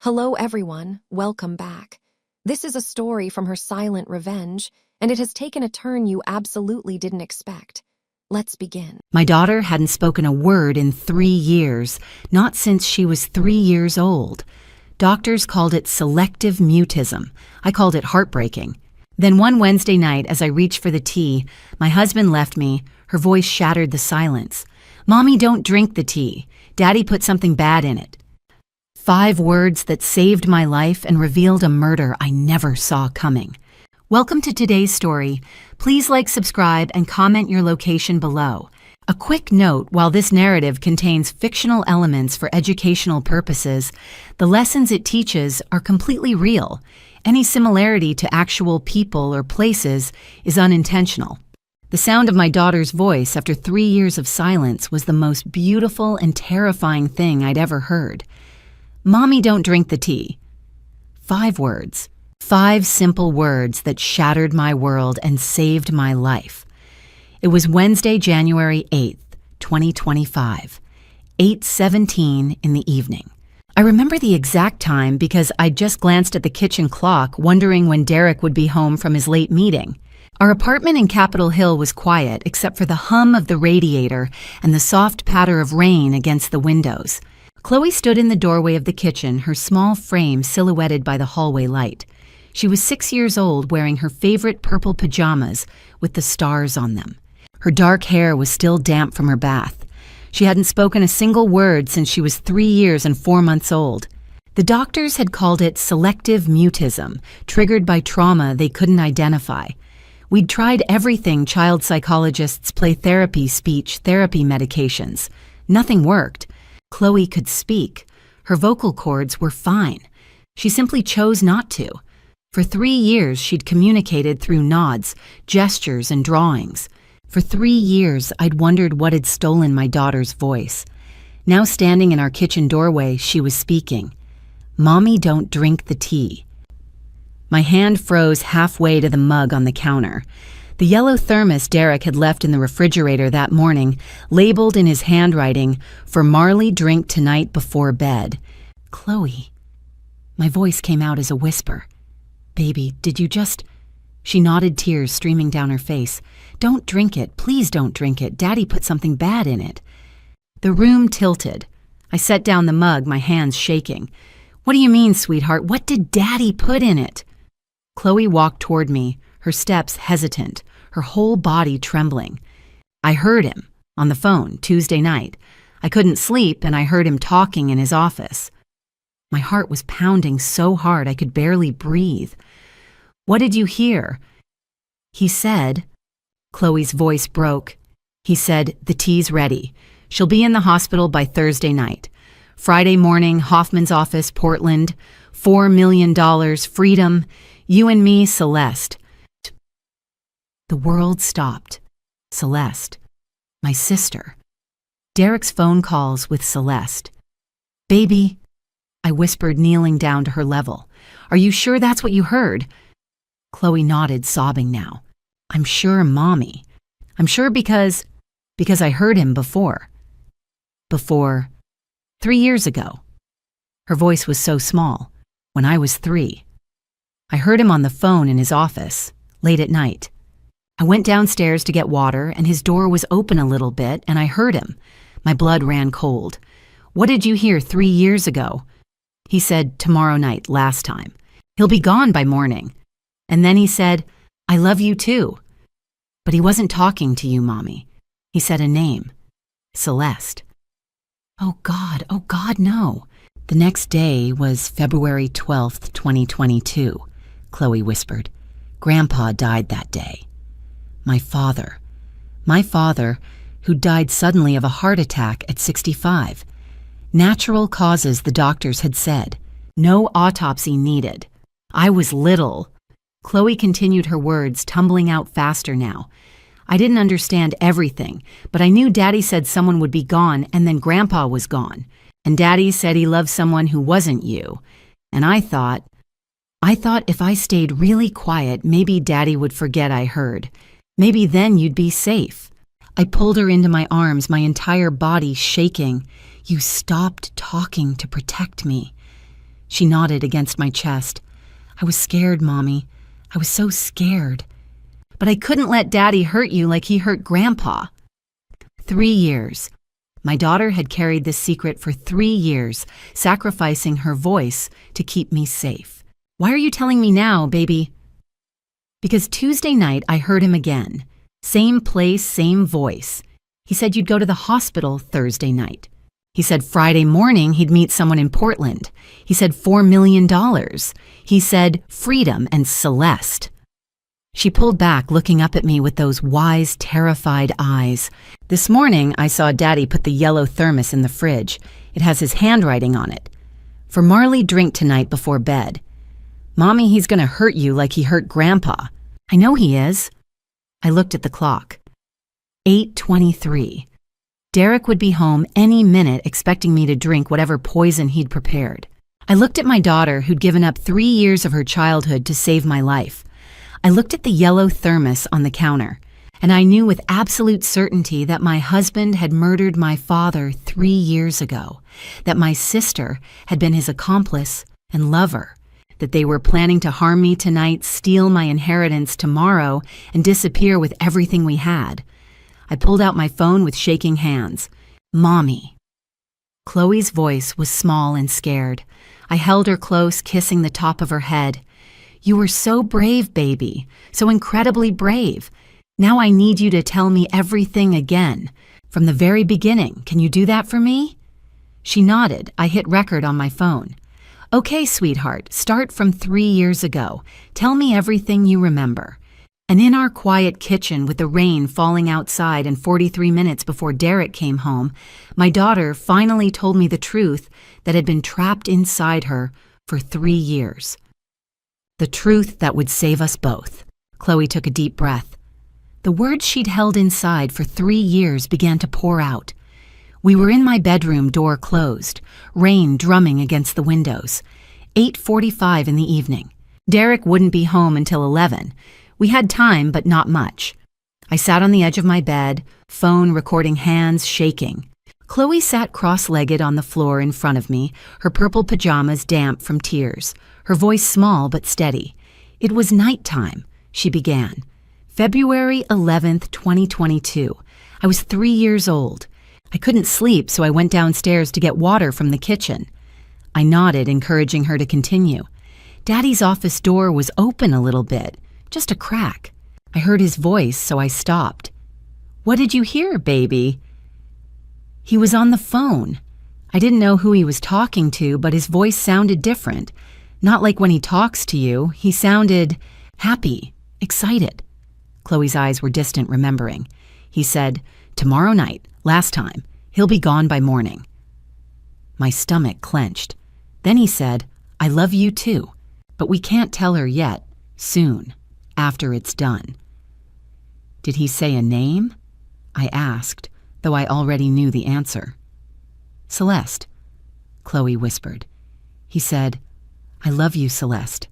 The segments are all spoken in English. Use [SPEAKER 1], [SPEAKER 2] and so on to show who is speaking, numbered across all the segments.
[SPEAKER 1] Hello everyone, welcome back. This is a story from her silent revenge, and it has taken a turn you absolutely didn't expect. Let's begin.
[SPEAKER 2] My daughter hadn't spoken a word in 3 years, not since she was 3 years old. Doctors called it selective mutism. I called it heartbreaking. Then one Wednesday night, as I reached for the tea, my husband left me. Her voice shattered the silence. "Mommy, don't drink the tea. Daddy put something bad in it." 5 words that saved my life and revealed a murder I never saw coming. Welcome to today's story. Please like, subscribe, and comment your location below. A quick note, while this narrative contains fictional elements for educational purposes, the lessons it teaches are completely real. Any similarity to actual people or places is unintentional. The sound of my daughter's voice after 3 years of silence was the most beautiful and terrifying thing I'd ever heard. "Mommy, don't drink the tea." 5 words. 5 simple words that shattered my world and saved my life. It was Wednesday, January 8th, 2025, 8:17 in the evening. I remember the exact time because I just glanced at the kitchen clock, wondering when Derek would be home from his late meeting. Our apartment in Capitol Hill was quiet except for the hum of the radiator and the soft patter of rain against the windows. Chloe stood in the doorway of the kitchen, her small frame silhouetted by the hallway light. She was 6 years old, wearing her favorite purple pajamas with the stars on them. Her dark hair was still damp from her bath. She hadn't spoken a single word since she was 3 years and 4 months old. The doctors had called it selective mutism, triggered by trauma they couldn't identify. We'd tried everything: child psychologists, play therapy, speech therapy, medications. Nothing worked. Chloe could speak. Her vocal cords were fine. She simply chose not to. For 3 years, she'd communicated through nods, gestures, and drawings. For 3 years, I'd wondered what had stolen my daughter's voice. Now standing in our kitchen doorway, she was speaking. "Mommy, don't drink the tea." My hand froze halfway to the mug on the counter. The yellow thermos Derek had left in the refrigerator that morning, labeled in his handwriting, "For Marley, drink tonight before bed." "Chloe." My voice came out as a whisper. "Baby, did you just—" She nodded, tears streaming down her face. "Don't drink it. Please don't drink it. Daddy put something bad in it." The room tilted. I set down the mug, my hands shaking. "What do you mean, sweetheart? What did Daddy put in it?" Chloe walked toward me, her steps hesitant, her whole body trembling. "I heard him on the phone Tuesday night. I couldn't sleep, and I heard him talking in his office." My heart was pounding so hard I could barely breathe. "What did you hear?" "He said," Chloe's voice broke. "He said, the tea's ready. She'll be in the hospital by Thursday night. Friday morning, Hoffman's office, Portland. $4 million, freedom. You and me, Celeste." The world stopped. Celeste. My sister. Derek's phone calls with Celeste. "Baby," I whispered, kneeling down to her level. "Are you sure that's what you heard?" Chloe nodded, sobbing now. "I'm sure, Mommy. I'm sure because I heard him before. Before 3 years ago." Her voice was so small. "When I was 3. I heard him on the phone in his office, late at night. I went downstairs to get water, and his door was open a little bit, and I heard him. My blood ran cold. 'What did you hear 3 years ago?' He said, 'Tomorrow night, last time. He'll be gone by morning.' And then he said, 'I love you too.' But he wasn't talking to you, Mommy. He said a name. Celeste." Oh God, no." "The next day was February 12th, 2022, Chloe whispered. "Grandpa died that day. My father, who died suddenly of a heart attack at 65. Natural causes, the doctors had said. No autopsy needed. I was little." Chloe continued her words, tumbling out faster now. "I didn't understand everything, but I knew Daddy said someone would be gone, and then Grandpa was gone. And Daddy said he loved someone who wasn't you. And I thought if I stayed really quiet, maybe Daddy would forget I heard. Maybe then you'd be safe." I pulled her into my arms, my entire body shaking. "You stopped talking to protect me." She nodded against my chest. I was scared, Mommy. I was so scared. But I couldn't let Daddy hurt you like he hurt Grandpa. 3 years. My daughter had carried this secret for 3 years, sacrificing her voice to keep me safe. Why are you telling me now, baby? Because Tuesday night I heard him again. Same place, same voice. He said you'd go to the hospital Thursday night. He said Friday morning he'd meet someone in Portland. He said $4 million. He said freedom and Celeste. She pulled back, looking up at me with those wise, terrified eyes. This morning, I saw Daddy put the yellow thermos in the fridge. It has his handwriting on it. For Marley, drink tonight before bed. Mommy, he's gonna hurt you like he hurt Grandpa. I know he is. I looked at the clock. 8:23. Derek would be home any minute, expecting me to drink whatever poison he'd prepared. I looked at my daughter, who'd given up 3 years of her childhood to save my life. I looked at the yellow thermos on the counter, and I knew with absolute certainty that my husband had murdered my father 3 years ago, that my sister had been his accomplice and lover, that they were planning to harm me tonight, steal my inheritance tomorrow, and disappear with everything we had. I pulled out my phone with shaking hands. Mommy. Chloe's voice was small and scared. I held her close, kissing the top of her head. You were so brave, baby, so incredibly brave. Now I need you to tell me everything again. From the very beginning, can you do that for me? She nodded. I hit record on my phone. Okay, sweetheart, start from 3 years ago. Tell me everything you remember. And in our quiet kitchen with the rain falling outside and 43 minutes before Derek came home, my daughter finally told me the truth that had been trapped inside her for 3 years. The truth that would save us both. Chloe took a deep breath. The words she'd held inside for 3 years began to pour out. We were in my bedroom, door closed, rain drumming against the windows. 8:45 in the evening. Derek wouldn't be home until 11. We had time, but not much. I sat on the edge of my bed, phone recording, hands shaking. Chloe sat cross-legged on the floor in front of me, her purple pajamas damp from tears, her voice small but steady. It was nighttime, she began. February 11th, 2022. I was 3 years old. I couldn't sleep, so I went downstairs to get water from the kitchen. I nodded, encouraging her to continue. Daddy's office door was open a little bit, just a crack. I heard his voice, so I stopped. What did you hear, baby? He was on the phone. I didn't know who he was talking to, but his voice sounded different. Not like when he talks to you. He sounded happy, excited. Chloe's eyes were distant, remembering. He said, tomorrow night, last time, he'll be gone by morning. My stomach clenched. Then he said, I love you too, but we can't tell her yet, soon, after it's done. Did he say a name? I asked, though I already knew the answer. Celeste, Chloe whispered. He said, I love you, Celeste.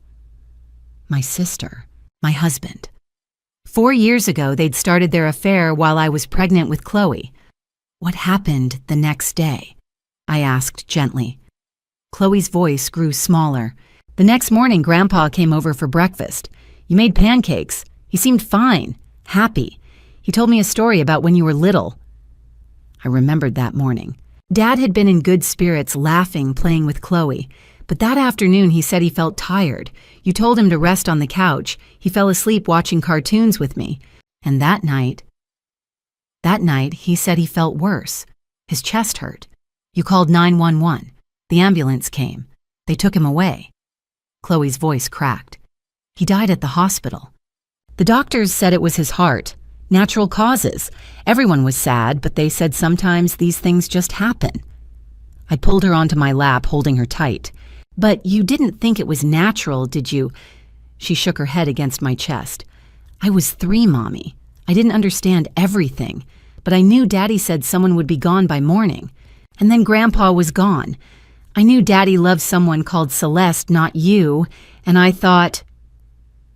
[SPEAKER 2] My sister, my husband. 4 years ago, they'd started their affair while I was pregnant with Chloe. What happened the next day? I asked gently. Chloe's voice grew smaller. The next morning, Grandpa came over for breakfast. You made pancakes. He seemed fine, happy. He told me a story about when you were little. I remembered that morning. Dad had been in good spirits, laughing, playing with Chloe. But that afternoon, he said he felt tired. You told him to rest on the couch. He fell asleep watching cartoons with me. And that night, he said he felt worse. His chest hurt. You called 911. The ambulance came. They took him away. Chloe's voice cracked. He died at the hospital. The doctors said it was his heart. Natural causes. Everyone was sad, but they said sometimes these things just happen. I pulled her onto my lap, holding her tight. But you didn't think it was natural, did you? She shook her head against my chest. I was 3, Mommy. I didn't understand everything, but I knew Daddy said someone would be gone by morning. And then Grandpa was gone. I knew Daddy loved someone called Celeste, not you, and I thought...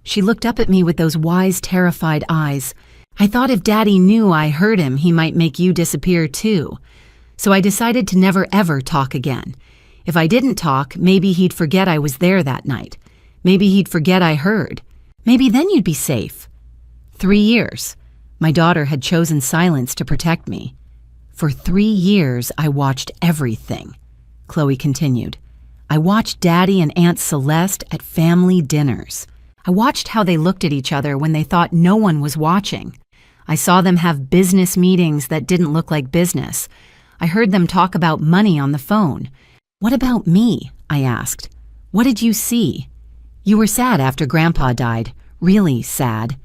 [SPEAKER 2] She looked up at me with those wise, terrified eyes. I thought if Daddy knew I hurt him, he might make you disappear too. So I decided to never ever talk again. If I didn't talk, maybe he'd forget I was there that night. Maybe he'd forget I heard. Maybe then you'd be safe. 3 years. My daughter had chosen silence to protect me. For 3 years, I watched everything. Chloe continued. I watched Daddy and Aunt Celeste at family dinners. I watched how they looked at each other when they thought no one was watching. I saw them have business meetings that didn't look like business. I heard them talk about money on the phone. What about me? I asked. What did you see? You were sad after Grandpa died, really sad.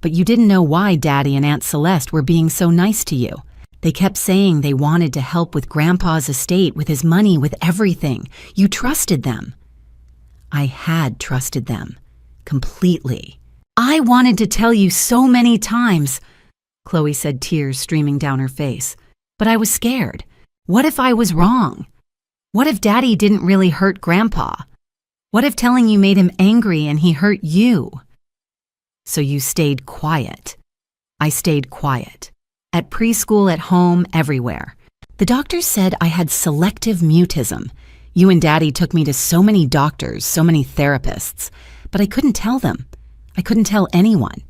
[SPEAKER 2] But you didn't know why Daddy and Aunt Celeste were being so nice to you. They kept saying they wanted to help with Grandpa's estate, with his money, with everything. You trusted them. I had trusted them. Completely. I wanted to tell you so many times, Chloe said, tears streaming down her face. But I was scared. What if I was wrong? What if Daddy didn't really hurt Grandpa? What if telling you made him angry and he hurt you? So you stayed quiet. I stayed quiet. At preschool, at home, everywhere. The doctors said I had selective mutism. You and Daddy took me to so many doctors, so many therapists, but I couldn't tell them. I couldn't tell anyone.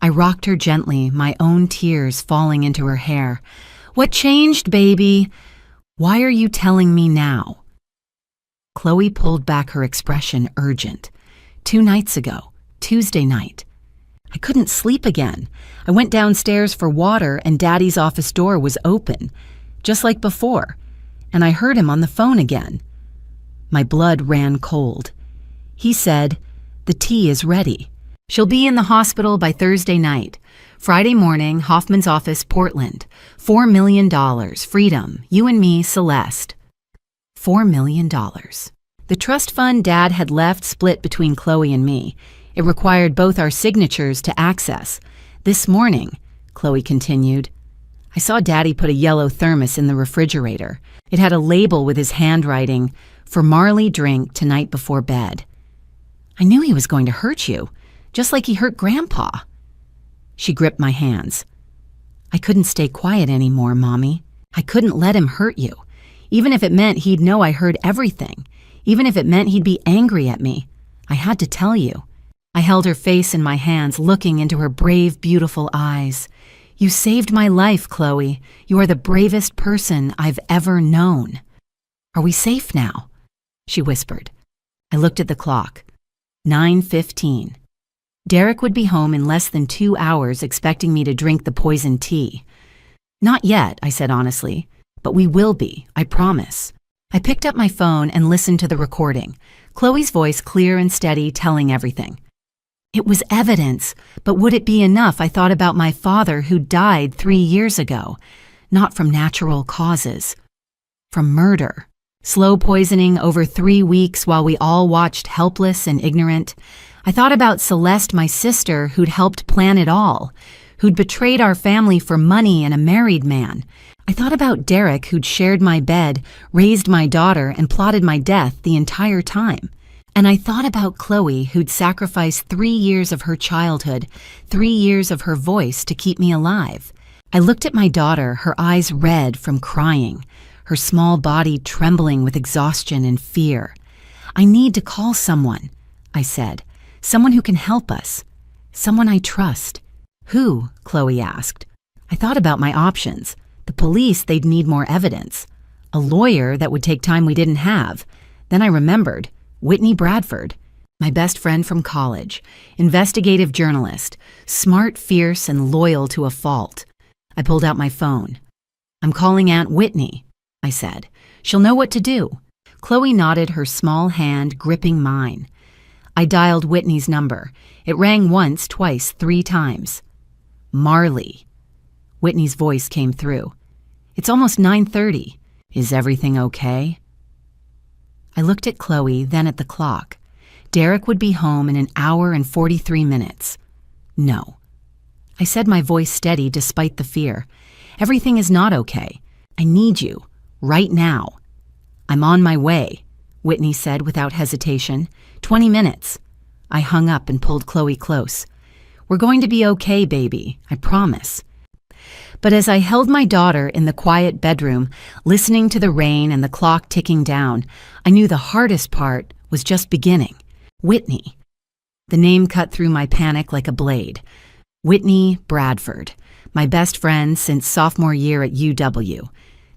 [SPEAKER 2] I rocked her gently, my own tears falling into her hair. What changed, baby? Why are you telling me now? Chloe pulled back her expression urgent. 2 nights ago, Tuesday night. I couldn't sleep again. I went downstairs for water and Daddy's office door was open, just like before, and I heard him on the phone again. My blood ran cold. He said, "The tea is ready. She'll be in the hospital by Thursday night. Friday morning, Hoffman's office, Portland. $4 million, freedom, you and me, Celeste." $4 million. The trust fund Dad had left split between Chloe and me. It required both our signatures to access. This morning, Chloe continued, I saw Daddy put a yellow thermos in the refrigerator. It had a label with his handwriting, "For Marley drink tonight before bed." I knew he was going to hurt you, just like he hurt Grandpa. She gripped my hands. I couldn't stay quiet anymore, Mommy. I couldn't let him hurt you. Even if it meant he'd know I heard everything. Even if it meant he'd be angry at me. I had to tell you. I held her face in my hands, looking into her brave, beautiful eyes. You saved my life, Chloe. You are the bravest person I've ever known. Are we safe now? She whispered. I looked at the clock. 9:15. Derek would be home in less than 2 hours, expecting me to drink the poisoned tea. Not yet, I said honestly, but we will be, I promise. I picked up my phone and listened to the recording, Chloe's voice clear and steady, telling everything. It was evidence, but would it be enough? I thought about my father who died 3 years ago, not from natural causes, from murder. Slow poisoning over 3 weeks while we all watched helpless and ignorant. I thought about Celeste, my sister, who'd helped plan it all, who'd betrayed our family for money and a married man. I thought about Derek, who'd shared my bed, raised my daughter, and plotted my death the entire time. And I thought about Chloe, who'd sacrificed 3 years of her childhood, 3 years of her voice to keep me alive. I looked at my daughter, her eyes red from crying, her small body trembling with exhaustion and fear. I need to call someone, I said. Someone who can help us. Someone I trust. Who? Chloe asked. I thought about my options. The police, they'd need more evidence. A lawyer, that would take time we didn't have. Then I remembered. Whitney Bradford, my best friend from college, investigative journalist, smart, fierce, and loyal to a fault. I pulled out my phone. I'm calling Aunt Whitney, I said. She'll know what to do. Chloe nodded, her small hand gripping mine. I dialed Whitney's number. It rang once, twice, 3 times. Marley. Whitney's voice came through. It's almost 9:30. Is everything okay? I looked at Chloe, then at the clock. Derek would be home in 1 hour and 43 minutes. No. I said, my voice steady despite the fear. Everything is not okay. I need you. Right now. I'm on my way, Whitney said without hesitation. 20 minutes. I hung up and pulled Chloe close. We're going to be okay, baby. I promise. But as I held my daughter in the quiet bedroom, listening to the rain and the clock ticking down, I knew the hardest part was just beginning. Whitney. The name cut through my panic like a blade. Whitney Bradford, my best friend since sophomore year at UW.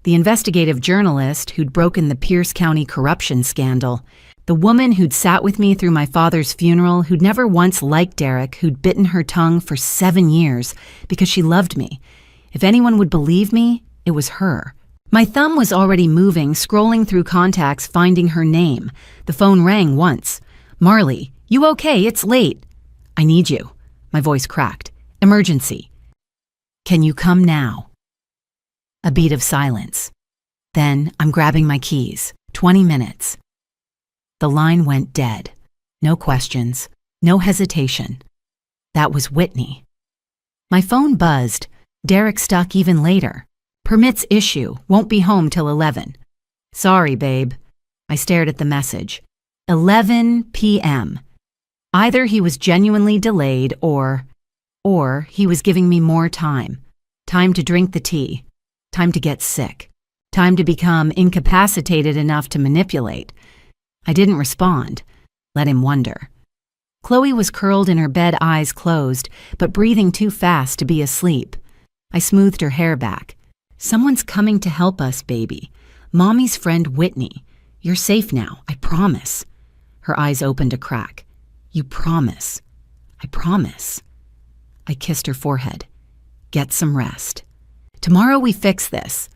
[SPEAKER 2] The investigative journalist who'd broken the Pierce County corruption scandal. The woman who'd sat with me through my father's funeral, who'd never once liked Derek, who'd bitten her tongue for 7 years because she loved me. If anyone would believe me, it was her. My thumb was already moving, scrolling through contacts, finding her name. The phone rang once. "Marley, you okay? It's late." "I need you." My voice cracked. "Emergency." "Can you come now?" A beat of silence. Then I'm grabbing my keys. 20 minutes. The line went dead. No questions. No hesitation. That was Whitney. My phone buzzed. Derek stuck even later. "Permits issue. Won't be home till 11. "Sorry, babe." I stared at the message. 11 p.m. Either he was genuinely delayed or he was giving me more time. Time to drink the tea. Time to get sick. Time to become incapacitated enough to manipulate. I didn't respond. Let him wonder. Chloe was curled in her bed, eyes closed, but breathing too fast to be asleep. I smoothed her hair back. "Someone's coming to help us, baby. Mommy's friend Whitney. You're safe now, I promise." Her eyes opened a crack. "You promise." "I promise." I kissed her forehead. "Get some rest. Tomorrow we fix this."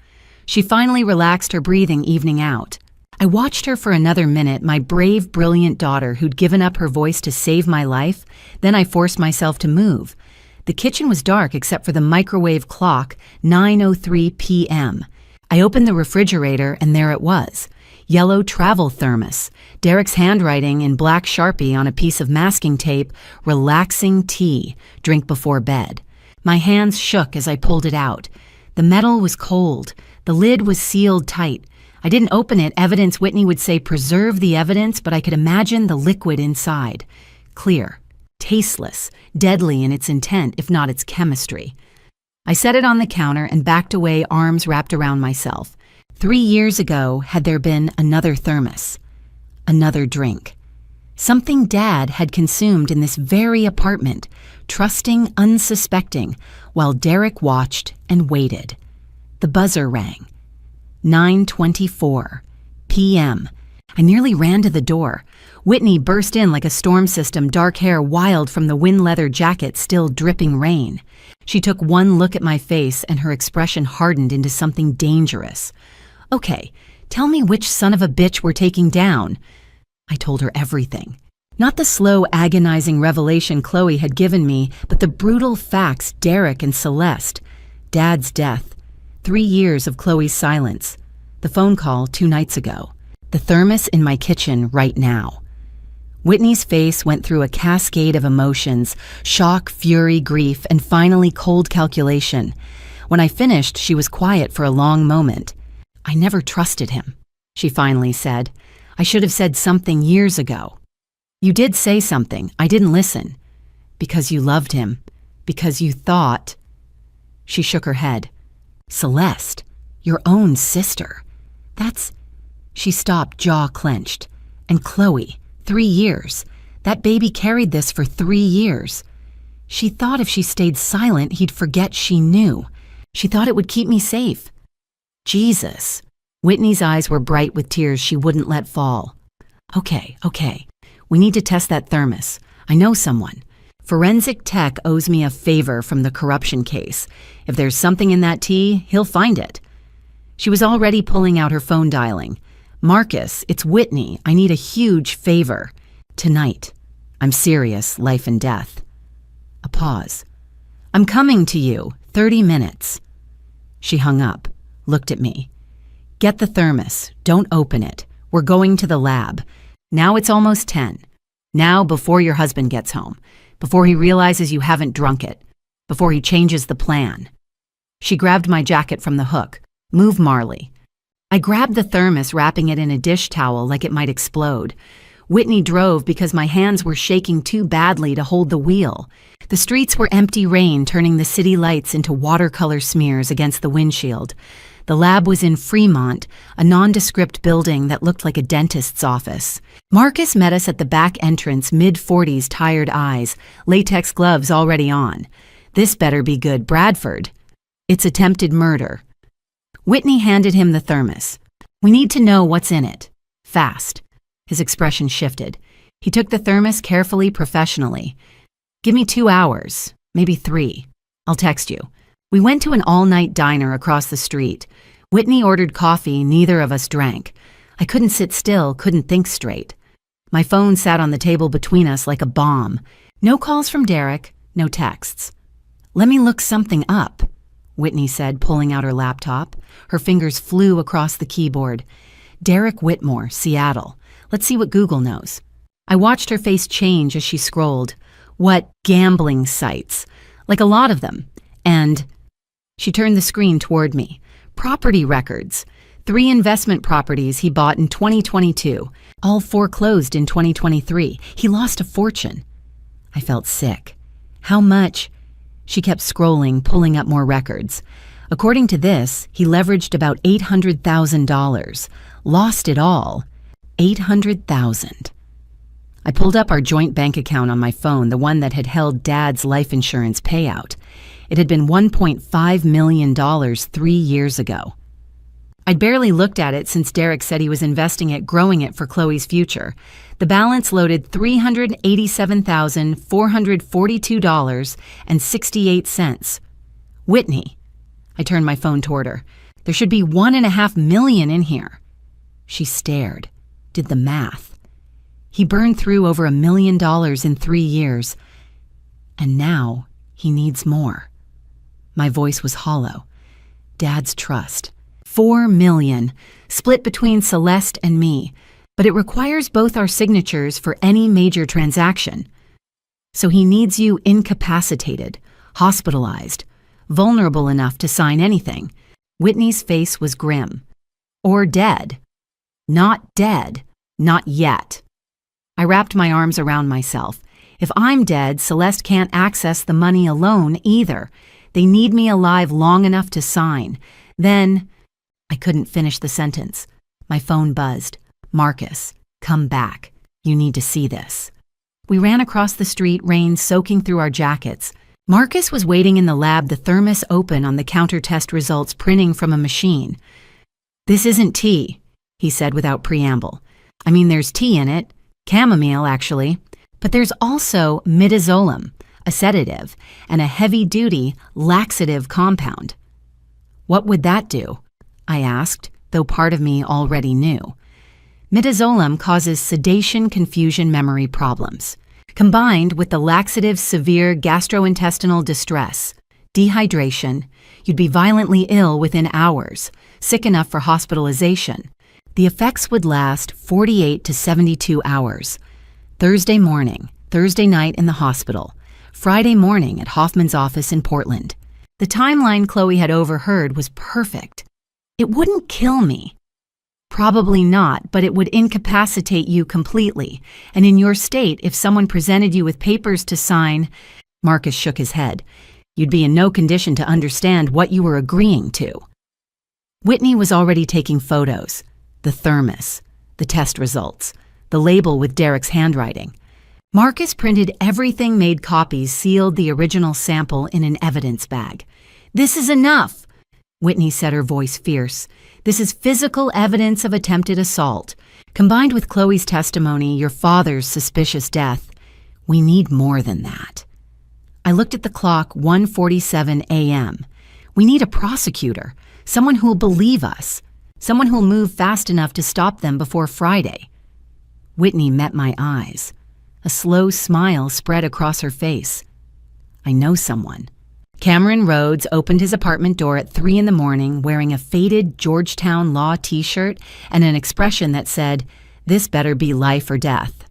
[SPEAKER 2] She finally relaxed her breathing, evening out. I watched her for another minute, my brave, brilliant daughter who'd given up her voice to save my life. Then I forced myself to move. The kitchen was dark except for the microwave clock, 9:03 p.m. I opened the refrigerator and there it was. Yellow travel thermos, Derek's handwriting in black Sharpie on a piece of masking tape, "Relaxing tea, drink before bed." My hands shook as I pulled it out. The metal was cold. The lid was sealed tight. I didn't open it. Evidence Whitney would say preserve the evidence, but I could imagine the liquid inside. Clear, tasteless, deadly in its intent, if not its chemistry. I set it on the counter and backed away, arms wrapped around myself. 3 years ago, had there been another thermos, another drink. Something Dad had consumed in this very apartment, trusting, unsuspecting, while Derek watched and waited. The buzzer rang. 9:24 p.m. I nearly ran to the door. Whitney burst in like a storm system, dark hair wild from the wind leather jacket still dripping rain. She took one look at my face and her expression hardened into something dangerous. "Okay, tell me which son of a bitch we're taking down." I told her everything. Not the slow, agonizing revelation Chloe had given me, but the brutal facts, Derek and Celeste. Dad's death. 3 years of Chloe's silence. The phone call 2 nights ago. The thermos in my kitchen right now. Whitney's face went through a cascade of emotions, shock, fury, grief, and finally cold calculation. When I finished, she was quiet for a long moment. "I never trusted him," she finally said. "I should have said something years ago." "You did say something. I didn't listen." "Because you loved him. Because you thought." She shook her head. "Celeste, your own sister. That's..." She stopped, jaw clenched. "And Chloe, 3 years. That baby carried this for 3 years. She thought if she stayed silent, he'd forget she knew. She thought it would keep me safe." "Jesus." Whitney's eyes were bright with tears she wouldn't let fall. Okay. We need to test that thermos. I know someone. Forensic tech owes me a favor from the corruption case. If there's something in that tea, he'll find it." She was already pulling out her phone, dialing. "Marcus, it's Whitney. I need a huge favor. Tonight. I'm serious, life and death." A pause. "I'm coming to you. 30 minutes. She hung up, looked at me. "Get the thermos. Don't open it. We're going to the lab. Now it's almost 10. Now before your husband gets home. Before he realizes you haven't drunk it. Before he changes the plan." She grabbed my jacket from the hook. "Move, Marley." I grabbed the thermos, wrapping it in a dish towel like it might explode. Whitney drove because my hands were shaking too badly to hold the wheel. The streets were empty rain, turning the city lights into watercolor smears against the windshield. The lab was in Fremont, a nondescript building that looked like a dentist's office. Marcus met us at the back entrance, mid-40s, tired eyes, latex gloves already on. This better be good, Bradford. It's attempted murder. Whitney handed him the thermos. We need to know what's in it. Fast. His expression shifted. He took the thermos carefully, professionally. Give me 2 hours, maybe 3. I'll text you. We went to an all-night diner across the street. Whitney ordered coffee, neither of us drank. I couldn't sit still, couldn't think straight. My phone sat on the table between us like a bomb. No calls from Derek, no texts. Let me look something up, Whitney said, pulling out her laptop. Her fingers flew across the keyboard. Derek Whitmore, Seattle. Let's see what Google knows. I watched her face change as she scrolled. What gambling sites? Like a lot of them. And she turned the screen toward me. Property records. 3 investment properties he bought in 2022. All foreclosed in 2023. He lost a fortune. I felt sick. How much? She kept scrolling, pulling up more records. According to this, he leveraged about $800,000. Lost it all. $800,000. I pulled up our joint bank account on my phone, the one that had held Dad's life insurance payout. It had been $1.5 million 3 years ago. I'd barely looked at it since Derek said he was investing it, growing it for Chloe's future. The balance loaded $387,442.68. Whitney. I turned my phone toward her. There should be $1.5 million in here. She stared, did the math. He burned through over $1 million in 3 years. And now he needs more. My voice was hollow. Dad's trust. $4 million, split between Celeste and me, but it requires both our signatures for any major transaction. So he needs you incapacitated, hospitalized, vulnerable enough to sign anything. Whitney's face was grim. Or dead. Not dead. Not yet. I wrapped my arms around myself. If I'm dead, Celeste can't access the money alone either. They need me alive long enough to sign. Then, I couldn't finish the sentence. My phone buzzed. Marcus, come back. You need to see this. We ran across the street, rain soaking through our jackets. Marcus was waiting in the lab, the thermos open on the counter test results printing from a machine. This isn't tea, he said without preamble. I mean, there's tea in it. Chamomile, actually. But there's also midazolam, a sedative, and a heavy-duty laxative compound. What would that do? I asked, though part of me already knew. Midazolam causes sedation, confusion, memory problems. Combined with the laxative's severe gastrointestinal distress, dehydration, you'd be violently ill within hours, sick enough for hospitalization. The effects would last 48 to 72 hours. Thursday morning, Thursday night in the hospital, Friday morning at Hoffman's office in Portland. The timeline Chloe had overheard was perfect. It wouldn't kill me. Probably not, but it would incapacitate you completely. And in your state, if someone presented you with papers to sign, Marcus shook his head, you'd be in no condition to understand what you were agreeing to. Whitney was already taking photos. The thermos, the test results, the label with Derek's handwriting. Marcus printed everything, made copies, sealed the original sample in an evidence bag. This is enough, Whitney said, her voice fierce. This is physical evidence of attempted assault. Combined with Chloe's testimony, your father's suspicious death, we need more than that. I looked at the clock, 1:47 a.m. We need a prosecutor, someone who'll believe us, someone who'll move fast enough to stop them before Friday. Whitney met my eyes. A slow smile spread across her face. I know someone. Cameron Rhodes opened his apartment door at 3 a.m, wearing a faded Georgetown Law t-shirt and an expression that said, "This better be life or death."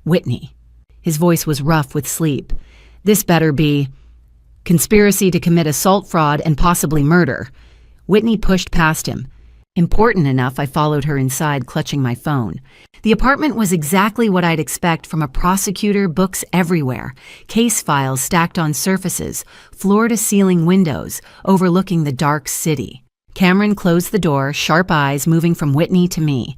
[SPEAKER 2] Whitney. His voice was rough with sleep. "This better be conspiracy to commit assault, fraud, and possibly murder." Whitney pushed past him. Important enough, I followed her inside, clutching my phone. The apartment was exactly what I'd expect from a prosecutor, books everywhere, case files stacked on surfaces, floor-to-ceiling windows overlooking the dark city. Cameron closed the door, sharp eyes moving from Whitney to me.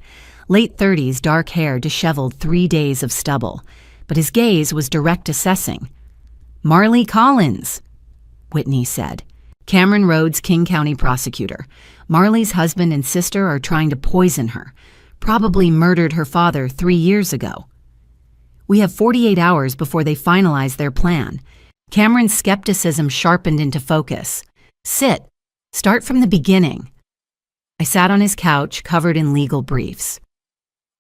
[SPEAKER 2] Late 30s, dark hair, disheveled, 3 days of stubble. But his gaze was direct assessing. "Marley Collins," Whitney said. "Cameron Rhodes, King County prosecutor. Marley's husband and sister are trying to poison her. Probably murdered her father 3 years ago. We have 48 hours before they finalize their plan." Cameron's skepticism sharpened into focus. "Sit. Start from the beginning." I sat on his couch, covered in legal briefs.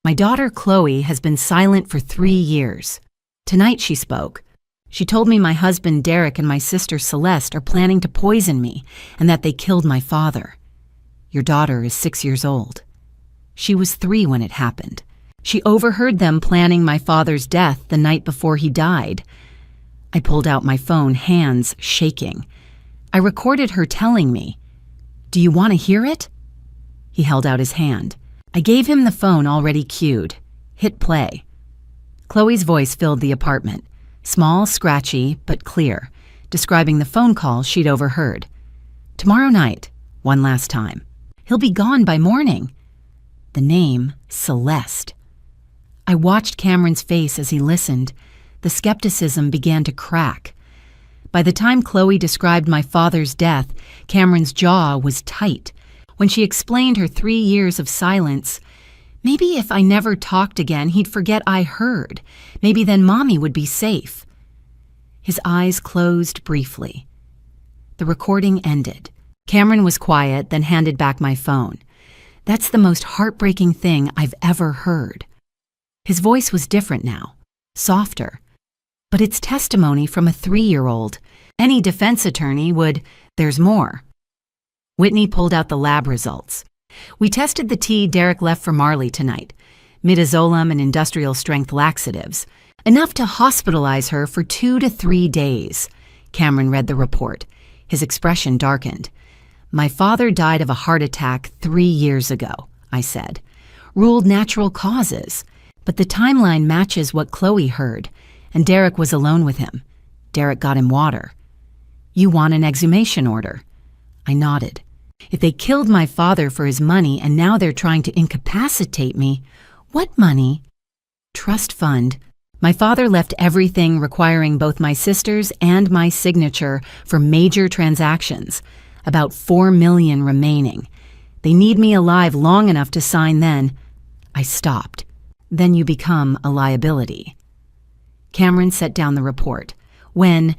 [SPEAKER 2] "My daughter Chloe has been silent for 3 years. Tonight she spoke. She told me my husband Derek and my sister Celeste are planning to poison me and that they killed my father. Your daughter is 6 years old. She was 3 when it happened. She overheard them planning my father's death the night before he died." I pulled out my phone, hands shaking. I recorded her telling me. "Do you want to hear it?" He held out his hand. I gave him the phone already cued. Hit play. Chloe's voice filled the apartment. Small, scratchy, but clear, describing the phone call she'd overheard. "Tomorrow night, one last time. He'll be gone by morning." The name, Celeste. I watched Cameron's face as he listened. The skepticism began to crack. By the time Chloe described my father's death, Cameron's jaw was tight. When she explained her 3 years of silence, maybe if I never talked again, he'd forget I heard. Maybe then Mommy would be safe. His eyes closed briefly. The recording ended. Cameron was quiet, then handed back my phone. "That's the most heartbreaking thing I've ever heard." His voice was different now, softer. But it's testimony from a 3-year-old. Any defense attorney would, "There's more." Whitney pulled out the lab results. "We tested the tea Derek left for Marley tonight. Midazolam and industrial-strength laxatives. Enough to hospitalize her for 2 to 3 days. Cameron read the report. His expression darkened. "My father died of a heart attack 3 years ago," I said. "Ruled natural causes. But the timeline matches what Chloe heard, and Derek was alone with him. Derek got him water. You want an exhumation order?" I nodded. "If they killed my father for his money and now they're trying to incapacitate me, what money?" "Trust fund. My father left everything requiring both my sister's and my signature for major transactions. About $4 million remaining. They need me alive long enough to sign then." I stopped. "Then you become a liability." Cameron set down the report. "When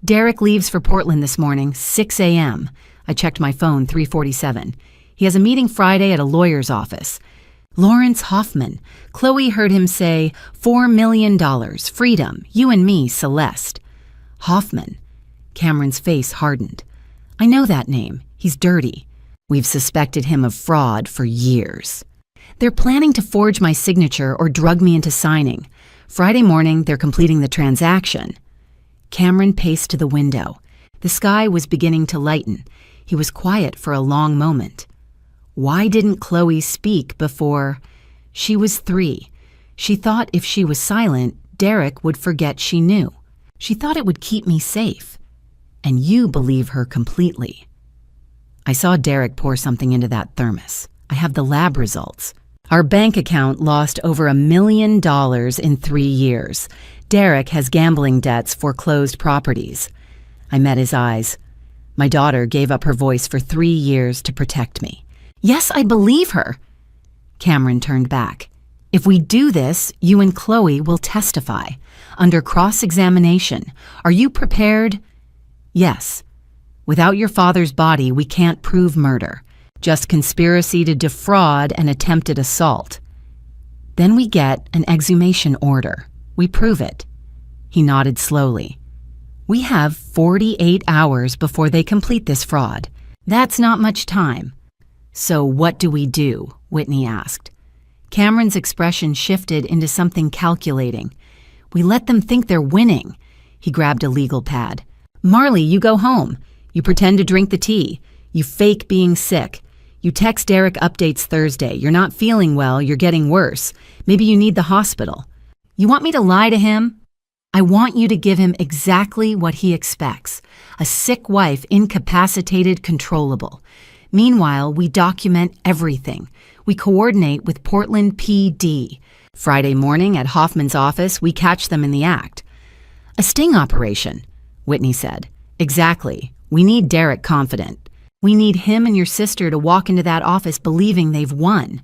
[SPEAKER 2] Derek leaves for Portland this morning, 6 a.m. I checked my phone, 3:47. He has a meeting Friday at a lawyer's office. Lawrence Hoffman. Chloe heard him say, $4 million, freedom, you and me, Celeste." Hoffman. Cameron's face hardened. "I know that name. He's dirty. We've suspected him of fraud for years. They're planning to forge my signature or drug me into signing. Friday morning, they're completing the transaction." Cameron paced to the window. The sky was beginning to lighten. He was quiet for a long moment. Why didn't Chloe speak before? She was 3. She thought if she was silent, Derek would forget she knew. She thought it would keep me safe. And you believe her completely. I saw Derek pour something into that thermos. I have the lab results. Our bank account lost over $1 million in 3 years. Derek has gambling debts, foreclosed properties. I met his eyes. My daughter gave up her voice for 3 years to protect me. Yes, I believe her. Cameron turned back. If we do this, you and Chloe will testify. Under cross-examination. Are you prepared? Yes. Without your father's body, we can't prove murder. Just conspiracy to defraud and attempted assault. Then we get an exhumation order. We prove it. He nodded slowly. We have 48 hours before they complete this fraud. That's not much time. So what do we do? Whitney asked. Cameron's expression shifted into something calculating. We let them think they're winning. He grabbed a legal pad. Marley, you go home. You pretend to drink the tea. You fake being sick. You text Derek updates Thursday. You're not feeling well, you're getting worse. Maybe you need the hospital. You want me to lie to him? I want you to give him exactly what he expects. A sick wife, incapacitated, controllable. Meanwhile, we document everything. We coordinate with Portland PD. Friday morning at Hoffman's office, we catch them in the act. A sting operation, Whitney said. Exactly. We need Derek confident. We need him and your sister to walk into that office believing they've won.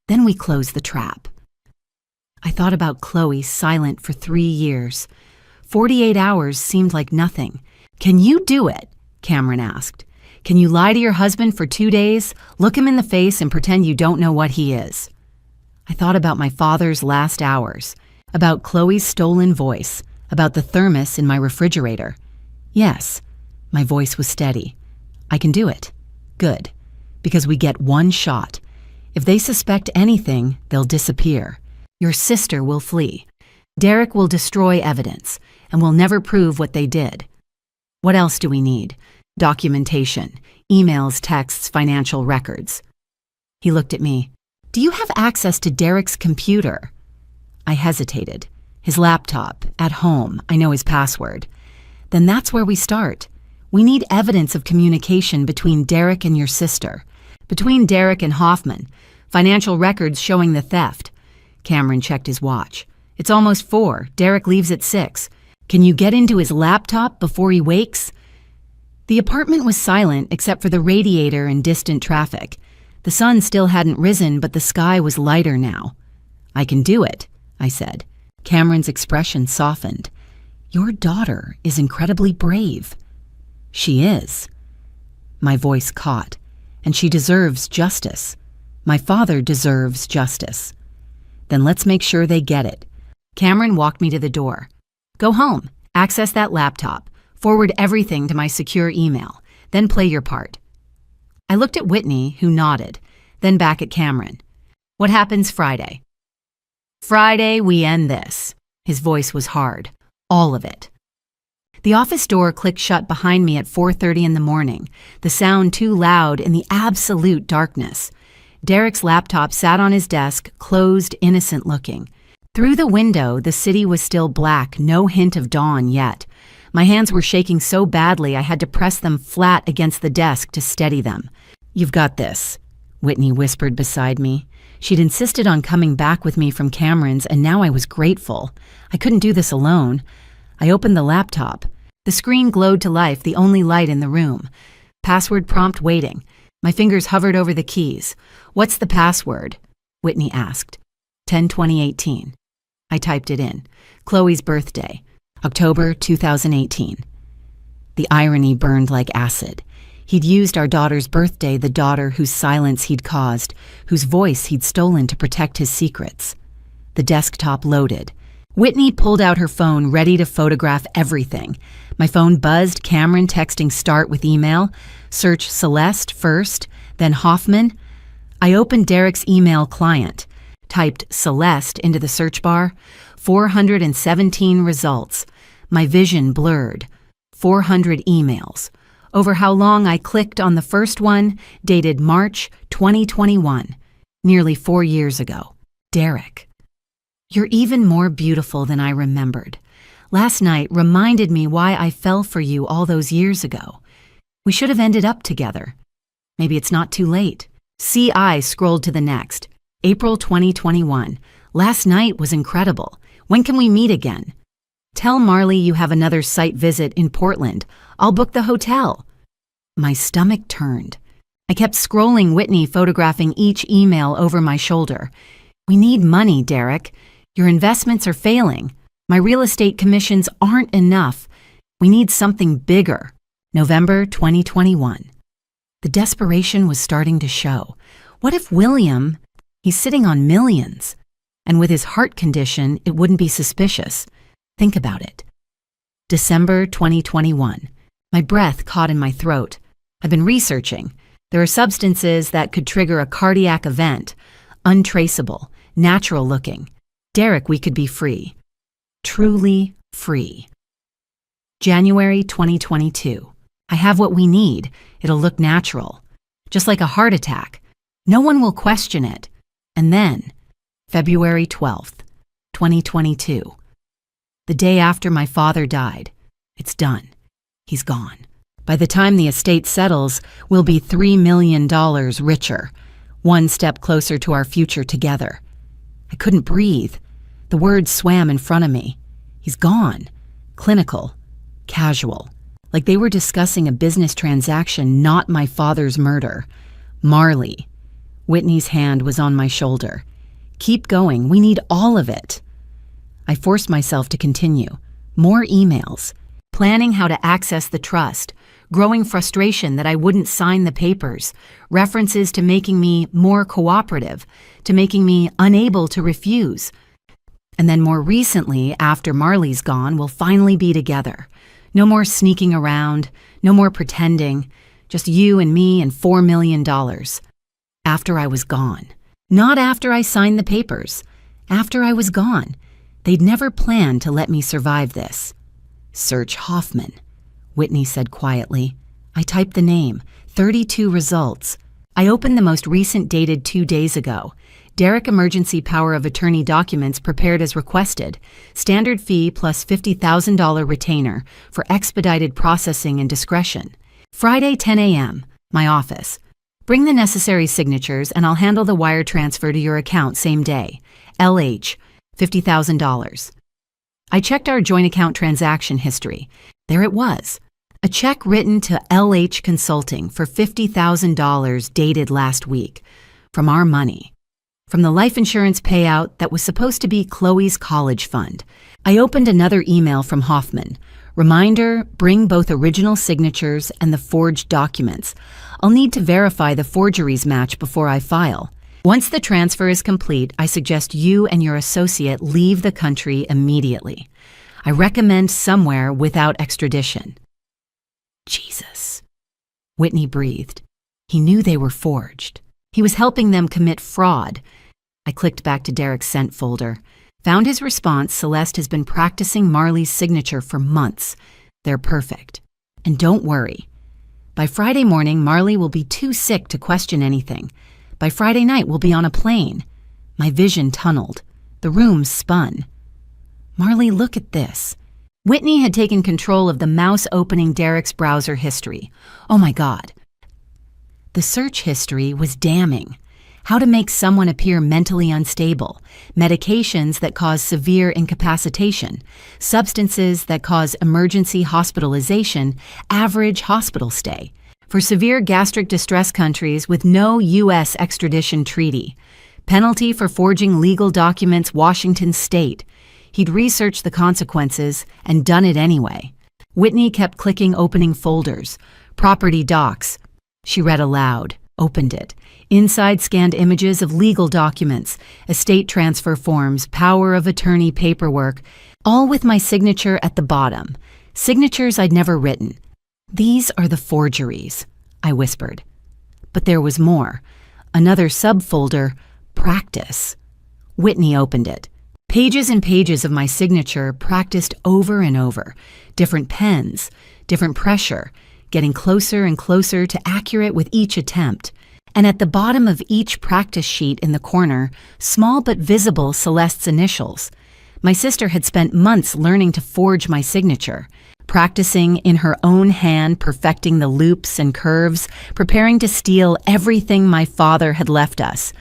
[SPEAKER 2] Then we close the trap. I thought about Chloe silent for 3 years. 48 hours seemed like nothing. Can you do it? Cameron asked. Can you lie to your husband for 2 days, look him in the face and pretend you don't know what he is? I thought about my father's last hours, about Chloe's stolen voice, about the thermos in my refrigerator. Yes, my voice was steady. I can do it. Good. Because we get one shot. If they suspect anything, they'll disappear. Your sister will flee. Derek will destroy evidence, and will never prove what they did. What else do we need? Documentation, emails, texts, financial records. He looked at me. Do you have access to Derek's computer? I hesitated. His laptop, at home, I know his password. Then that's where we start. We need evidence of communication between Derek and your sister, between Derek and Hoffman, financial records showing the theft. Cameron checked his watch. It's almost 4. Derek leaves at 6. Can you get into his laptop before he wakes? The apartment was silent except for the radiator and distant traffic. The sun still hadn't risen, but the sky was lighter now. I can do it, I said. Cameron's expression softened. Your daughter is incredibly brave. She is. My voice caught. And she deserves justice. My father deserves justice. Then let's make sure they get it. Cameron walked me to the door. Go home, access that laptop, forward everything to my secure email, then play your part. I looked at Whitney, who nodded, then back at Cameron. What happens Friday? Friday, we end this. His voice was hard. All of it. The office door clicked shut behind me at 4:30 in the morning, the sound too loud in the absolute darkness. Derek's laptop sat on his desk, closed, innocent looking. Through the window, the city was still black, no hint of dawn yet. My hands were shaking so badly I had to press them flat against the desk to steady them. You've got this, Whitney whispered beside me. She'd insisted on coming back with me from Cameron's, and now I was grateful. I couldn't do this alone. I opened the laptop. The screen glowed to life, the only light in the room. Password prompt waiting. My fingers hovered over the keys. What's the password? Whitney asked. 10/20/18. I typed it in. Chloe's birthday, October 2018. The irony burned like acid. He'd used our daughter's birthday, the daughter whose silence he'd caused, whose voice he'd stolen to protect his secrets. The desktop loaded. Whitney pulled out her phone, ready to photograph everything. My phone buzzed, Cameron texting start with email. Search Celeste first, then Hoffman. I opened Derek's email client, typed Celeste into the search bar. 417 results. My vision blurred. 400 emails. Over how long I clicked on the first one, dated March 2021, nearly 4 years ago. Derek. You're even more beautiful than I remembered. Last night reminded me why I fell for you all those years ago. We should have ended up together. Maybe it's not too late. I scrolled to the next. April 2021. Last night was incredible. When can we meet again? Tell Marley you have another site visit in Portland. I'll book the hotel. My stomach turned. I kept scrolling Whitney photographing each email over my shoulder. We need money, Derek. Your investments are failing. My real estate commissions aren't enough. We need something bigger. November 2021. The desperation was starting to show. What if William, he's sitting on millions, and with his heart condition, it wouldn't be suspicious. Think about it. December 2021. My breath caught in my throat. I've been researching. There are substances that could trigger a cardiac event. Untraceable, natural looking. Derek, we could be free. Truly free. January 2022. I have what we need. It'll look natural. Just like a heart attack. No one will question it. And then, February 12th, 2022. The day after my father died. It's done. He's gone. By the time the estate settles, we'll be $3 million richer, one step closer to our future together. I couldn't breathe. The words swam in front of me. He's gone. Clinical. Casual. Like they were discussing a business transaction, not my father's murder. Marley. Whitney's hand was on my shoulder. Keep going. We need all of it. I forced myself to continue. More emails. Planning how to access the trust. Growing frustration that I wouldn't sign the papers. References to making me more cooperative. To making me unable to refuse. And then more recently, after Marley's gone, we'll finally be together. No more sneaking around. No more pretending. Just you and me and $4 million. After I was gone. Not after I signed the papers. After I was gone. They'd never planned to let me survive this. Search Hoffman, Whitney said quietly. I typed the name. 32 results. I opened the most recent dated 2 days ago. Derek emergency power of attorney documents prepared as requested. Standard fee plus $50,000 retainer for expedited processing and discretion. Friday 10 a.m. My office. Bring the necessary signatures and I'll handle the wire transfer to your account same day. LH, $50,000. I checked our joint account transaction history. There it was. A check written to LH Consulting for $50,000 dated last week. From our money. From the life insurance payout that was supposed to be Chloe's college fund. I opened another email from Hoffman. Reminder, bring both original signatures and the forged documents. I'll need to verify the forgeries match before I file. Once the transfer is complete, I suggest you and your associate leave the country immediately. I recommend somewhere without extradition. Jesus. Whitney breathed. He knew they were forged. He was helping them commit fraud. I clicked back to Derek's sent folder. Found his response. Celeste has been practicing Marley's signature for months. They're perfect. And don't worry. By Friday morning, Marley will be too sick to question anything. By Friday night, we'll be on a plane. My vision tunneled. The room spun. Marley, look at this. Whitney had taken control of the mouse opening Derek's browser history. Oh my God. The search history was damning. How to make someone appear mentally unstable, medications that cause severe incapacitation, substances that cause emergency hospitalization, average hospital stay. For severe gastric distress countries with no U.S. extradition treaty. Penalty for forging legal documents, Washington State. He'd researched the consequences and done it anyway. Whitney kept clicking opening folders. Property docs. She read aloud, opened it. Inside scanned images of legal documents, estate transfer forms, power of attorney paperwork, all with my signature at the bottom. Signatures I'd never written. These are the forgeries, I whispered. But there was more. Another subfolder, practice. Whitney opened it. Pages and pages of my signature practiced over and over. Different pens, different pressure, getting closer and closer to accurate with each attempt. And at the bottom of each practice sheet in the corner, small but visible Celeste's initials. My sister had spent months learning to forge my signature, practicing in her own hand, perfecting the loops and curves, preparing to steal everything my father had left us.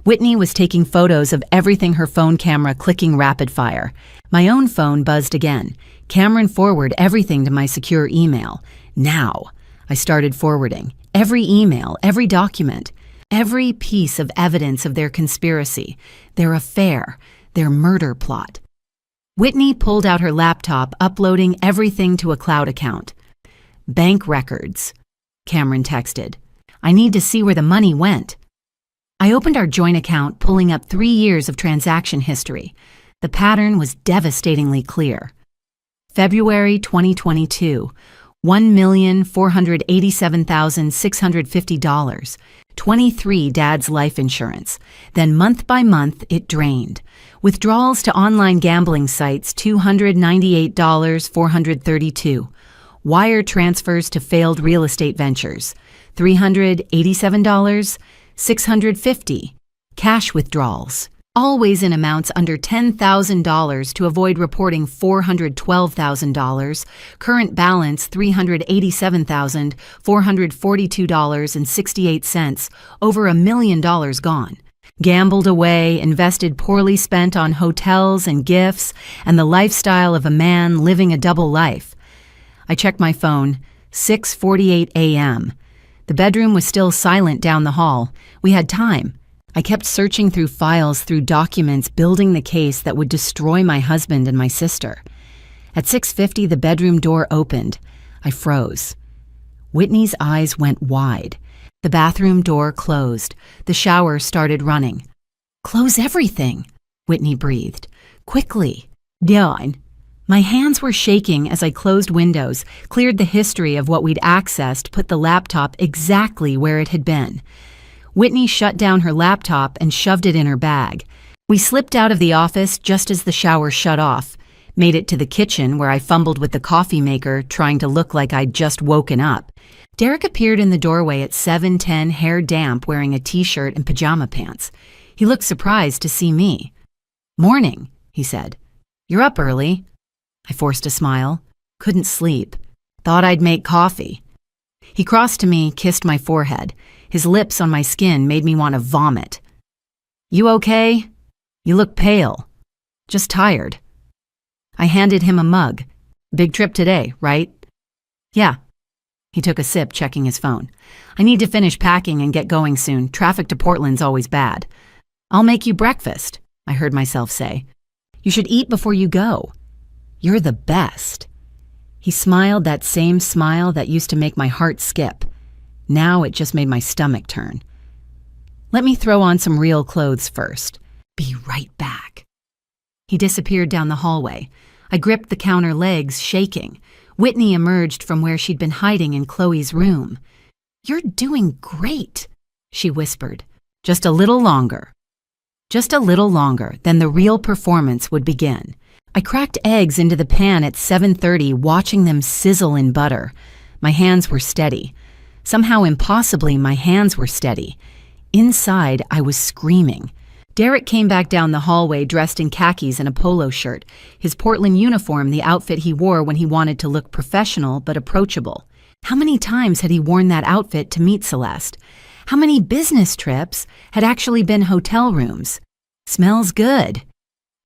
[SPEAKER 2] Whitney was taking photos of everything, her phone camera clicking rapid fire. My own phone buzzed again. Cameron, forward everything to my secure email. Now. I started forwarding. Every email, every document, every piece of evidence of their conspiracy, their affair, their murder plot. Whitney pulled out her laptop, uploading everything to a cloud account. Bank records, Cameron texted. I need to see where the money went. I opened our joint account, pulling up 3 years of transaction history. The pattern was devastatingly clear. February 2022, $1,487,650. 23 Dad's life insurance. Then month by month, it drained. Withdrawals to online gambling sites, $298, 432. Wire transfers to failed real estate ventures, $387. $650. Cash withdrawals, always in amounts under $10,000 to avoid reporting $412,000. Current balance $387,442.68, over $1 million gone. Gambled away, invested poorly, spent on hotels and gifts, and the lifestyle of a man living a double life. I checked my phone, 6:48 a.m. The bedroom was still silent down the hall. We had time. I kept searching through files, through documents, building the case that would destroy my husband and my sister. At 6:50, the bedroom door opened. I froze. Whitney's eyes went wide. The bathroom door closed. The shower started running. "Close everything," Whitney breathed. "Quickly." "Done." My hands were shaking as I closed windows, cleared the history of what we'd accessed, put the laptop exactly where it had been. Whitney shut down her laptop and shoved it in her bag. We slipped out of the office just as the shower shut off, made it to the kitchen where I fumbled with the coffee maker, trying to look like I'd just woken up. Derek appeared in the doorway at 7:10, hair damp, wearing a t-shirt and pajama pants. He looked surprised to see me. "Morning," he said. "You're up early." I forced a smile. Couldn't sleep. Thought I'd make coffee. He crossed to me, kissed my forehead. His lips on my skin made me want to vomit. "You okay? You look pale." "Just tired." I handed him a mug. "Big trip today, right?" "Yeah." He took a sip, checking his phone. "I need to finish packing and get going soon. Traffic to Portland's always bad." "I'll make you breakfast," I heard myself say. "You should eat before you go. You're the best." He smiled, that same smile that used to make my heart skip. Now it just made my stomach turn. "Let me throw on some real clothes first." "Be right back." He disappeared down the hallway. I gripped the counter legs, shaking. Whitney emerged from where she'd been hiding in Chloe's room. "You're doing great," she whispered. "Just a little longer." Just a little longer, then the real performance would begin. I cracked eggs into the pan at 7:30, watching them sizzle in butter. My hands were steady. Somehow impossibly, my hands were steady. Inside, I was screaming. Derek came back down the hallway dressed in khakis and a polo shirt, his Portland uniform the outfit he wore when he wanted to look professional but approachable. How many times had he worn that outfit to meet Celeste? How many business trips had actually been hotel rooms? "Smells good,"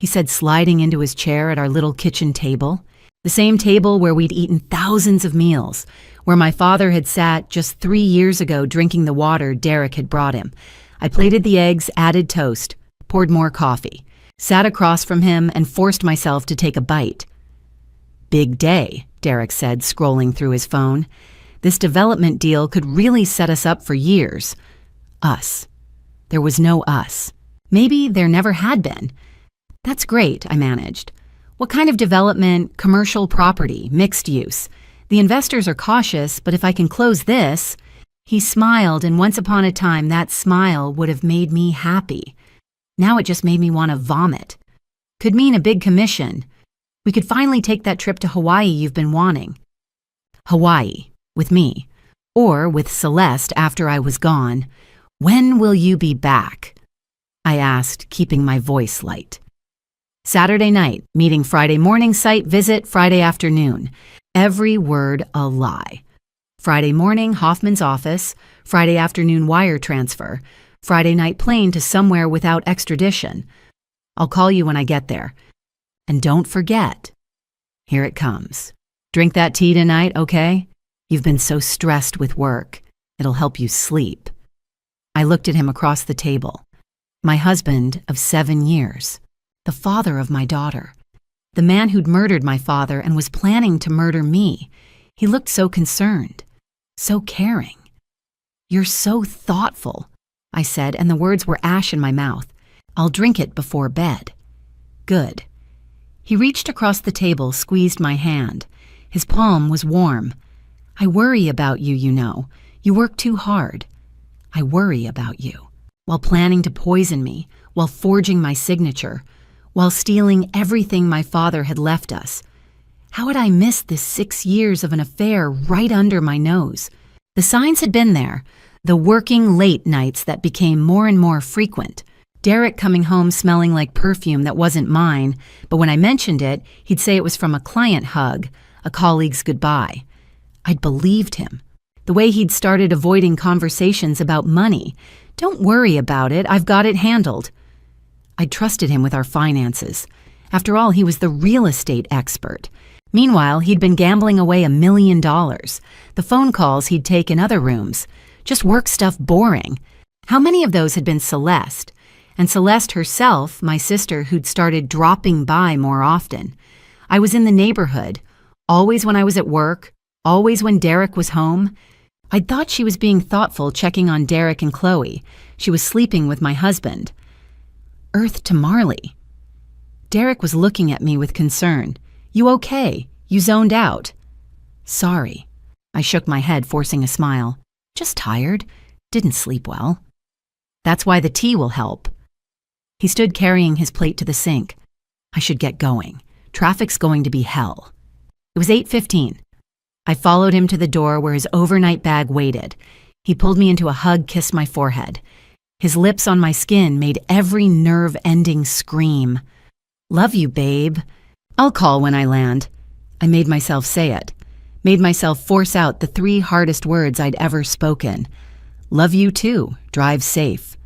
[SPEAKER 2] he said, sliding into his chair at our little kitchen table. The same table where we'd eaten thousands of meals, where my father had sat just 3 years ago drinking the water Derek had brought him. I plated the eggs, added toast, poured more coffee, sat across from him and forced myself to take a bite. "Big day," Derek said, scrolling through his phone. This development deal could really set us up for years. Us. There was no us. Maybe there never had been. "That's great," I managed. "What kind of development? Commercial property, mixed use. The investors are cautious, but if I can close this..." He smiled, and once upon a time that smile would have made me happy. Now it just made me want to vomit. Could mean a big commission. We could finally take that trip to Hawaii you've been wanting. Hawaii, with me. Or with Celeste after I was gone. "When will you be back?" I asked, keeping my voice light. Saturday night, meeting Friday morning, site visit Friday afternoon. Every word a lie. Friday morning, Hoffman's office. Friday afternoon, wire transfer. Friday night plane to somewhere without extradition. "I'll call you when I get there. And don't forget." Here it comes. "Drink that tea tonight, okay? You've been so stressed with work. It'll help you sleep." I looked at him across the table. My husband of 7 years. The father of my daughter. The man who'd murdered my father and was planning to murder me. He looked so concerned. So caring. "You're so thoughtful," I said, and the words were ash in my mouth. "I'll drink it before bed." "Good." He reached across the table, squeezed my hand. His palm was warm. "I worry about you, you know. You work too hard. I worry about you." While planning to poison me, while forging my signature, while stealing everything my father had left us. How had I missed this 6 years of an affair right under my nose? The signs had been there. The working late nights that became more and more frequent. Derek coming home smelling like perfume that wasn't mine, but when I mentioned it, he'd say it was from a client hug, a colleague's goodbye. I'd believed him. The way he'd started avoiding conversations about money. Don't worry about it, I've got it handled. I'd trusted him with our finances. After all, he was the real estate expert. Meanwhile, he'd been gambling away $1 million. The phone calls he'd take in other rooms. Just work stuff boring. How many of those had been Celeste? And Celeste herself, my sister, who'd started dropping by more often. I was in the neighborhood, always when I was at work, always when Derek was home. I'd thought she was being thoughtful, checking on Derek and Chloe. She was sleeping with my husband. Earth to Marley. Derek was looking at me with concern. You okay? You zoned out. Sorry. I shook my head, forcing a smile. Just tired. Didn't sleep well. That's why the tea will help. He stood carrying his plate to the sink. I should get going. Traffic's going to be hell. It was 8:15. I followed him to the door where his overnight bag waited. He pulled me into a hug, kissed my forehead. His lips on my skin made every nerve-ending scream. Love you, babe. I'll call when I land. I made myself say it. Made myself force out the 3 hardest words I'd ever spoken. Love you too. Drive safe.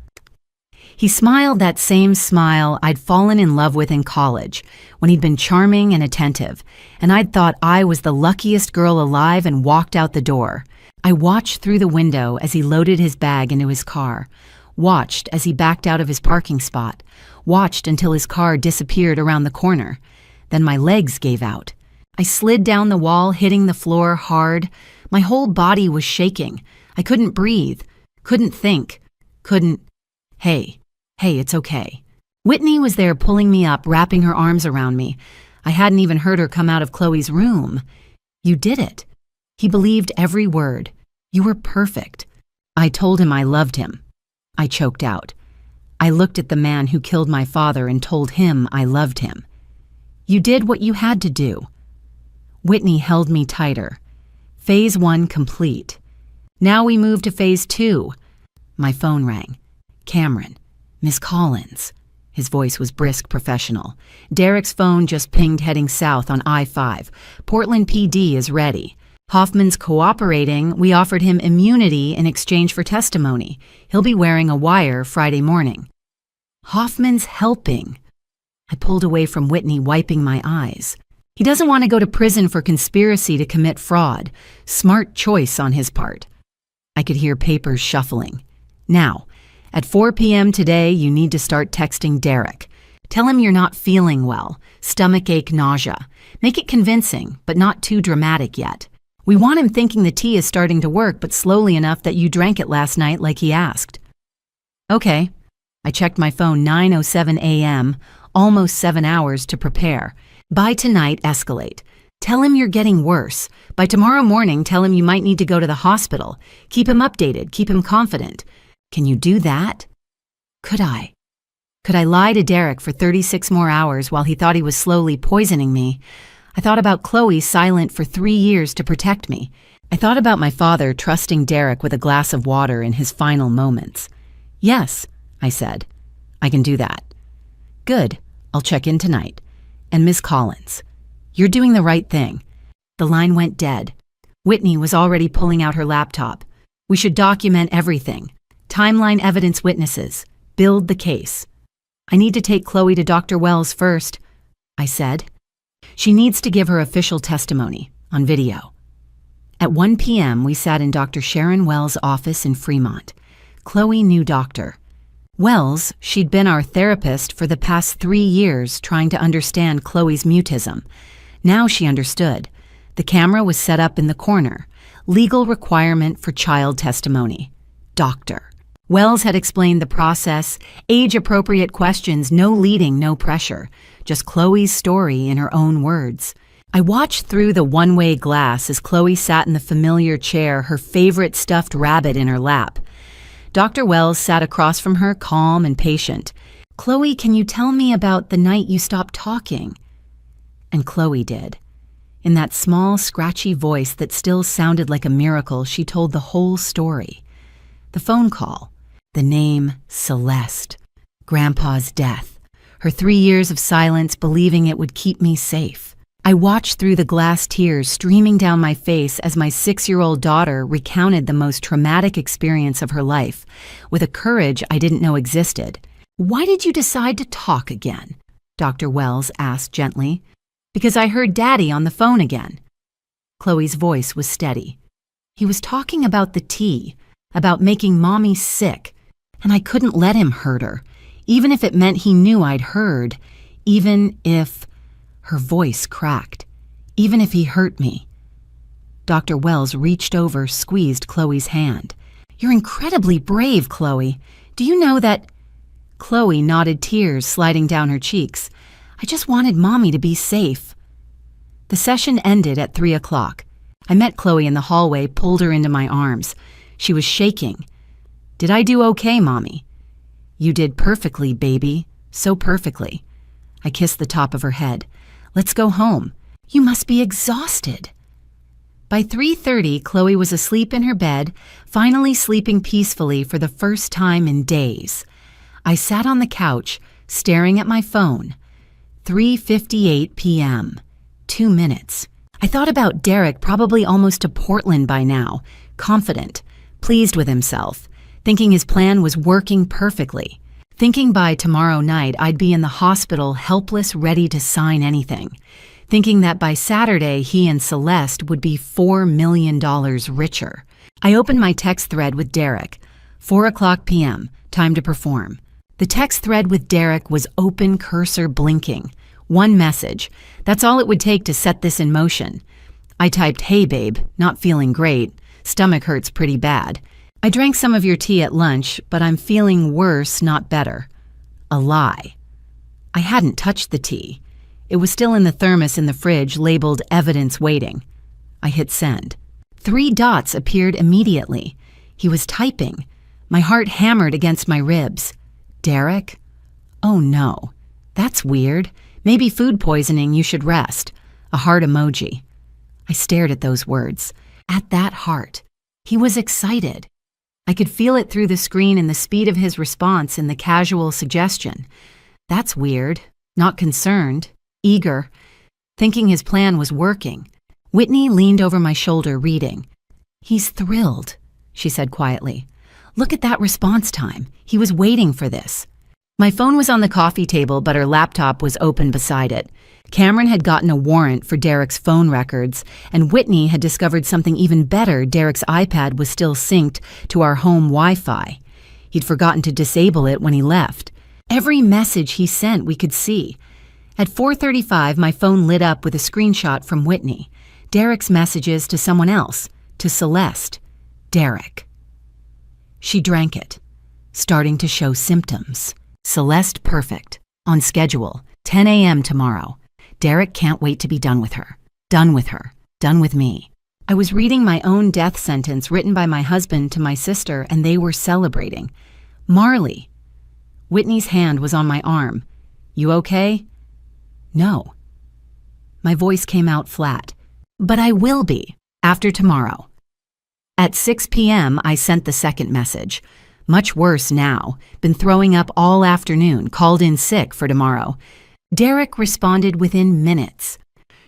[SPEAKER 2] He smiled that same smile I'd fallen in love with in college, when he'd been charming and attentive, and I'd thought I was the luckiest girl alive and walked out the door. I watched through the window as he loaded his bag into his car, watched as he backed out of his parking spot, watched until his car disappeared around the corner. Then my legs gave out. I slid down the wall, hitting the floor hard. My whole body was shaking. I couldn't breathe, couldn't think, couldn't... Hey, it's okay. Whitney was there pulling me up, wrapping her arms around me. I hadn't even heard her come out of Chloe's room. You did it. He believed every word. You were perfect. I told him I loved him. I choked out. I looked at the man who killed my father and told him I loved him. You did what you had to do. Whitney held me tighter. Phase 1 complete. Now we move to Phase 2. My phone rang. Cameron. Miss Collins. His voice was brisk, professional. Derek's phone just pinged heading south on I-5. Portland PD is ready. Hoffman's cooperating. We offered him immunity in exchange for testimony. He'll be wearing a wire Friday morning. Hoffman's helping. I pulled away from Whitney, wiping my eyes. He doesn't want to go to prison for conspiracy to commit fraud. Smart choice on his part. I could hear papers shuffling. Now, at 4 p.m. today, you need to start texting Derek. Tell him you're not feeling well, stomach ache, nausea. Make it convincing, but not too dramatic yet. We want him thinking the tea is starting to work, but slowly enough that you drank it last night like he asked. Okay. I checked my phone 9:07 a.m., almost 7 hours to prepare. By tonight, escalate. Tell him you're getting worse. By tomorrow morning, tell him you might need to go to the hospital. Keep him updated, keep him confident. Can you do that? Could I? Could I lie to Derek for 36 more hours while he thought he was slowly poisoning me? I thought about Chloe silent for 3 years to protect me. I thought about my father trusting Derek with a glass of water in his final moments. Yes, I said. I can do that. Good. I'll check in tonight. And Miss Collins, you're doing the right thing. The line went dead. Whitney was already pulling out her laptop. We should document everything. Timeline, evidence, witnesses. Build the case. I need to take Chloe to Dr. Wells first, I said. She needs to give her official testimony on video. At 1 p.m., we sat in Dr. Sharon Wells' office in Fremont. Chloe knew Dr. Wells. She'd been our therapist for the past 3 years trying to understand Chloe's mutism. Now she understood. The camera was set up in the corner. Legal requirement for child testimony. Doctor. Wells had explained the process, age-appropriate questions, no leading, no pressure, just Chloe's story in her own words. I watched through the one-way glass as Chloe sat in the familiar chair, her favorite stuffed rabbit in her lap. Dr. Wells sat across from her, calm and patient. Chloe, can you tell me about the night you stopped talking? And Chloe did. In that small, scratchy voice that still sounded like a miracle, she told the whole story. The phone call. The name Celeste. Grandpa's death. Her 3 years of silence believing it would keep me safe. I watched through the glass tears streaming down my face as my 6-year-old daughter recounted the most traumatic experience of her life, with a courage I didn't know existed. "Why did you decide to talk again?" Dr. Wells asked gently. "Because I heard Daddy on the phone again." Chloe's voice was steady. "He was talking about the tea, about making Mommy sick, and I couldn't let him hurt her, even if it meant he knew I'd heard, even if..." Her voice cracked. "Even if he hurt me." Dr. Wells reached over, squeezed Chloe's hand. "You're incredibly brave, Chloe. Do you know that..." Chloe nodded, tears sliding down her cheeks. "I just wanted Mommy to be safe." The session ended at 3 o'clock. I met Chloe in the hallway, pulled her into my arms. She was shaking. "Did I do okay, Mommy?" "You did perfectly, baby. So perfectly." I kissed the top of her head. "Let's go home. You must be exhausted." By 3:30, Chloe was asleep in her bed, finally sleeping peacefully for the first time in days. I sat on the couch, staring at my phone. 3:58 p.m. 2 minutes. I thought about Derek, probably almost to Portland by now, confident, pleased with himself, thinking his plan was working perfectly. Thinking by tomorrow night I'd be in the hospital, helpless, ready to sign anything. Thinking that by Saturday he and Celeste would be $4 million richer. I opened my text thread with Derek. 4 o'clock p.m., time to perform. The text thread with Derek was open, cursor blinking. One message. That's all it would take to set this in motion. I typed, "Hey babe, not feeling great. Stomach hurts pretty bad. I drank some of your tea at lunch, but I'm feeling worse, not better." A lie. I hadn't touched the tea. It was still in the thermos in the fridge, labeled evidence waiting. I hit send. 3 dots appeared immediately. He was typing. My heart hammered against my ribs. Derek? Oh no. That's weird. Maybe food poisoning, you should rest. A heart emoji. I stared at those words. At that heart. He was excited. I could feel it through the screen in the speed of his response and the casual suggestion. That's weird. Not concerned. Eager. Thinking his plan was working. Whitney leaned over my shoulder, reading. "He's thrilled," she said quietly. "Look at that response time. He was waiting for this." My phone was on the coffee table, but her laptop was open beside it. Cameron had gotten a warrant for Derek's phone records, and Whitney had discovered something even better. Derek's iPad was still synced to our home Wi-Fi. He'd forgotten to disable it when he left. Every message he sent we could see. At 4:35, my phone lit up with a screenshot from Whitney. Derek's messages to someone else, to Celeste. Derek. She drank it, starting to show symptoms. Celeste perfect. On schedule. 10 a.m. tomorrow. Derek can't wait to be done with her. Done with her. Done with me. I was reading my own death sentence written by my husband to my sister, and they were celebrating. Marley. Whitney's hand was on my arm. "You okay?" "No." My voice came out flat. "But I will be. After tomorrow." At 6 p.m., I sent the second message. Much worse now. Been throwing up all afternoon. Called in sick for tomorrow. Derek responded within minutes.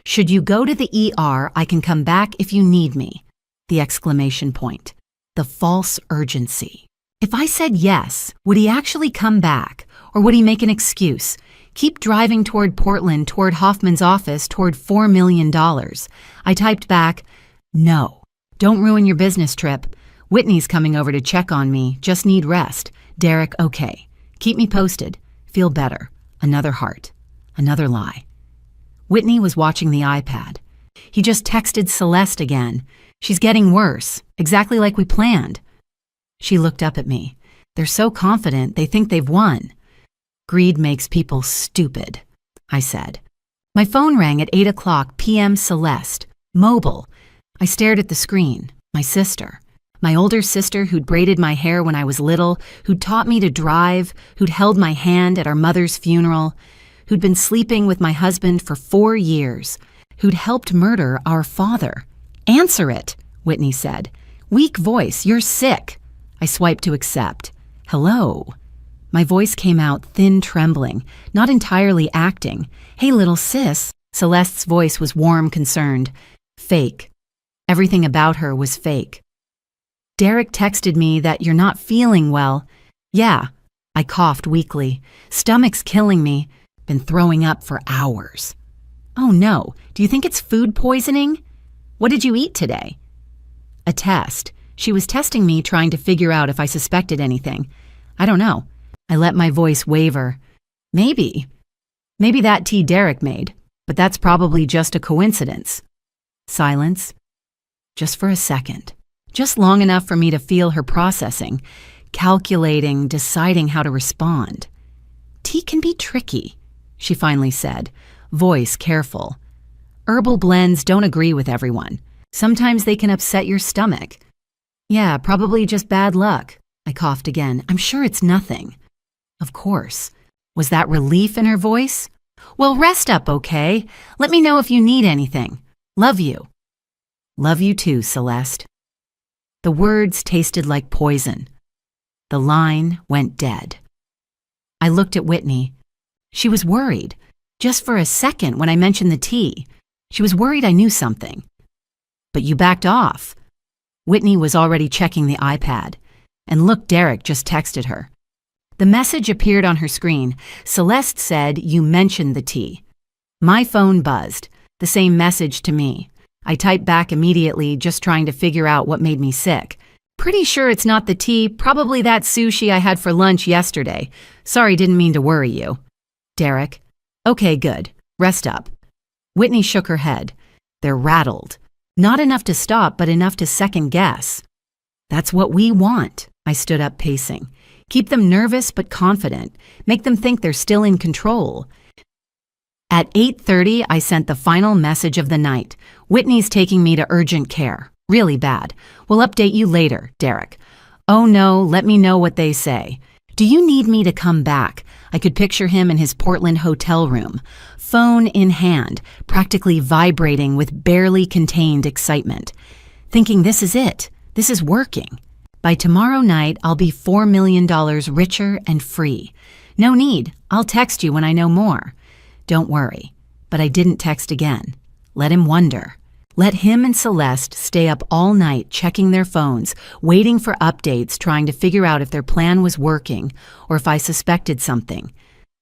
[SPEAKER 2] "Should you go to the ER, I can come back if you need me." The exclamation point. The false urgency. If I said yes, would he actually come back? Or would he make an excuse? Keep driving toward Portland, toward Hoffman's office, toward $4 million. I typed back, "No. Don't ruin your business trip. Whitney's coming over to check on me. Just need rest. Derek, okay. Keep me posted. Feel better." Another heart. Another lie. Whitney was watching the iPad. He just texted Celeste again. "She's getting worse. Exactly like we planned." She looked up at me. "They're so confident they think they've won." "Greed makes people stupid," I said. My phone rang at 8 o'clock p.m. Celeste. Mobile. I stared at the screen. My sister. My older sister who'd braided my hair when I was little, who'd taught me to drive, who'd held my hand at our mother's funeral, who'd been sleeping with my husband for 4 years, who'd helped murder our father. "Answer it," Whitney said. "Weak voice, you're sick." I swiped to accept. Hello. My voice came out thin, trembling, not entirely acting. Hey, little sis. Celeste's voice was warm, concerned. Fake. Everything about her was fake. Derek texted me that you're not feeling well. Yeah. I coughed weakly. Stomach's killing me. Been throwing up for hours. Oh no, do you think it's food poisoning? What did you eat today? A test. She was testing me, trying to figure out if I suspected anything. I don't know. I let my voice waver. Maybe. Maybe that tea Derek made, but that's probably just a coincidence. Silence. Just for a second. Just long enough for me to feel her processing, calculating, deciding how to respond. Tea can be tricky, she finally said, voice careful. Herbal blends don't agree with everyone. Sometimes they can upset your stomach. Yeah, probably just bad luck. I coughed again. I'm sure it's nothing. Of course. Was that relief in her voice? Well, rest up, okay? Let me know if you need anything. Love you. Love you too, Celeste. The words tasted like poison. The line went dead. I looked at Whitney. She was worried. Just for a second when I mentioned the tea. She was worried I knew something. But you backed off. Whitney was already checking the iPad. And look, Derek just texted her. The message appeared on her screen. Celeste said you mentioned the tea. My phone buzzed. The same message to me. I typed back immediately, just trying to figure out what made me sick. Pretty sure it's not the tea, probably that sushi I had for lunch yesterday. Sorry, didn't mean to worry you. Derek. Okay, good. Rest up. Whitney shook her head. They're rattled. Not enough to stop, but enough to second guess. That's what we want. I stood up, pacing. Keep them nervous but confident. Make them think they're still in control. At 8:30, I sent the final message of the night. Whitney's taking me to urgent care. Really bad. We'll update you later, Derek. Oh no, let me know what they say. Do you need me to come back? I could picture him in his Portland hotel room, phone in hand, practically vibrating with barely contained excitement, thinking this is it. This is working. By tomorrow night, I'll be $4 million richer and free. No need. I'll text you when I know more. Don't worry. But I didn't text again. Let him wonder. Let him and Celeste stay up all night checking their phones, waiting for updates, trying to figure out if their plan was working or if I suspected something.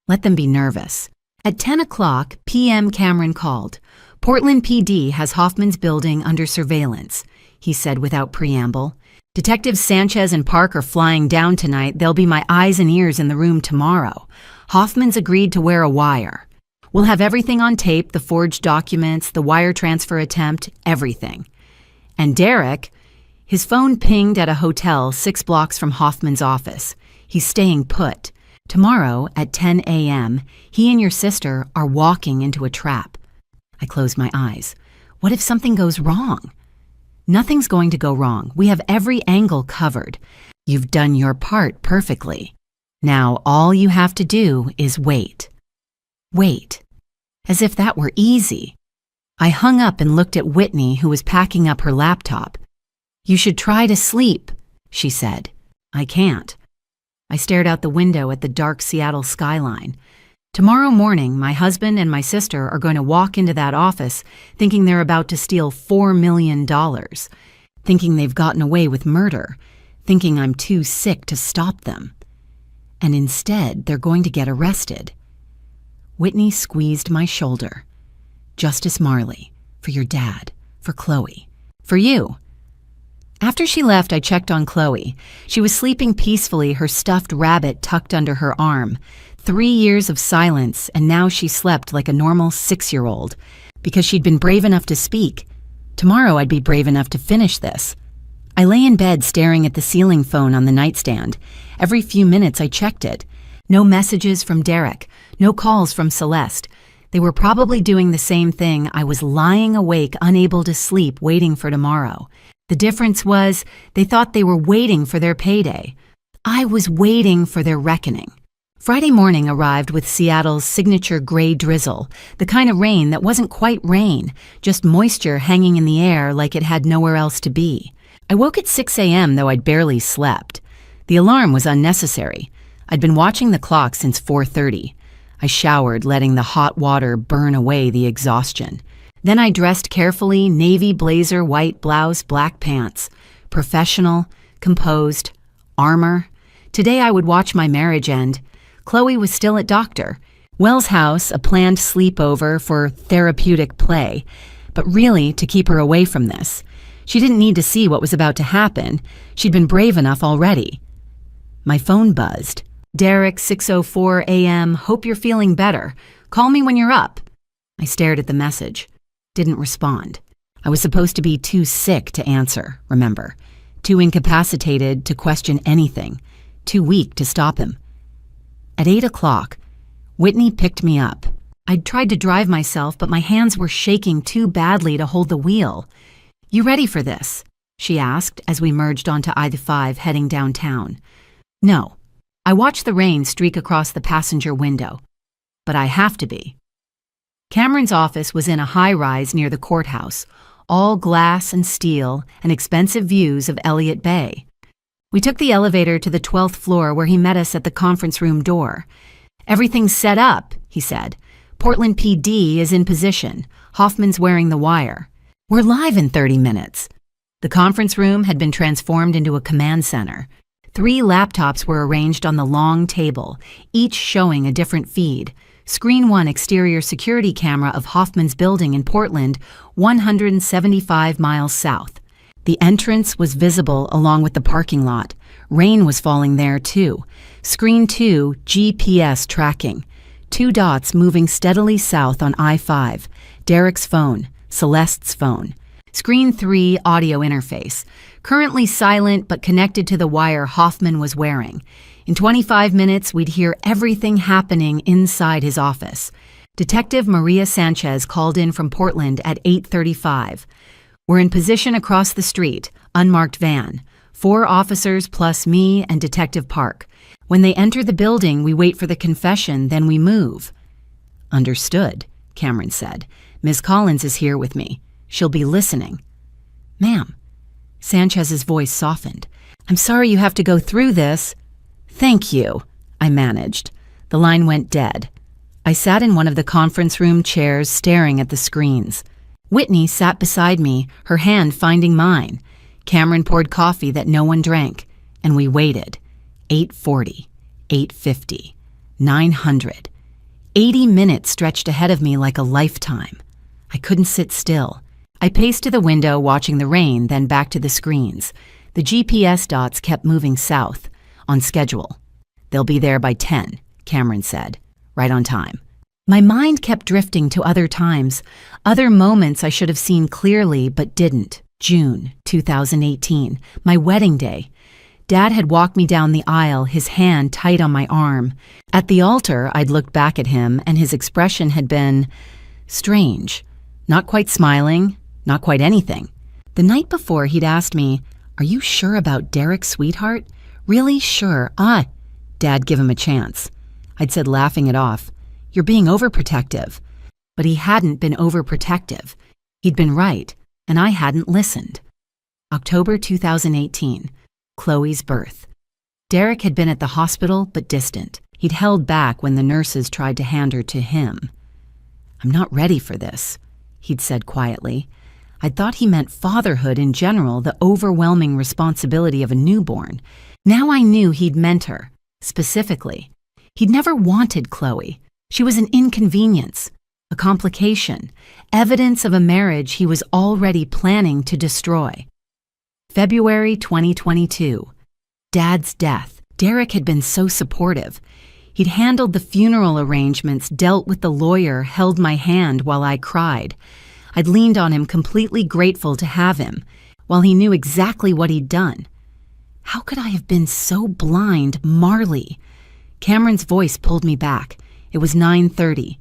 [SPEAKER 2] Let them be nervous. At 10 o'clock p.m., Cameron called. Portland PD has Hoffman's building under surveillance, he said without preamble. Detectives Sanchez and Park are flying down tonight. They'll be my eyes and ears in the room tomorrow. Hoffman's agreed to wear a wire. We'll have everything on tape, the forged documents, the wire transfer attempt, everything. And Derek, his phone pinged at a hotel 6 blocks from Hoffman's office. He's staying put. Tomorrow at 10 a.m., he and your sister are walking into a trap. I closed my eyes. What if something goes wrong? Nothing's going to go wrong. We have every angle covered. You've done your part perfectly. Now all you have to do is wait. Wait. As if that were easy. I hung up and looked at Whitney, who was packing up her laptop. You should try to sleep, she said. I can't. I stared out the window at the dark Seattle skyline. Tomorrow morning, my husband and my sister are going to walk into that office thinking they're about to steal $4 million, thinking they've gotten away with murder, thinking I'm too sick to stop them. And instead, they're going to get arrested. Whitney squeezed my shoulder. Justice Marley, for your dad, for Chloe, for you. After she left, I checked on Chloe. She was sleeping peacefully, her stuffed rabbit tucked under her arm. 3 years of silence, and now she slept like a normal 6-year-old, because she'd been brave enough to speak. Tomorrow I'd be brave enough to finish this. I lay in bed staring at the ceiling phone on the nightstand. Every few minutes I checked it. No messages from Derek, no calls from Celeste. They were probably doing the same thing. I was lying awake, unable to sleep, waiting for tomorrow. The difference was they thought they were waiting for their payday. I was waiting for their reckoning. Friday morning arrived with Seattle's signature gray drizzle, the kind of rain that wasn't quite rain, just moisture hanging in the air like it had nowhere else to be. I woke at 6 a.m., though I'd barely slept. The alarm was unnecessary. I'd been watching the clock since 4:30. I showered, letting the hot water burn away the exhaustion. Then I dressed carefully, navy blazer, white blouse, black pants. Professional, composed, armor. Today I would watch my marriage end. Chloe was still at Dr. Wells' house, a planned sleepover for therapeutic play, but really to keep her away from this. She didn't need to see what was about to happen. She'd been brave enough already. My phone buzzed. Derek, 6:04 a.m., hope you're feeling better. Call me when you're up. I stared at the message. Didn't respond. I was supposed to be too sick to answer, remember. Too incapacitated to question anything. Too weak to stop him. At 8 o'clock, Whitney picked me up. I'd tried to drive myself, but my hands were shaking too badly to hold the wheel. You ready for this? She asked as we merged onto I-5 heading downtown. No. I watched the rain streak across the passenger window. But I have to be. Cameron's office was in a high-rise near the courthouse, all glass and steel and expensive views of Elliott Bay. We took the elevator to the 12th floor where he met us at the conference room door. Everything's set up, he said. Portland PD is in position. Hoffman's wearing the wire. We're live in 30 minutes. The conference room had been transformed into a command center. 3 laptops were arranged on the long table, each showing a different feed. Screen 1 exterior security camera of Hoffman's building in Portland, 175 miles south. The entrance was visible along with the parking lot. Rain was falling there too. Screen 2, GPS tracking. 2 dots moving steadily south on I-5. Derek's phone, Celeste's phone. Screen 3, audio interface. Currently silent but connected to the wire Hoffman was wearing. In 25 minutes, we'd hear everything happening inside his office. Detective Maria Sanchez called in from Portland at 8:35. We're in position across the street, unmarked van. 4 officers plus me and Detective Park. When they enter the building, we wait for the confession, then we move. Understood, Cameron said. Ms. Collins is here with me. She'll be listening. Ma'am. Sanchez's voice softened. I'm sorry you have to go through this. Thank you, I managed. The line went dead. I sat in one of the conference room chairs staring at the screens. Whitney sat beside me, her hand finding mine. Cameron poured coffee that no one drank, and we waited. 8:40, 8:50, 900. 80 minutes stretched ahead of me like a lifetime. I couldn't sit still. I paced to the window watching the rain, then back to the screens. The GPS dots kept moving south, on schedule. They'll be there by 10, Cameron said, right on time. My mind kept drifting to other times, other moments I should have seen clearly but didn't. June 2018, my wedding day. Dad had walked me down the aisle, his hand tight on my arm. At the altar, I'd looked back at him, and his expression had been strange. Not quite smiling, not quite anything. The night before, he'd asked me, "Are you sure about Derek, sweetheart? Really sure?" Dad, give him a chance. I'd said, laughing it off, "You're being overprotective." But he hadn't been overprotective. He'd been right, and I hadn't listened. October 2018, Chloe's birth. Derek had been at the hospital, but distant. He'd held back when the nurses tried to hand her to him. "I'm not ready for this," he'd said quietly. I thought he meant fatherhood in general, the overwhelming responsibility of a newborn. Now I knew he'd meant her, specifically. He'd never wanted Chloe. She was an inconvenience, a complication, evidence of a marriage he was already planning to destroy. February 2022. Dad's death. Derek had been so supportive. He'd handled the funeral arrangements, dealt with the lawyer, held my hand while I cried. I'd leaned on him, completely grateful to have him, while he knew exactly what he'd done. How could I have been so blind, Marley? Cameron's voice pulled me back. It was 9:30.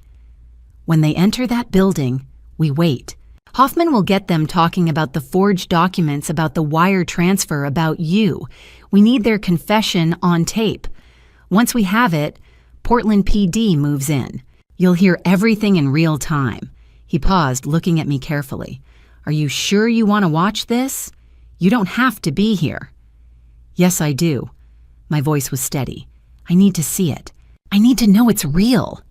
[SPEAKER 2] When they enter that building, we wait. Hoffman will get them talking about the forged documents, about the wire transfer, about you. We need their confession on tape. Once we have it, Portland PD moves in. You'll hear everything in real time. He paused, looking at me carefully. Are you sure you want to watch this? You don't have to be here. Yes, I do. My voice was steady. I need to see it. I need to know it's real.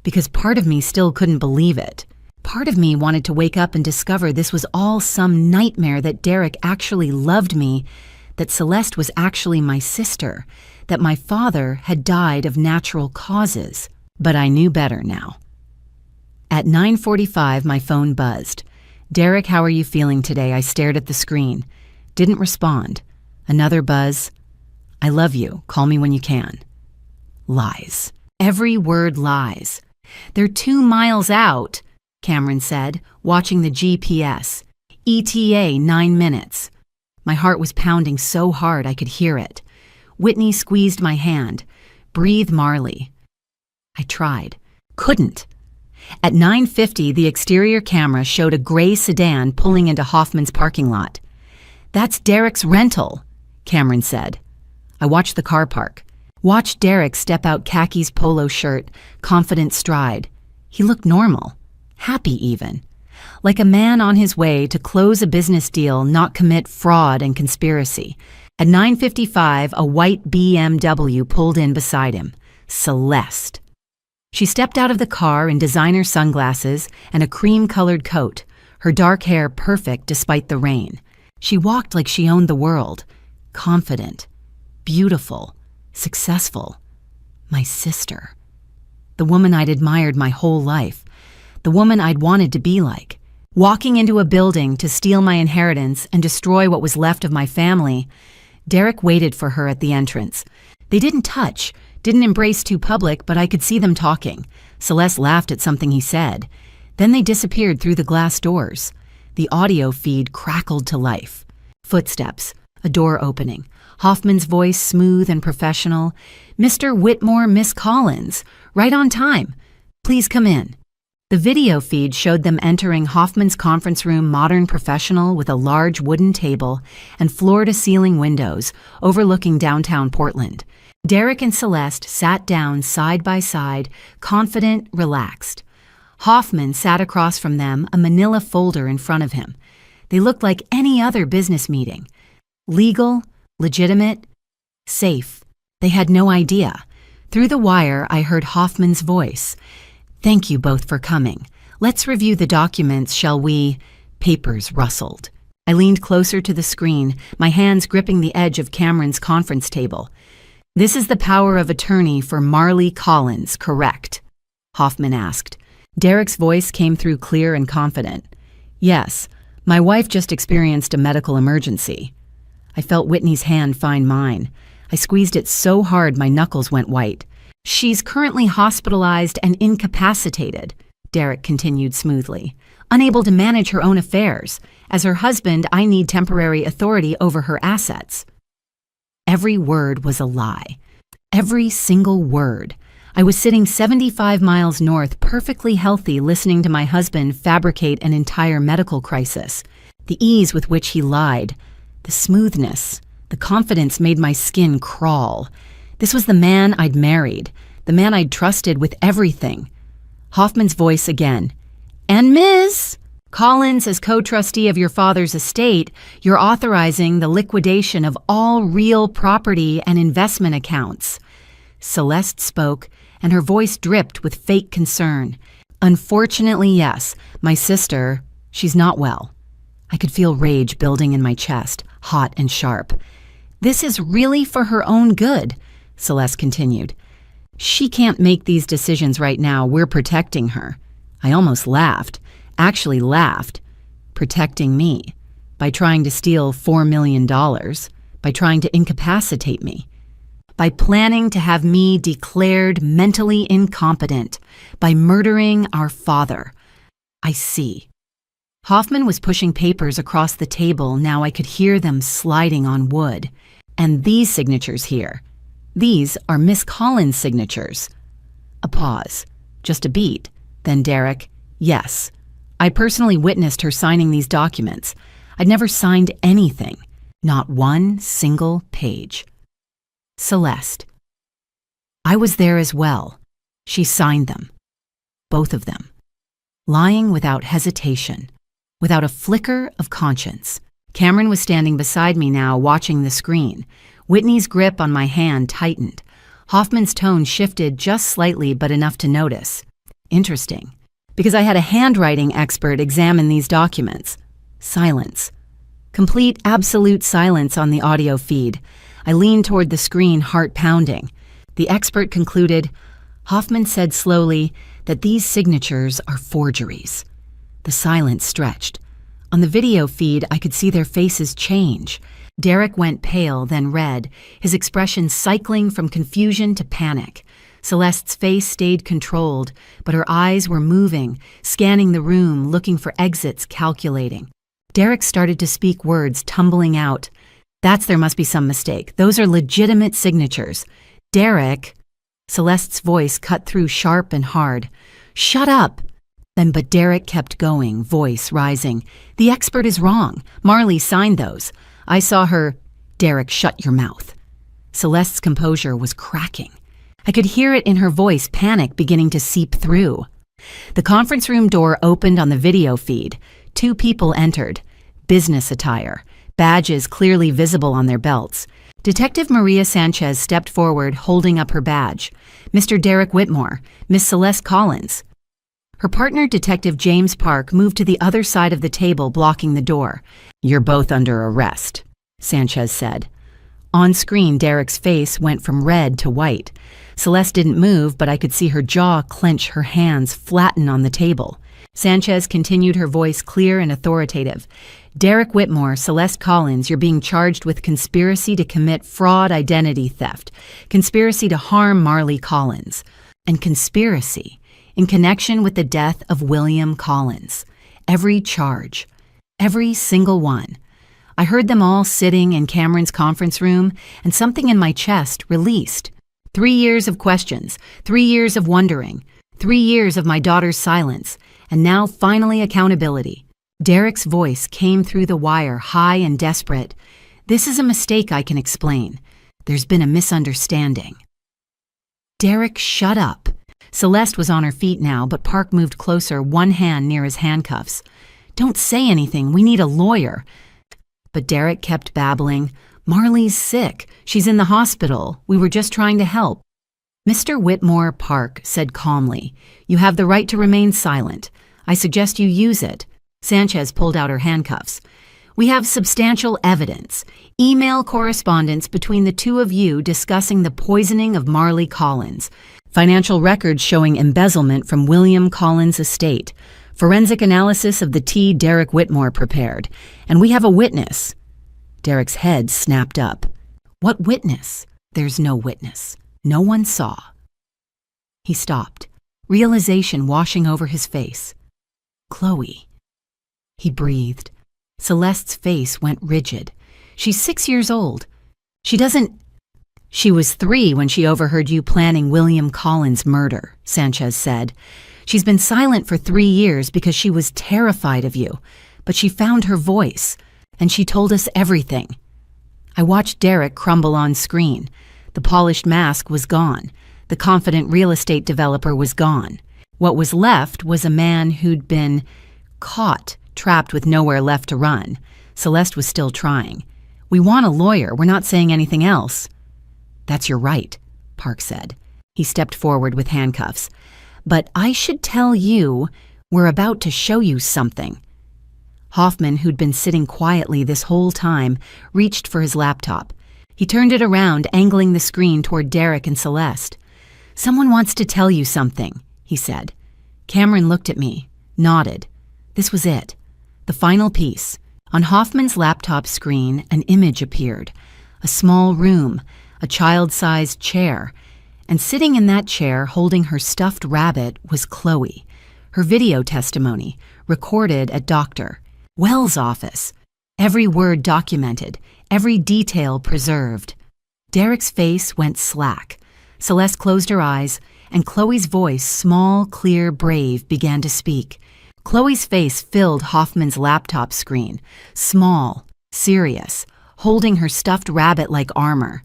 [SPEAKER 2] Because part of me still couldn't believe it. Part of me wanted to wake up and discover this was all some nightmare, that Derek actually loved me, that Celeste was actually my sister, that my father had died of natural causes. But I knew better now. At 9:45, my phone buzzed. "Derek, how are you feeling today?" I stared at the screen. Didn't respond. Another buzz. "I love you. Call me when you can." Lies. Every word lies. "They're 2 miles out," Cameron said, watching the GPS. "ETA 9 minutes. My heart was pounding so hard I could hear it. Whitney squeezed my hand. "Breathe, Marley." I tried. Couldn't. At 9:50, the exterior camera showed a gray sedan pulling into Hoffman's parking lot. "That's Derek's rental," Cameron said. I watched the car park. Watched Derek step out, khakis polo shirt, confident stride. He looked normal. Happy even. Like a man on his way to close a business deal, not commit fraud and conspiracy. At 9:55, a white BMW pulled in beside him. Celeste. She stepped out of the car in designer sunglasses and a cream-colored coat, her dark hair perfect despite the rain. She walked like she owned the world. Confident. Beautiful. Successful. My sister. The woman I'd admired my whole life. The woman I'd wanted to be like. Walking into a building to steal my inheritance and destroy what was left of my family, Derek waited for her at the entrance. They didn't touch, didn't embrace too public, but I could see them talking. Celeste laughed at something he said. Then they disappeared through the glass doors. The audio feed crackled to life. Footsteps, a door opening. Hoffman's voice, smooth and professional. "Mr. Whitmore, Miss Collins. Right on time. Please come in." The video feed showed them entering Hoffman's conference room, modern professional, with a large wooden table and floor-to-ceiling windows overlooking downtown Portland. Derek and Celeste sat down side by side, confident, relaxed. Hoffman sat across from them, a manila folder in front of him. They looked like any other business meeting. Legal, legitimate, safe. They had no idea. Through the wire, I heard Hoffman's voice. "Thank you both for coming. Let's review the documents, shall we?" Papers rustled. I leaned closer to the screen, my hands gripping the edge of Cameron's conference table. "This is the power of attorney for Marley Collins, correct?" Hoffman asked. Derek's voice came through clear and confident. "Yes, my wife just experienced a medical emergency." I felt Whitney's hand find mine. I squeezed it so hard my knuckles went white. "She's currently hospitalized and incapacitated," Derek continued smoothly, "unable to manage her own affairs. As her husband, I need temporary authority over her assets." Every word was a lie. Every single word. I was sitting 75 miles north, perfectly healthy, listening to my husband fabricate an entire medical crisis. The ease with which he lied, the smoothness, the confidence made my skin crawl. This was the man I'd married, the man I'd trusted with everything. Hoffman's voice again. "And Ms. Collins, as co-trustee of your father's estate, you're authorizing the liquidation of all real property and investment accounts." Celeste spoke, and her voice dripped with fake concern. "Unfortunately, yes. My sister, she's not well." I could feel rage building in my chest, hot and sharp. "This is really for her own good," Celeste continued. "She can't make these decisions right now. We're protecting her." I almost laughed, actually laughed. Protecting me. By trying to steal $4 million. By trying to incapacitate me. By planning to have me declared mentally incompetent. By murdering our father. I see. Hoffman was pushing papers across the table. Now I could hear them sliding on wood. And these signatures here. These are Miss Collins' signatures. A pause. Just a beat. Then Derek, "Yes. I personally witnessed her signing these documents. I'd never signed anything. Not one single page." Celeste. "I was there as well. She signed them. Both of them. Lying without hesitation. Without a flicker of conscience." Cameron was standing beside me now, watching the screen. Whitney's grip on my hand tightened. Hoffman's tone shifted just slightly, but enough to notice. Interesting, because I had a handwriting expert examine these documents. Silence. Complete, absolute silence on the audio feed. I leaned toward the screen, heart pounding. The expert concluded, Hoffman said slowly, that these signatures are forgeries. The silence stretched. On the video feed, I could see their faces change. Derek went pale, then red, his expression cycling from confusion to panic. Celeste's face stayed controlled, but her eyes were moving, scanning the room, looking for exits, calculating. Derek started to speak words, tumbling out. There must be some mistake. Those are legitimate signatures. Derek. Celeste's voice cut through sharp and hard. Shut up! But Derek kept going, voice rising. The expert is wrong. Marley signed those. I saw her. Derek, shut your mouth. Celeste's composure was cracking. I could hear it in her voice, panic beginning to seep through. The conference room door opened on the video feed. 2 people entered. Business attire. Badges clearly visible on their belts. Detective Maria Sanchez stepped forward, holding up her badge. Mr. Derek Whitmore, Miss Celeste Collins. Her partner, Detective James Park, moved to the other side of the table, blocking the door. You're both under arrest, Sanchez said. On screen, Derek's face went from red to white. Celeste didn't move, but I could see her jaw clench, her hands flatten on the table. Sanchez continued, her voice clear and authoritative. Derek Whitmore, Celeste Collins, you're being charged with conspiracy to commit fraud, identity theft, conspiracy to harm Marley Collins, and conspiracy in connection with the death of William Collins. Every charge, every single one. I heard them all sitting in Cameron's conference room, and something in my chest released. 3 years of questions, 3 years of wondering, 3 years of my daughter's silence, and now finally accountability. Derek's voice came through the wire, high and desperate. This is a mistake I can explain. There's been a misunderstanding. Derek, shut up. Celeste was on her feet now, but Park moved closer, one hand near his handcuffs. Don't say anything, we need a lawyer. But Derek kept babbling. Marley's sick. She's in the hospital. We were just trying to help. Mr. Whitmore, Park said calmly, you have the right to remain silent. I suggest you use it. Sanchez pulled out her handcuffs. We have substantial evidence. Email correspondence between the 2 of you discussing the poisoning of Marley Collins. Financial records showing embezzlement from William Collins' estate. Forensic analysis of the tea Derek Whitmore prepared. And we have a witness. Derek's head snapped up. What witness? There's no witness. No one saw. He stopped, realization washing over his face. Chloe. He breathed. Celeste's face went rigid. She's 6 years old. She was 3 when she overheard you planning William Collins' murder, Sanchez said. She's been silent for 3 years because she was terrified of you, but she found her voice, and she told us everything. I watched Derek crumble on screen. The polished mask was gone. The confident real estate developer was gone. What was left was a man who'd been caught, trapped with nowhere left to run. Celeste was still trying. We want a lawyer. We're not saying anything else. That's your right, Park said. He stepped forward with handcuffs. But I should tell you, we're about to show you something. Hoffman, who'd been sitting quietly this whole time, reached for his laptop. He turned it around, angling the screen toward Derek and Celeste. Someone wants to tell you something, he said. Cameron looked at me, nodded. This was it. The final piece. On Hoffman's laptop screen, an image appeared. A small room, a child-sized chair. And sitting in that chair, holding her stuffed rabbit, was Chloe. Her video testimony, recorded at Dr. Wells' office. Every word documented, every detail preserved. Derek's face went slack. Celeste closed her eyes, and Chloe's voice, small, clear, brave, began to speak. Chloe's face filled Hoffman's laptop screen, small, serious, holding her stuffed rabbit like armor.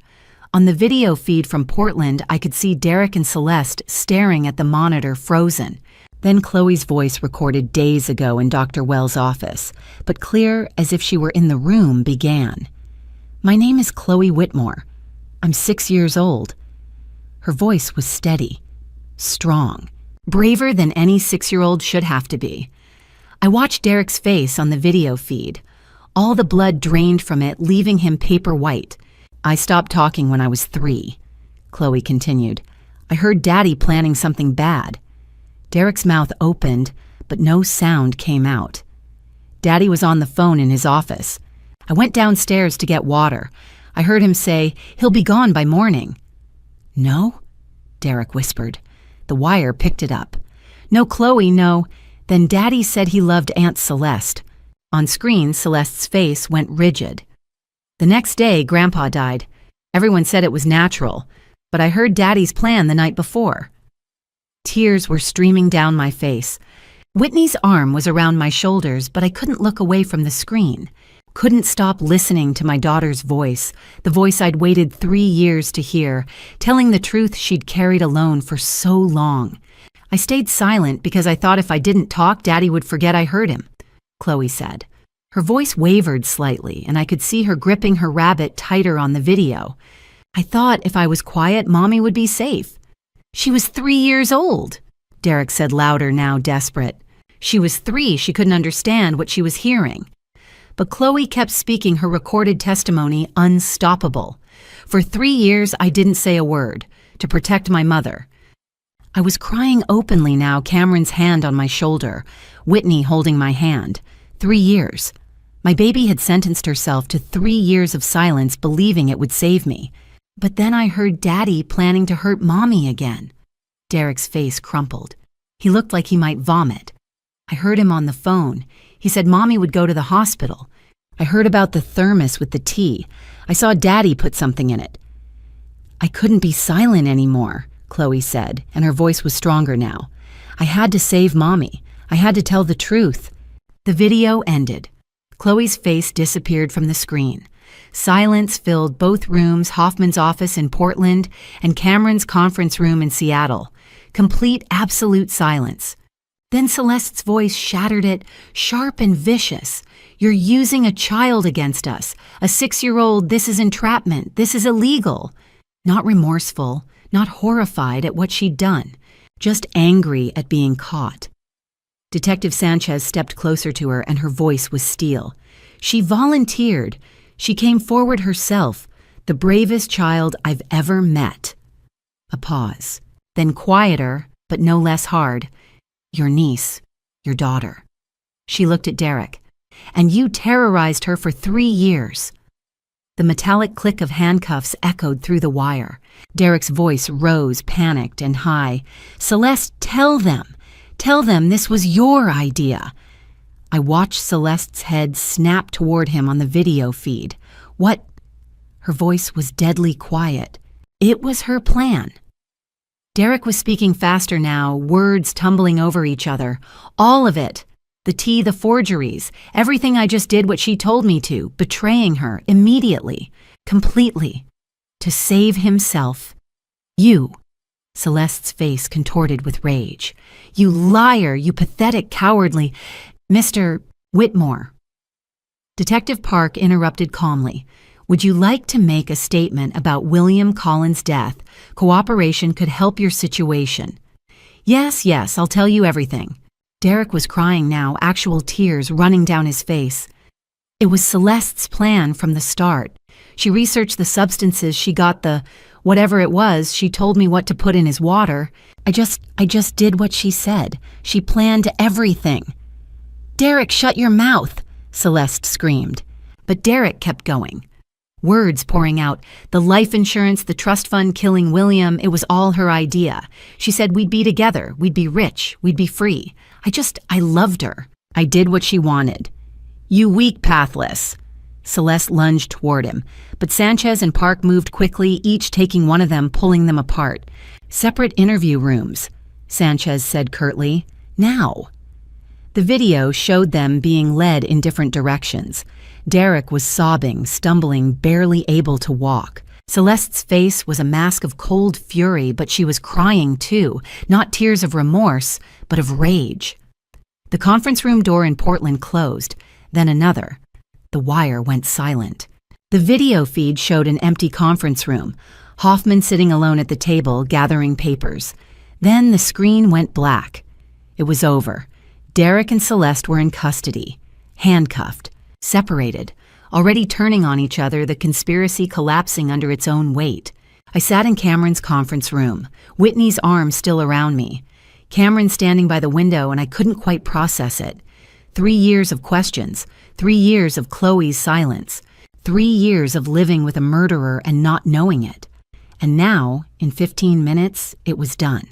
[SPEAKER 2] On the video feed from Portland, I could see Derek and Celeste staring at the monitor, frozen. Then Chloe's voice, recorded days ago in Dr. Wells' office, but clear as if she were in the room, began. My name is Chloe Whitmore. I'm 6 years old." Her voice was steady, strong, braver than any 6-year-old should have to be. I watched Derek's face on the video feed. All the blood drained from it, leaving him paper white. "I stopped talking when I was 3, Chloe continued. "I heard Daddy planning something bad." Derek's mouth opened, but no sound came out. "Daddy was on the phone in his office. I went downstairs to get water. I heard him say, 'He'll be gone by morning.'" "No?" Derek whispered. The wire picked it up. "No, Chloe, no. Then Daddy said he loved Aunt Celeste." On screen, Celeste's face went rigid. "The next day, Grandpa died. Everyone said it was natural, but I heard Daddy's plan the night before." Tears were streaming down my face. Whitney's arm was around my shoulders, but I couldn't look away from the screen. Couldn't stop listening to my daughter's voice, the voice I'd waited 3 years to hear, telling the truth she'd carried alone for so long. I stayed silent because I thought if I didn't talk, Daddy would forget I heard him, Chloe said. Her voice wavered slightly, and I could see her gripping her rabbit tighter on the video. I thought if I was quiet, Mommy would be safe. "She was 3 years old," Derek said louder, now desperate. "She was 3, she couldn't understand what she was hearing." But Chloe kept speaking her recorded testimony unstoppable. "For 3 years, I didn't say a word, to protect my mother." I was crying openly now, Cameron's hand on my shoulder, Whitney holding my hand. 3 years. My baby had sentenced herself to 3 years of silence, believing it would save me. But then I heard Daddy planning to hurt Mommy again. Derek's face crumpled. He looked like he might vomit. I heard him on the phone. He said Mommy would go to the hospital. I heard about the thermos with the tea. I saw Daddy put something in it. "I couldn't be silent anymore," Chloe said, and her voice was stronger now. "I had to save Mommy. I had to tell the truth." The video ended. Chloe's face disappeared from the screen. Silence filled both rooms, Hoffman's office in Portland and Cameron's conference room in Seattle. Complete, absolute silence. Then Celeste's voice shattered it, sharp and vicious. "You're using a child against us. A 6-year-old, this is entrapment. This is illegal." Not remorseful, not horrified at what she'd done, just angry at being caught. Detective Sanchez stepped closer to her, and her voice was steel. She volunteered. She came forward herself, the bravest child I've ever met. A pause. Then quieter, but no less hard. "Your niece, your daughter." She looked at Derek. "And you terrorized her for 3 years." The metallic click of handcuffs echoed through the wire. Derek's voice rose, panicked and high. "Celeste, tell them. Tell them this was your idea." I watched Celeste's head snap toward him on the video feed. "What?" Her voice was deadly quiet. "It was her plan." Derek was speaking faster now, words tumbling over each other. "All of it. The tea, the forgeries, everything I just did what she told me to, betraying her, immediately, completely. To save himself. You." Celeste's face contorted with rage. "You liar, you pathetic, cowardly... Mr. Whitmore." Detective Park interrupted calmly. "Would you like to make a statement about William Collins' death? Cooperation could help your situation." Yes, I'll tell you everything." Derek was crying now, actual tears running down his face. "It was Celeste's plan from the start. She researched the substances, she got whatever it was, she told me what to put in his water. I just did what she said. She planned everything." "Derek, shut your mouth," Celeste screamed. But Derek kept going. Words pouring out. The life insurance, the trust fund killing William, it was all her idea. She said we'd be together, we'd be rich, we'd be free. I loved her. I did what she wanted. "You weak pathless." Celeste lunged toward him, but Sanchez and Park moved quickly, each taking one of them, pulling them apart. "Separate interview rooms," Sanchez said curtly. "Now." The video showed them being led in different directions. Derek was sobbing, stumbling, barely able to walk. Celeste's face was a mask of cold fury, but she was crying too, not tears of remorse, but of rage. The conference room door in Portland closed, then another. The wire went silent. The video feed showed an empty conference room, Hoffman sitting alone at the table gathering papers. Then the screen went black. It was over. Derek and Celeste were in custody, handcuffed, separated, already turning on each other, the conspiracy collapsing under its own weight. I sat in Cameron's conference room, Whitney's arm still around me. Cameron standing by the window, and I couldn't quite process it. 3 years of questions, 3 years of Chloe's silence, 3 years of living with a murderer and not knowing it. And now, in 15 minutes, it was done.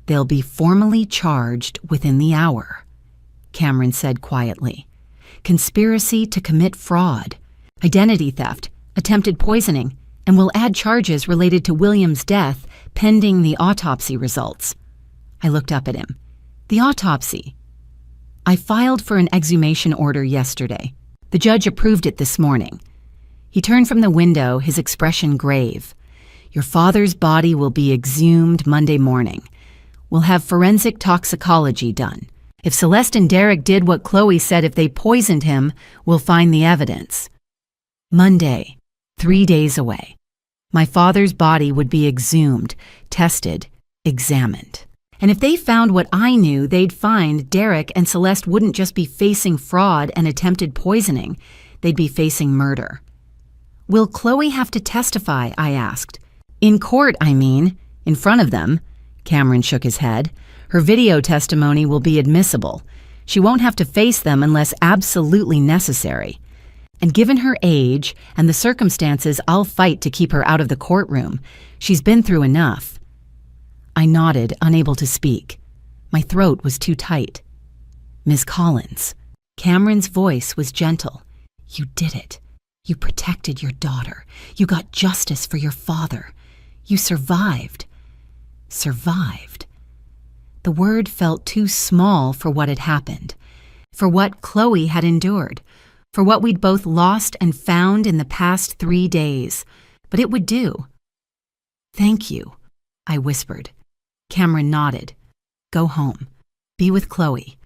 [SPEAKER 2] They'll be formally charged within the hour, Cameron said quietly. Conspiracy to commit fraud, identity theft, attempted poisoning, and we'll add charges related to William's death pending the autopsy results. I looked up at him. The autopsy. I filed for an exhumation order yesterday. The judge approved it this morning. He turned from the window, his expression grave. Your father's body will be exhumed Monday morning. We'll have forensic toxicology done. If Celeste and Derek did what Chloe said, if they poisoned him, we'll find the evidence. Monday, 3 days away. My father's body would be exhumed, tested, examined. And if they found what I knew, they'd find Derek and Celeste wouldn't just be facing fraud and attempted poisoning, they'd be facing murder. Will Chloe have to testify? I asked. In court, I mean. In front of them. Cameron shook his head. Her video testimony will be admissible. She won't have to face them unless absolutely necessary. And given her age and the circumstances, I'll fight to keep her out of the courtroom. She's been through enough. I nodded, unable to speak. My throat was too tight. Ms. Collins. Cameron's voice was gentle. You did it. You protected your daughter. You got justice for your father. You survived. Survived. The word felt too small for what had happened, for what Chloe had endured, for what we'd both lost and found in the past 3 days. But it would do. Thank you, I whispered. Cameron nodded. Go home. Be with Chloe.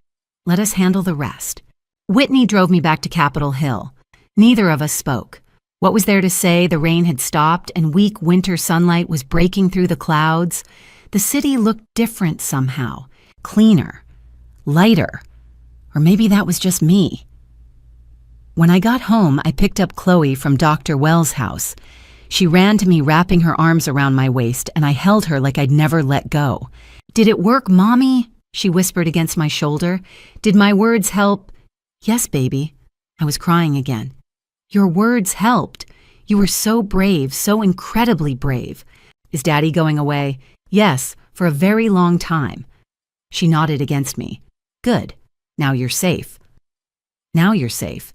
[SPEAKER 2] Let us handle the rest. Whitney drove me back to Capitol Hill. Neither of us spoke. What was there to say? The rain had stopped and weak winter sunlight was breaking through the clouds. The city looked different somehow, cleaner, lighter. Or maybe that was just me. When I got home, I picked up Chloe from Dr. Wells' house. She ran to me, wrapping her arms around my waist, and I held her like I'd never let go. Did it work, Mommy? She whispered against my shoulder. Did my words help? Yes, baby. I was crying again. Your words helped. You were so brave, so incredibly brave. Is Daddy going away? Yes, for a very long time. She nodded against me. Good. Now you're safe. Now you're safe.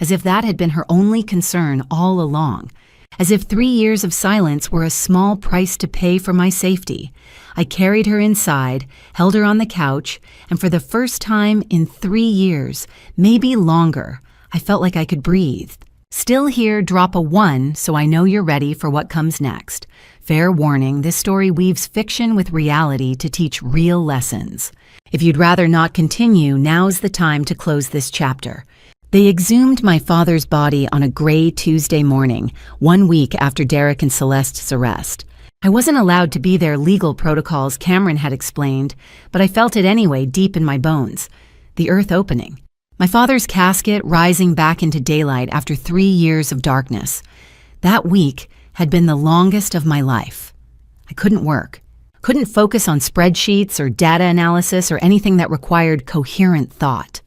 [SPEAKER 2] As if that had been her only concern all along. As if 3 years of silence were a small price to pay for my safety. I carried her inside, held her on the couch, and for the first time in 3 years, maybe longer, I felt like I could breathe. Still here, drop a 1 so I know you're ready for what comes next. Fair warning, this story weaves fiction with reality to teach real lessons. If you'd rather not continue, now's the time to close this chapter. They exhumed my father's body on a gray Tuesday morning, 1 week after Derek and Celeste's arrest. I wasn't allowed to be there, legal protocols Cameron had explained, but I felt it anyway deep in my bones. The earth opening. My father's casket rising back into daylight after 3 years of darkness. That week had been the longest of my life. I couldn't work. Couldn't focus on spreadsheets or data analysis or anything that required coherent thought.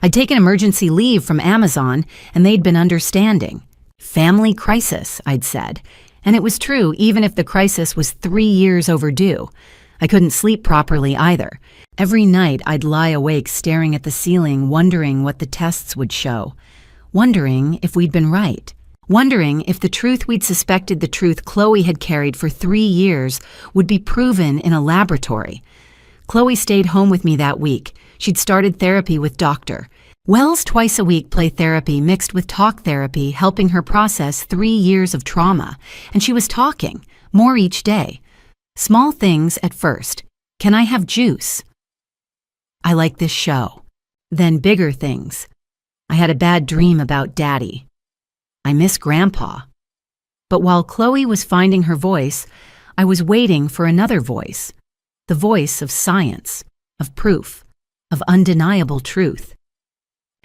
[SPEAKER 2] I'd taken emergency leave from Amazon, and they'd been understanding. Family crisis, I'd said. And it was true, even if the crisis was 3 years overdue. I couldn't sleep properly either. Every night I'd lie awake staring at the ceiling, wondering what the tests would show. Wondering if we'd been right. Wondering if the truth we'd suspected, the truth Chloe had carried for 3 years, would be proven in a laboratory. Chloe stayed home with me that week. She'd started therapy with Dr. Wells twice a week play therapy mixed with talk therapy, helping her process 3 years of trauma. And she was talking, more each day. Small things at first. Can I have juice? I like this show. Then bigger things. I had a bad dream about Daddy. I miss Grandpa. But while Chloe was finding her voice, I was waiting for another voice. The voice of science, of proof, of undeniable truth.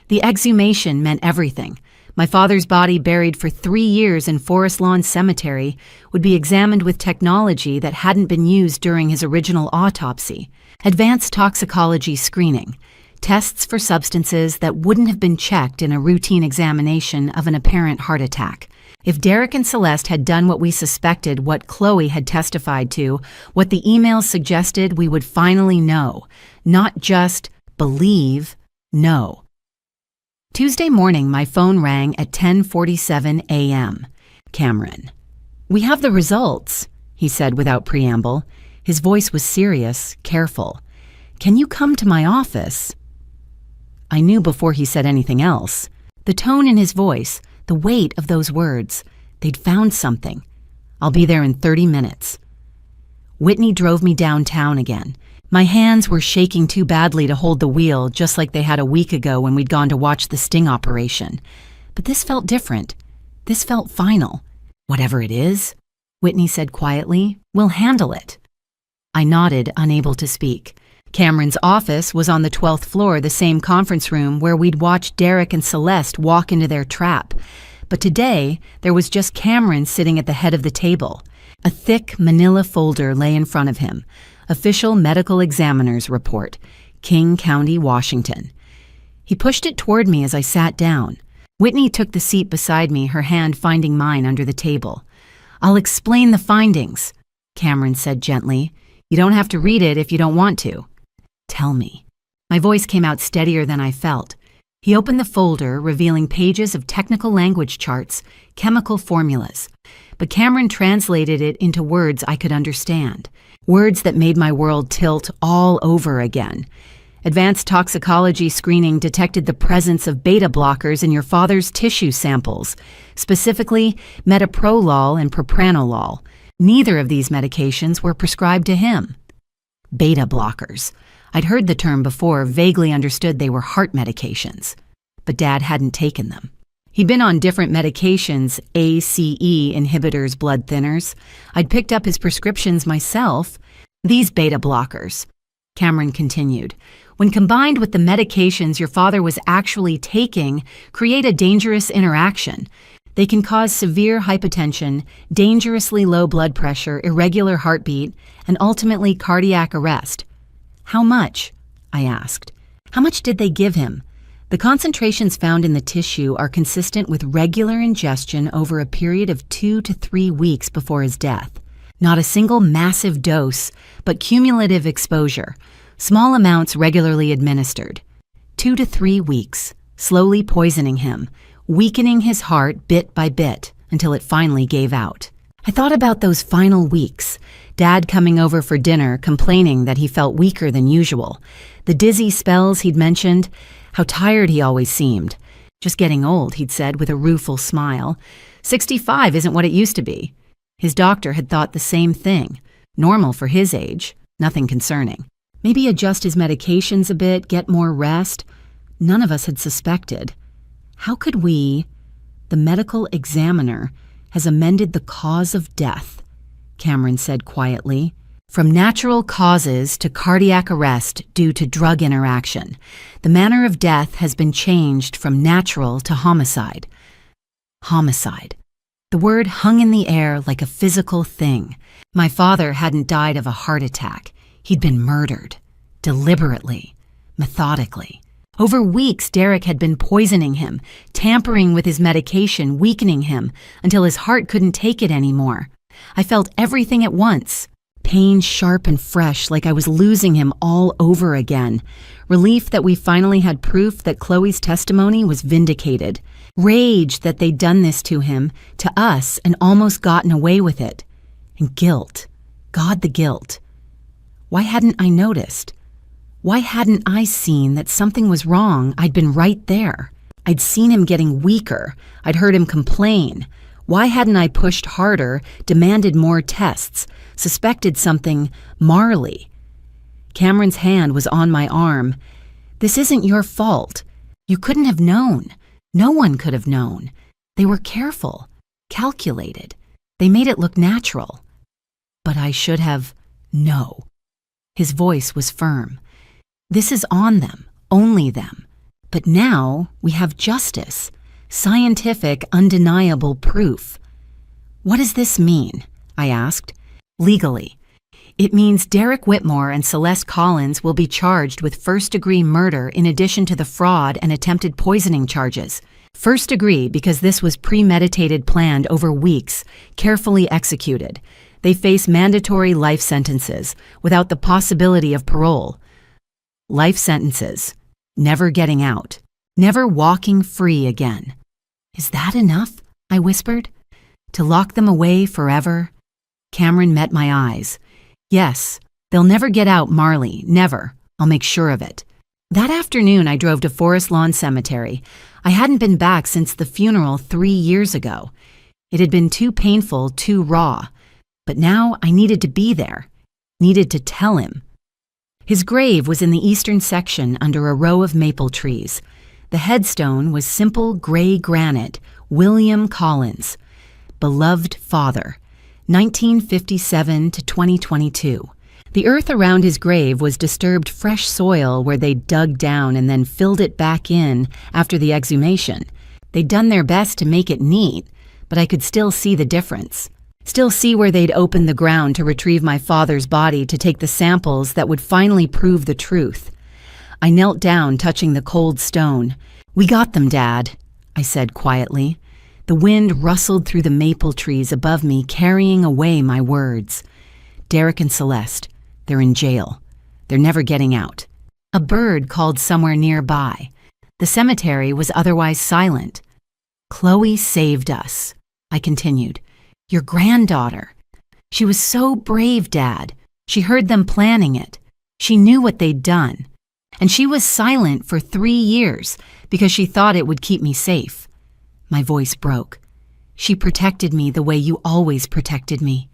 [SPEAKER 2] The exhumation meant everything. My father's body, buried for 3 years in Forest Lawn Cemetery, would be examined with technology that hadn't been used during his original autopsy. Advanced toxicology screening, tests for substances that wouldn't have been checked in a routine examination of an apparent heart attack. If Derek and Celeste had done what we suspected, what Chloe had testified to, what the emails suggested, we would finally know. Not just believe, know. Tuesday morning, my phone rang at 10:47 a.m. Cameron. "We have the results," he said without preamble. His voice was serious, careful. "Can you come to my office?" I knew before he said anything else. The tone in his voice, the weight of those words, they'd found something. "I'll be there in 30 minutes. Whitney drove me downtown again. My hands were shaking too badly to hold the wheel, just like they had a week ago when we'd gone to watch the sting operation. But this felt different. This felt final. "Whatever it is," Whitney said quietly, "we'll handle it." I nodded, unable to speak. Cameron's office was on the 12th floor, the same conference room where we'd watched Derek and Celeste walk into their trap. But today, there was just Cameron sitting at the head of the table. A thick manila folder lay in front of him. Official Medical Examiner's Report, King County, Washington. He pushed it toward me as I sat down. Whitney took the seat beside me, her hand finding mine under the table. "I'll explain the findings," Cameron said gently. "You don't have to read it if you don't want to." "Tell me." My voice came out steadier than I felt. He opened the folder, revealing pages of technical language charts, chemical formulas. But Cameron translated it into words I could understand. Words that made my world tilt all over again. Advanced toxicology screening detected the presence of beta blockers in your father's tissue samples, specifically metoprolol and propranolol. Neither of these medications were prescribed to him. Beta blockers. I'd heard the term before, vaguely understood they were heart medications. But Dad hadn't taken them. He'd been on different medications, ACE inhibitors, blood thinners. I'd picked up his prescriptions myself. These beta blockers, Cameron continued, when combined with the medications your father was actually taking, create a dangerous interaction. They can cause severe hypotension, dangerously low blood pressure, irregular heartbeat, and ultimately cardiac arrest. "How much?" I asked. "How much did they give him?" "The concentrations found in the tissue are consistent with regular ingestion over a period of 2 to 3 weeks before his death. Not a single massive dose, but cumulative exposure, small amounts regularly administered. 2 to 3 weeks, slowly poisoning him, weakening his heart bit by bit until it finally gave out." I thought about those final weeks. Dad coming over for dinner, complaining that he felt weaker than usual. The dizzy spells he'd mentioned, how tired he always seemed. "Just getting old," he'd said with a rueful smile. 65 isn't what it used to be. His doctor had thought the same thing. Normal for his age, nothing concerning. Maybe adjust his medications a bit, get more rest. None of us had suspected. How could we? "The medical examiner has amended the cause of death," Cameron said quietly. "From natural causes to cardiac arrest due to drug interaction. The manner of death has been changed from natural to homicide." Homicide. The word hung in the air like a physical thing. My father hadn't died of a heart attack. He'd been murdered. Deliberately. Methodically. Over weeks, Derek had been poisoning him, tampering with his medication, weakening him, until his heart couldn't take it anymore. I felt everything at once. Pain sharp and fresh, like I was losing him all over again. Relief that we finally had proof that Chloe's testimony was vindicated. Rage that they'd done this to him, to us, and almost gotten away with it. And guilt. God, the guilt. Why hadn't I noticed? Why hadn't I seen that something was wrong? I'd been right there. I'd seen him getting weaker. I'd heard him complain. Why hadn't I pushed harder, demanded more tests, suspected something Marley? Cameron's hand was on my arm. "This isn't your fault. You couldn't have known. No one could have known. They were careful, calculated. They made it look natural. But I should have. No. His voice was firm. This is on them, only them. But now we have justice, scientific, undeniable proof. What does this mean? I asked. Legally. It means Derek Whitmore and Celeste Collins will be charged with first-degree murder in addition to the fraud and attempted poisoning charges. First degree because this was premeditated, planned over weeks, carefully executed. They face mandatory life sentences without the possibility of parole. Life sentences. Never getting out. Never walking free again. Is that enough? I whispered. To lock them away forever? Cameron met my eyes. Yes, they'll never get out, Marley, never. I'll make sure of it. That afternoon, I drove to Forest Lawn Cemetery. I hadn't been back since the funeral 3 years ago. It had been too painful, too raw. But now I needed to be there, needed to tell him. His grave was in the eastern section under a row of maple trees. The headstone was simple gray granite, William Collins, beloved father, 1957 to 2022. The earth around his grave was disturbed fresh soil where they'd dug down and then filled it back in after the exhumation. They'd done their best to make it neat, but I could still see the difference. Still see where they'd opened the ground to retrieve my father's body to take the samples that would finally prove the truth. I knelt down, touching the cold stone. "We got them, Dad," I said quietly. The wind rustled through the maple trees above me, carrying away my words. Derek and Celeste, they're in jail. They're never getting out. A bird called somewhere nearby. The cemetery was otherwise silent. Chloe saved us, I continued. Your granddaughter. She was so brave, Dad. She heard them planning it. She knew what they'd done. And she was silent for 3 years because she thought it would keep me safe. My voice broke. She protected me the way you always protected me.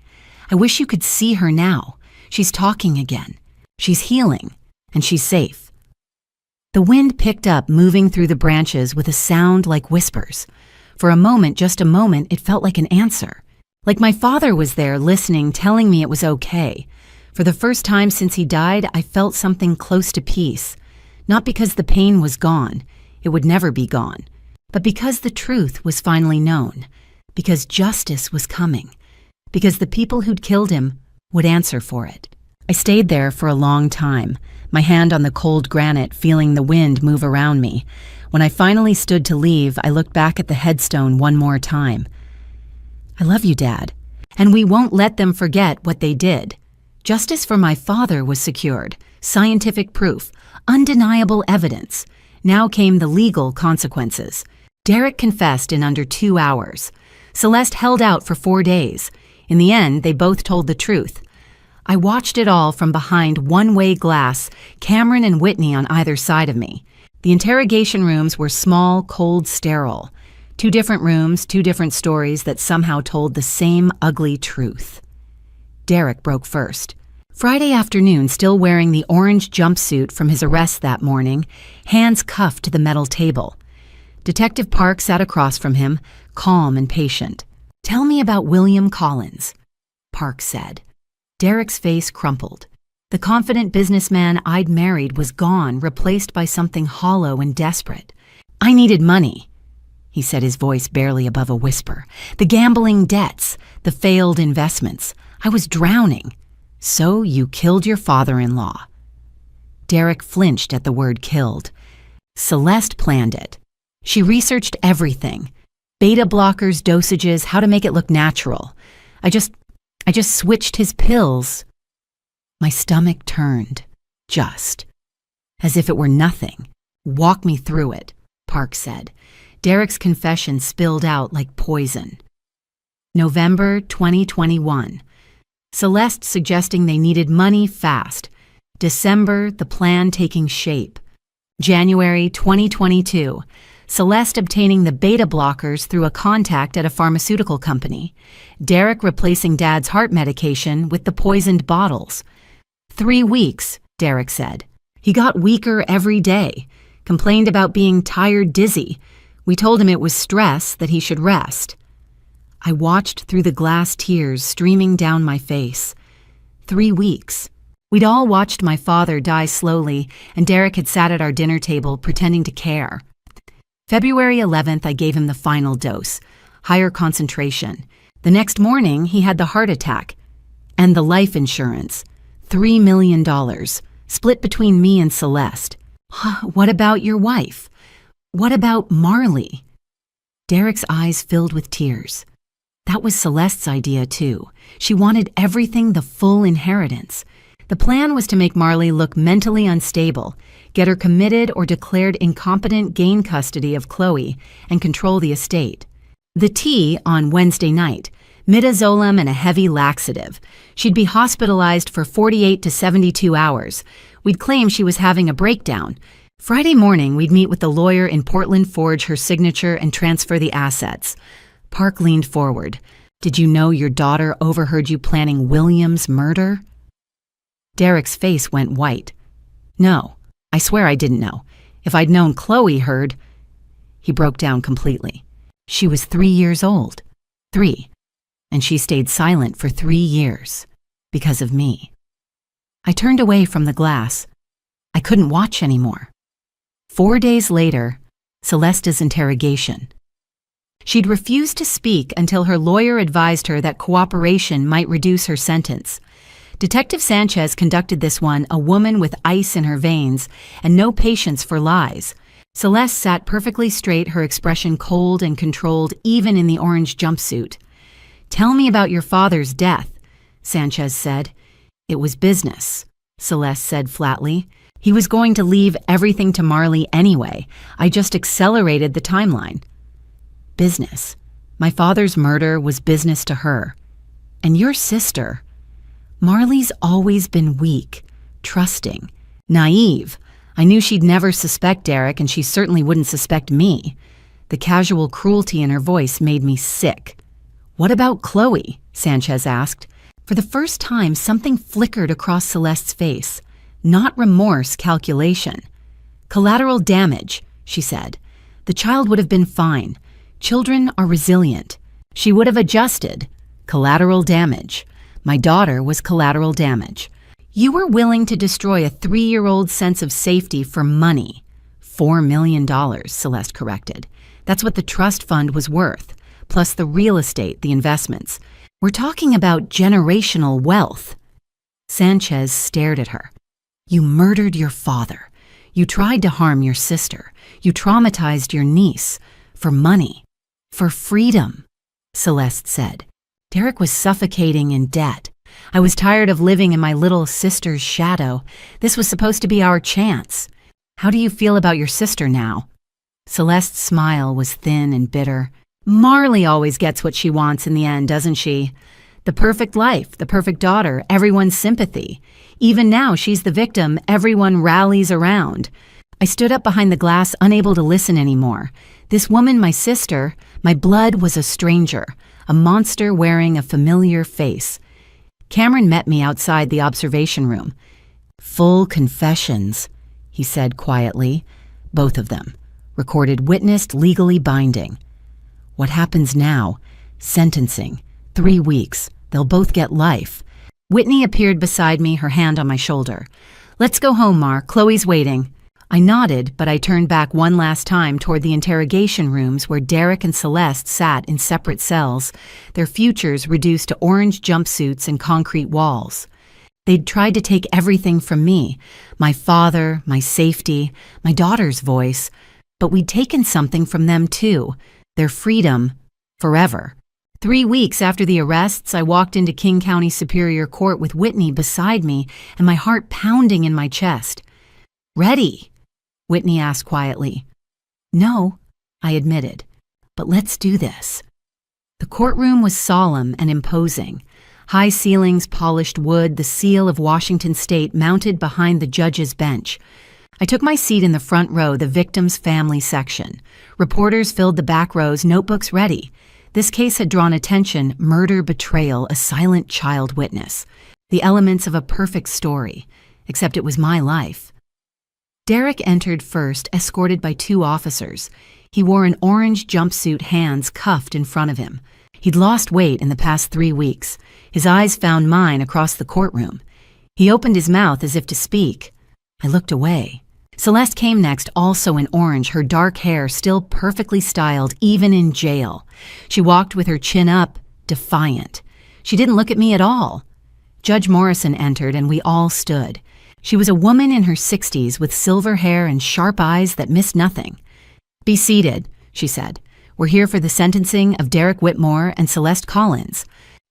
[SPEAKER 2] I wish you could see her now. She's talking again. She's healing, and she's safe. The wind picked up, moving through the branches with a sound like whispers. For a moment, just a moment, it felt like an answer. Like my father was there listening, telling me it was okay. For the first time since he died, I felt something close to peace. Not because the pain was gone. It would never be gone. But because the truth was finally known. Because justice was coming. Because the people who'd killed him would answer for it. I stayed there for a long time, my hand on the cold granite, feeling the wind move around me. When I finally stood to leave, I looked back at the headstone one more time. I love you, Dad, and we won't let them forget what they did. Justice for my father was secured, scientific proof, undeniable evidence. Now came the legal consequences. Derek confessed in under 2 hours. Celeste held out for 4 days. In the end, they both told the truth. I watched it all from behind one-way glass, Cameron and Whitney on either side of me. The interrogation rooms were small, cold, sterile. 2 different rooms, 2 different stories that somehow told the same ugly truth. Derek broke first. Friday afternoon, still wearing the orange jumpsuit from his arrest that morning, hands cuffed to the metal table. Detective Park sat across from him, calm and patient. "Tell me about William Collins," Park said. Derek's face crumpled. The confident businessman I'd married was gone, replaced by something hollow and desperate. "I needed money," he said, his voice barely above a whisper. "The gambling debts, the failed investments. I was drowning. So you killed your father-in-law." Derek flinched at the word killed. Celeste planned it. She researched everything. Beta blockers, dosages, how to make it look natural. I just switched his pills. My stomach turned. Just. As if it were nothing. "Walk me through it," Park said. Derek's confession spilled out like poison. November 2021. Celeste suggesting they needed money fast. December, the plan taking shape. January 2022. Celeste obtaining the beta blockers through a contact at a pharmaceutical company. Derek replacing Dad's heart medication with the poisoned bottles. 3 weeks, Derek said. He got weaker every day, complained about being tired, dizzy. We told him it was stress, that he should rest. I watched through the glass tears streaming down my face. 3 weeks. We'd all watched my father die slowly, and Derek had sat at our dinner table pretending to care. February 11th, I gave him the final dose, higher concentration. The next morning, he had the heart attack. And the life insurance, $3 million, split between me and Celeste. What about your wife? What about Marley? Derek's eyes filled with tears. That was Celeste's idea, too. She wanted everything the full inheritance. The plan was to make Marley look mentally unstable, get her committed or declared incompetent, gain custody of Chloe, and control the estate. The tea on Wednesday night, midazolam and a heavy laxative. She'd be hospitalized for 48 to 72 hours. We'd claim she was having a breakdown. Friday morning, we'd meet with the lawyer in Portland, forge her signature, and transfer the assets. Park leaned forward. Did you know your daughter overheard you planning William's murder? Derek's face went white. No, I swear I didn't know. If I'd known Chloe heard... He broke down completely. She was 3 years old. 3. And she stayed silent for 3 years. Because of me. I turned away from the glass. I couldn't watch anymore. 4 days later, Celeste's interrogation. She'd refused to speak until her lawyer advised her that cooperation might reduce her sentence. Detective Sanchez conducted this one, a woman with ice in her veins and no patience for lies. Celeste sat perfectly straight, her expression cold and controlled even in the orange jumpsuit. Tell me about your father's death, Sanchez said. It was business, Celeste said flatly. He was going to leave everything to Marley anyway. I just accelerated the timeline. Business. My father's murder was business to her. And your sister. Marley's always been weak, trusting, naive. I knew she'd never suspect Derek, and she certainly wouldn't suspect me. The casual cruelty in her voice made me sick. What about Chloe? Sanchez asked. For the first time, something flickered across Celeste's face. Not remorse, calculation. Collateral damage, she said. The child would have been fine. Children are resilient. She would have adjusted. Collateral damage. My daughter was collateral damage. You were willing to destroy a 3-year-old's sense of safety for money. $4 million, Celeste corrected. That's what the trust fund was worth, plus the real estate, the investments. We're talking about generational wealth. Sanchez stared at her. You murdered your father. You tried to harm your sister. You traumatized your niece. For money. For freedom, Celeste said. Derek was suffocating in debt. I was tired of living in my little sister's shadow. This was supposed to be our chance. How do you feel about your sister now? Celeste's smile was thin and bitter. Marley always gets what she wants in the end, doesn't she? The perfect life, the perfect daughter, everyone's sympathy. Even now she's the victim, everyone rallies around. I stood up behind the glass, unable to listen anymore. This woman, my sister, my blood, was a stranger, a monster wearing a familiar face. Cameron met me outside the observation room. Full confessions, he said quietly. Both of them. Recorded, witnessed, legally binding. What happens now? Sentencing. 3 weeks. They'll both get life. Whitney appeared beside me, her hand on my shoulder. Let's go home, Mar. Chloe's waiting. I nodded, but I turned back one last time toward the interrogation rooms where Derek and Celeste sat in separate cells, their futures reduced to orange jumpsuits and concrete walls. They'd tried to take everything from me, my father, my safety, my daughter's voice, but we'd taken something from them too, their freedom, forever. 3 weeks after the arrests, I walked into King County Superior Court with Whitney beside me and my heart pounding in my chest. Ready? Whitney asked quietly. No, I admitted, but let's do this. The courtroom was solemn and imposing. High ceilings, polished wood, the seal of Washington State mounted behind the judge's bench. I took my seat in the front row, the victim's family section. Reporters filled the back rows, notebooks ready. This case had drawn attention: murder, betrayal, a silent child witness. The elements of a perfect story, except it was my life. Derek entered first, escorted by 2 officers. He wore an orange jumpsuit, hands cuffed in front of him. He'd lost weight in the past 3 weeks. His eyes found mine across the courtroom. He opened his mouth as if to speak. I looked away. Celeste came next, also in orange, her dark hair still perfectly styled, even in jail. She walked with her chin up, defiant. She didn't look at me at all. Judge Morrison entered, and we all stood. She was a woman in her 60s with silver hair and sharp eyes that missed nothing. "Be seated," she said. "We're here for the sentencing of Derek Whitmore and Celeste Collins."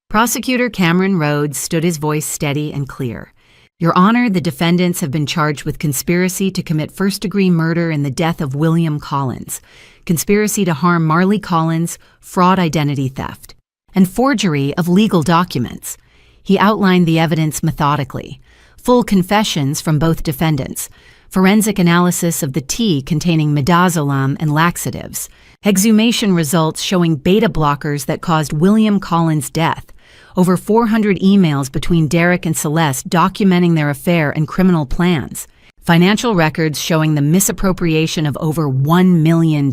[SPEAKER 2] Prosecutor Cameron Rhodes stood, his voice steady and clear. "Your Honor, the defendants have been charged with conspiracy to commit first-degree murder in the death of William Collins, conspiracy to harm Marley Collins, fraud identity theft, and forgery of legal documents." He outlined the evidence methodically. Full confessions from both defendants, forensic analysis of the tea containing midazolam and laxatives, exhumation results showing beta blockers that caused William Collins' death, over 400 emails between Derek and Celeste documenting their affair and criminal plans, financial records showing the misappropriation of over $1 million,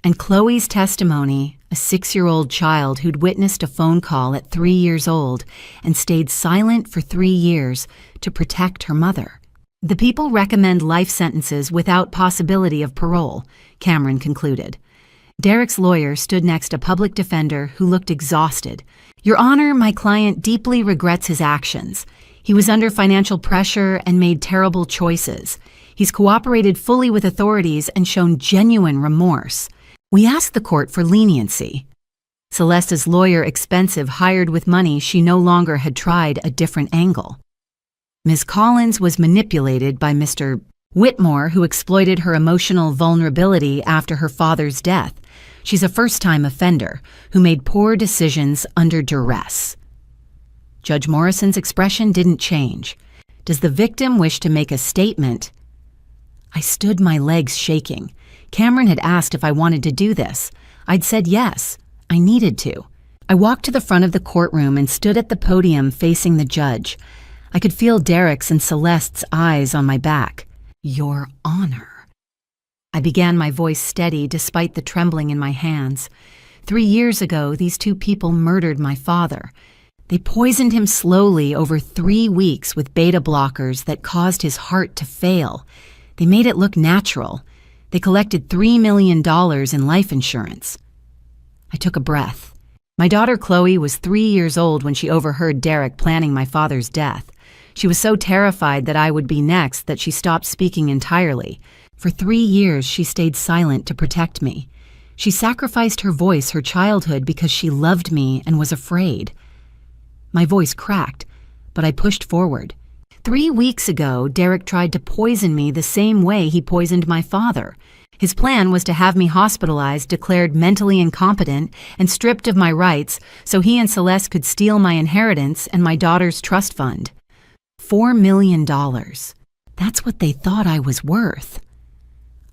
[SPEAKER 2] and Chloe's testimony, a 6-year-old child who'd witnessed a phone call at 3 years old and stayed silent for 3 years to protect her mother. "The people recommend life sentences without possibility of parole," Cameron concluded. Derek's lawyer stood next, a public defender who looked exhausted. "Your Honor, my client deeply regrets his actions. He was under financial pressure and made terrible choices. He's cooperated fully with authorities and shown genuine remorse. We ask the court for leniency." Celeste's lawyer, expensive, hired with money she no longer had, tried a different angle. "Ms. Collins was manipulated by Mr. Whitmore, who exploited her emotional vulnerability after her father's death. She's a first-time offender who made poor decisions under duress." Judge Morrison's expression didn't change. "Does the victim wish to make a statement?" I stood, my legs shaking. Cameron had asked if I wanted to do this. I'd said yes. I needed to. I walked to the front of the courtroom and stood at the podium facing the judge. I could feel Derek's and Celeste's eyes on my back. "Your Honor." I began, my voice steady despite the trembling in my hands. 3 years ago, these two people murdered my father. They poisoned him slowly over 3 weeks with beta blockers that caused his heart to fail. They made it look natural. They collected $3 million in life insurance. I took a breath. My daughter Chloe was 3 years old when she overheard Derek planning my father's death. She was so terrified that I would be next that she stopped speaking entirely. For 3 years, she stayed silent to protect me. She sacrificed her voice, her childhood, because she loved me and was afraid. My voice cracked, but I pushed forward. 3 weeks ago, Derek tried to poison me the same way he poisoned my father. His plan was to have me hospitalized, declared mentally incompetent, and stripped of my rights so he and Celeste could steal my inheritance and my daughter's trust fund. $4 million. That's what they thought I was worth.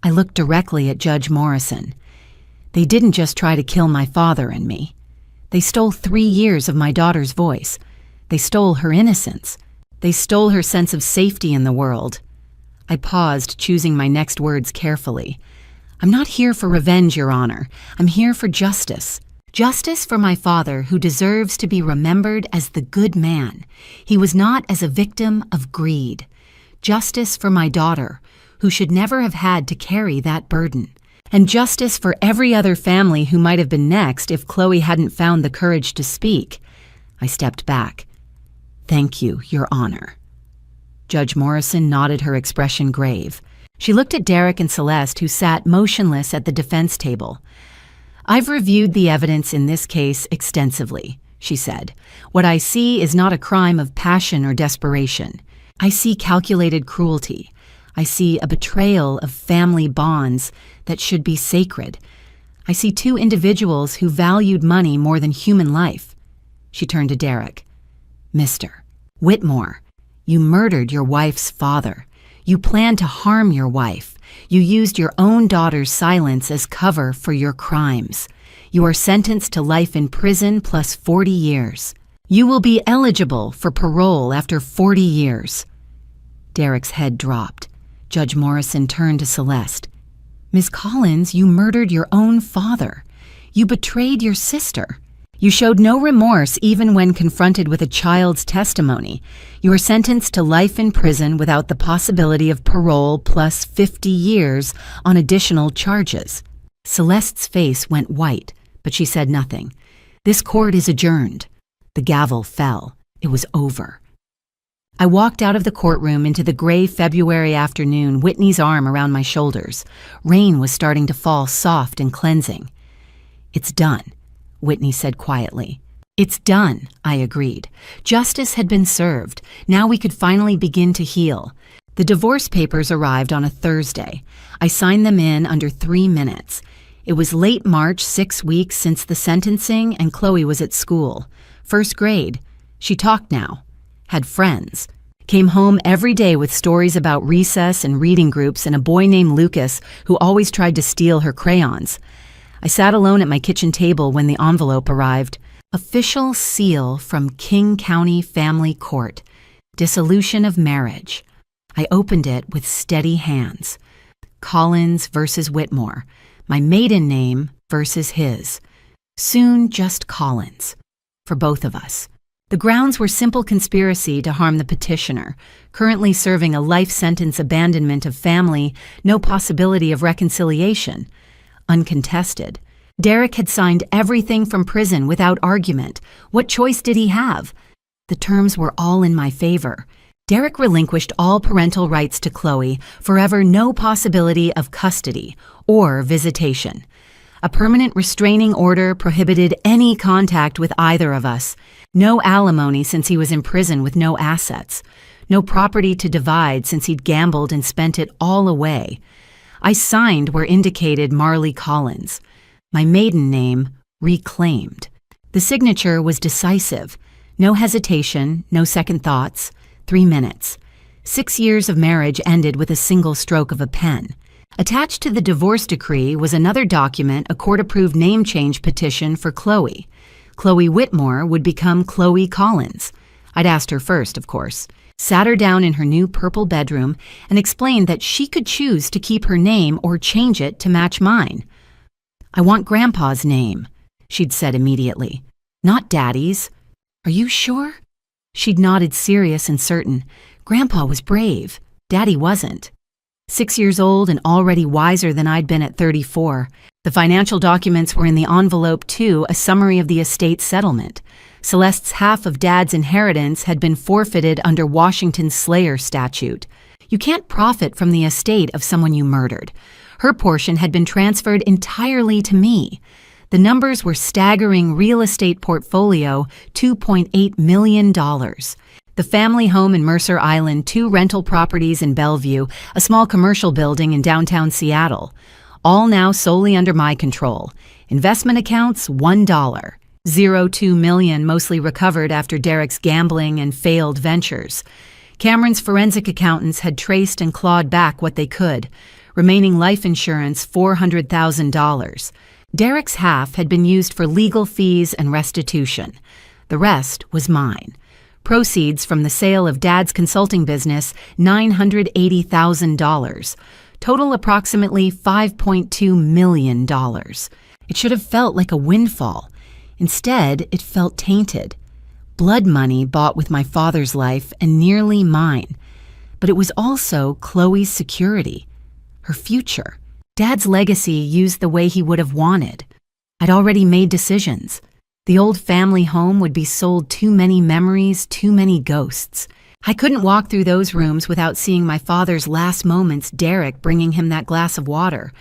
[SPEAKER 2] I looked directly at Judge Morrison. They didn't just try to kill my father and me. They stole 3 years of my daughter's voice. They stole her innocence. They stole her sense of safety in the world. I paused, choosing my next words carefully. "I'm not here for revenge, Your Honor. I'm here for justice. Justice for my father, who deserves to be remembered as the good man. He was not as a victim of greed. Justice for my daughter, who should never have had to carry that burden. And justice for every other family who might have been next if Chloe hadn't found the courage to speak." I stepped back. "Thank you, Your Honor." Judge Morrison nodded, her expression grave. She looked at Derek and Celeste, who sat motionless at the defense table. "I've reviewed the evidence in this case extensively," she said. "What I see is not a crime of passion or desperation. I see calculated cruelty. I see a betrayal of family bonds that should be sacred. I see 2 individuals who valued money more than human life." She turned to Derek. "Mr. Whitmore, you murdered your wife's father. You planned to harm your wife. You used your own daughter's silence as cover for your crimes. You are sentenced to life in prison plus 40 years. You will be eligible for parole after 40 years. Derek's head dropped. Judge Morrison turned to Celeste. Miss Collins, you murdered your own father. You betrayed your sister. You showed no remorse even when confronted with a child's testimony. You were sentenced to life in prison without the possibility of parole plus 50 years on additional charges. Celeste's face went white, but she said nothing. This court is adjourned. The gavel fell. It was over. I walked out of the courtroom into the gray February afternoon, Whitney's arm around my shoulders. Rain was starting to fall, soft and cleansing. It's done, Whitney said quietly. It's done, I agreed. Justice had been served. Now we could finally begin to heal. The divorce papers arrived on a Thursday. I signed them in under 3 minutes. It was late March, 6 weeks since the sentencing, and Chloe was at school. First grade. She talked now. Had friends. Came home every day with stories about recess and reading groups and a boy named Lucas who always tried to steal her crayons. I sat alone at my kitchen table when the envelope arrived. Official seal from King County Family Court. Dissolution of marriage. I opened it with steady hands. Collins versus Whitmore. My maiden name versus his. Soon just Collins. For both of us. The grounds were simple conspiracy to harm the petitioner, currently serving a life sentence, abandonment of family, no possibility of reconciliation. Uncontested. Derek had signed everything from prison without argument. What choice did he have? The terms were all in my favor. Derek relinquished all parental rights to Chloe, forever no possibility of custody or visitation. A permanent restraining order prohibited any contact with either of us. No alimony since he was in prison with no assets. No property to divide since he'd gambled and spent it all away. I signed where indicated Marley Collins. My maiden name, reclaimed. The signature was decisive. No hesitation, no second thoughts. 3 minutes. 6 years of marriage ended with a single stroke of a pen. Attached to the divorce decree was another document, a court-approved name change petition for Chloe. Chloe Whitmore would become Chloe Collins. I'd asked her first, of course. Sat her down in her new purple bedroom and explained that she could choose to keep her name or change it to match mine. I want Grandpa's name, she'd said immediately. Not Daddy's. Are you sure? She'd nodded, serious and certain. Grandpa was brave. Daddy wasn't. 6 years old and already wiser than I'd been at 34. The financial documents were in the envelope too, a summary of the estate settlement. Celeste's half of Dad's inheritance had been forfeited under Washington's Slayer statute. You can't profit from the estate of someone you murdered. Her portion had been transferred entirely to me. The numbers were staggering: real estate portfolio, $2.8 million. The family home in Mercer Island, 2 rental properties in Bellevue, a small commercial building in downtown Seattle. All now solely under my control. Investment accounts, $1. $0.2 million, mostly recovered after Derek's gambling and failed ventures. Cameron's forensic accountants had traced and clawed back what they could. Remaining life insurance, $400,000. Derek's half had been used for legal fees and restitution. The rest was mine. Proceeds from the sale of Dad's consulting business, $980,000. Total approximately $5.2 million. It should have felt like a windfall. Instead, it felt tainted. Blood money bought with my father's life and nearly mine. But it was also Chloe's security. Her future. Dad's legacy used the way he would have wanted. I'd already made decisions. The old family home would be sold. Too many memories, too many ghosts. I couldn't walk through those rooms without seeing my father's last moments, Derek bringing him that glass of water.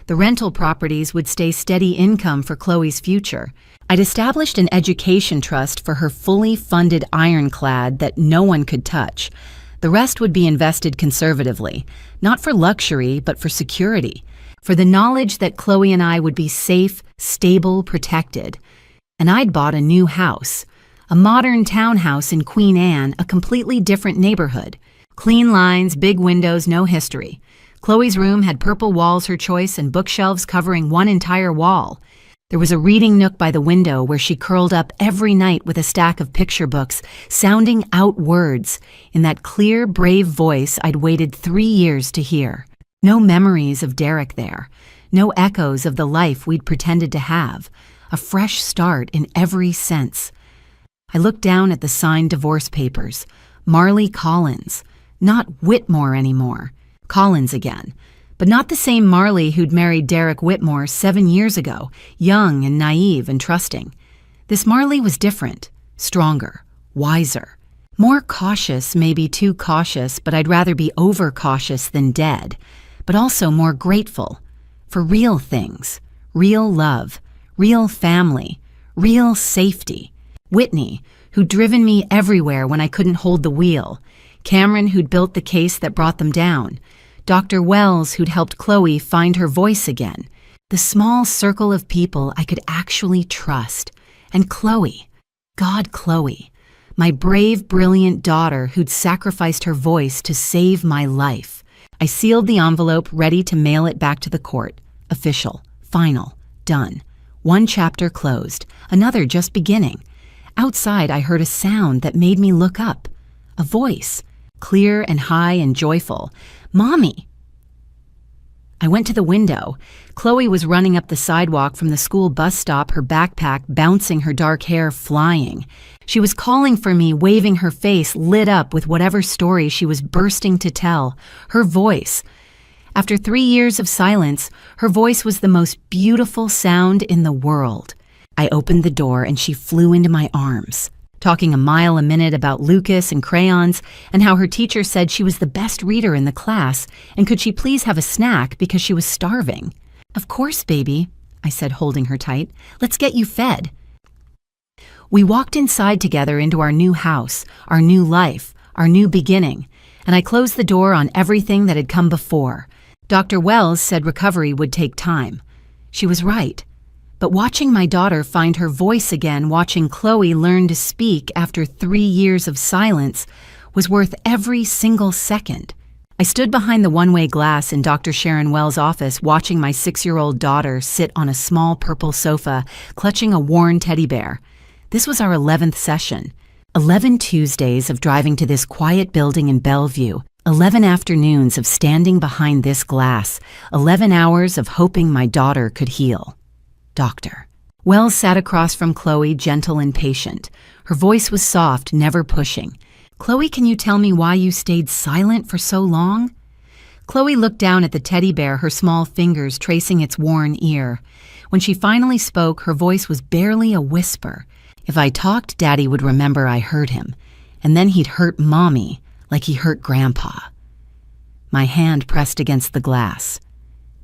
[SPEAKER 2] The rental properties would stay steady income for Chloe's future. I'd established an education trust for her, fully funded ironclad that no one could touch. The rest would be invested conservatively, not for luxury, but for security, for the knowledge that Chloe and I would be safe, stable, protected. And I'd bought a new house, a modern townhouse in Queen Anne, a completely different neighborhood. Clean lines, big windows, no history. Chloe's room had purple walls, her choice, and bookshelves covering one entire wall. There was a reading nook by the window where she curled up every night with a stack of picture books, sounding out words in that clear, brave voice I'd waited 3 years to hear. No memories of Derek there. No echoes of the life we'd pretended to have. A fresh start in every sense. I looked down at the signed divorce papers. Marley Collins. Not Whitmore anymore. Collins again. But not the same Marley who'd married Derek Whitmore 7 years ago, young and naive and trusting. This Marley was different, stronger, wiser. More cautious, maybe too cautious, but I'd rather be overcautious than dead. But also more grateful for real things, real love, real family, real safety. Whitney, who'd driven me everywhere when I couldn't hold the wheel. Cameron, who'd built the case that brought them down. Dr. Wells, who'd helped Chloe find her voice again. The small circle of people I could actually trust. And Chloe, God, Chloe, my brave, brilliant daughter who'd sacrificed her voice to save my life. I sealed the envelope, ready to mail it back to the court. Official, final, done. One chapter closed, another just beginning. Outside, I heard a sound that made me look up. A voice, clear and high and joyful. Mommy! I went to the window. Chloe was running up the sidewalk from the school bus stop, her backpack bouncing, her dark hair flying. She was calling for me, waving, her face lit up with whatever story she was bursting to tell. Her voice. After 3 years of silence, her voice was the most beautiful sound in the world. I opened the door and she flew into my arms, talking a mile a minute about Lucas and crayons and how her teacher said she was the best reader in the class and could she please have a snack because she was starving. Of course, baby, I said, holding her tight. Let's get you fed. We walked inside together into our new house, our new life, our new beginning, and I closed the door on everything that had come before. Dr. Wells said recovery would take time. She was right. But watching my daughter find her voice again, watching Chloe learn to speak after 3 years of silence, was worth every single second. I stood behind the one-way glass in Dr. Sharon Wells' office, watching my 6-year-old daughter sit on a small purple sofa, clutching a worn teddy bear. This was our 11th session. 11 Tuesdays of driving to this quiet building in Bellevue. 11 afternoons of standing behind this glass. 11 hours of hoping my daughter could heal. Doctor. Wells sat across from Chloe, gentle and patient. Her voice was soft, never pushing. Chloe, can you tell me why you stayed silent for so long? Chloe looked down at the teddy bear, her small fingers tracing its worn ear. When she finally spoke, her voice was barely a whisper. If I talked, Daddy would remember I heard him. And then he'd hurt Mommy like he hurt Grandpa. My hand pressed against the glass.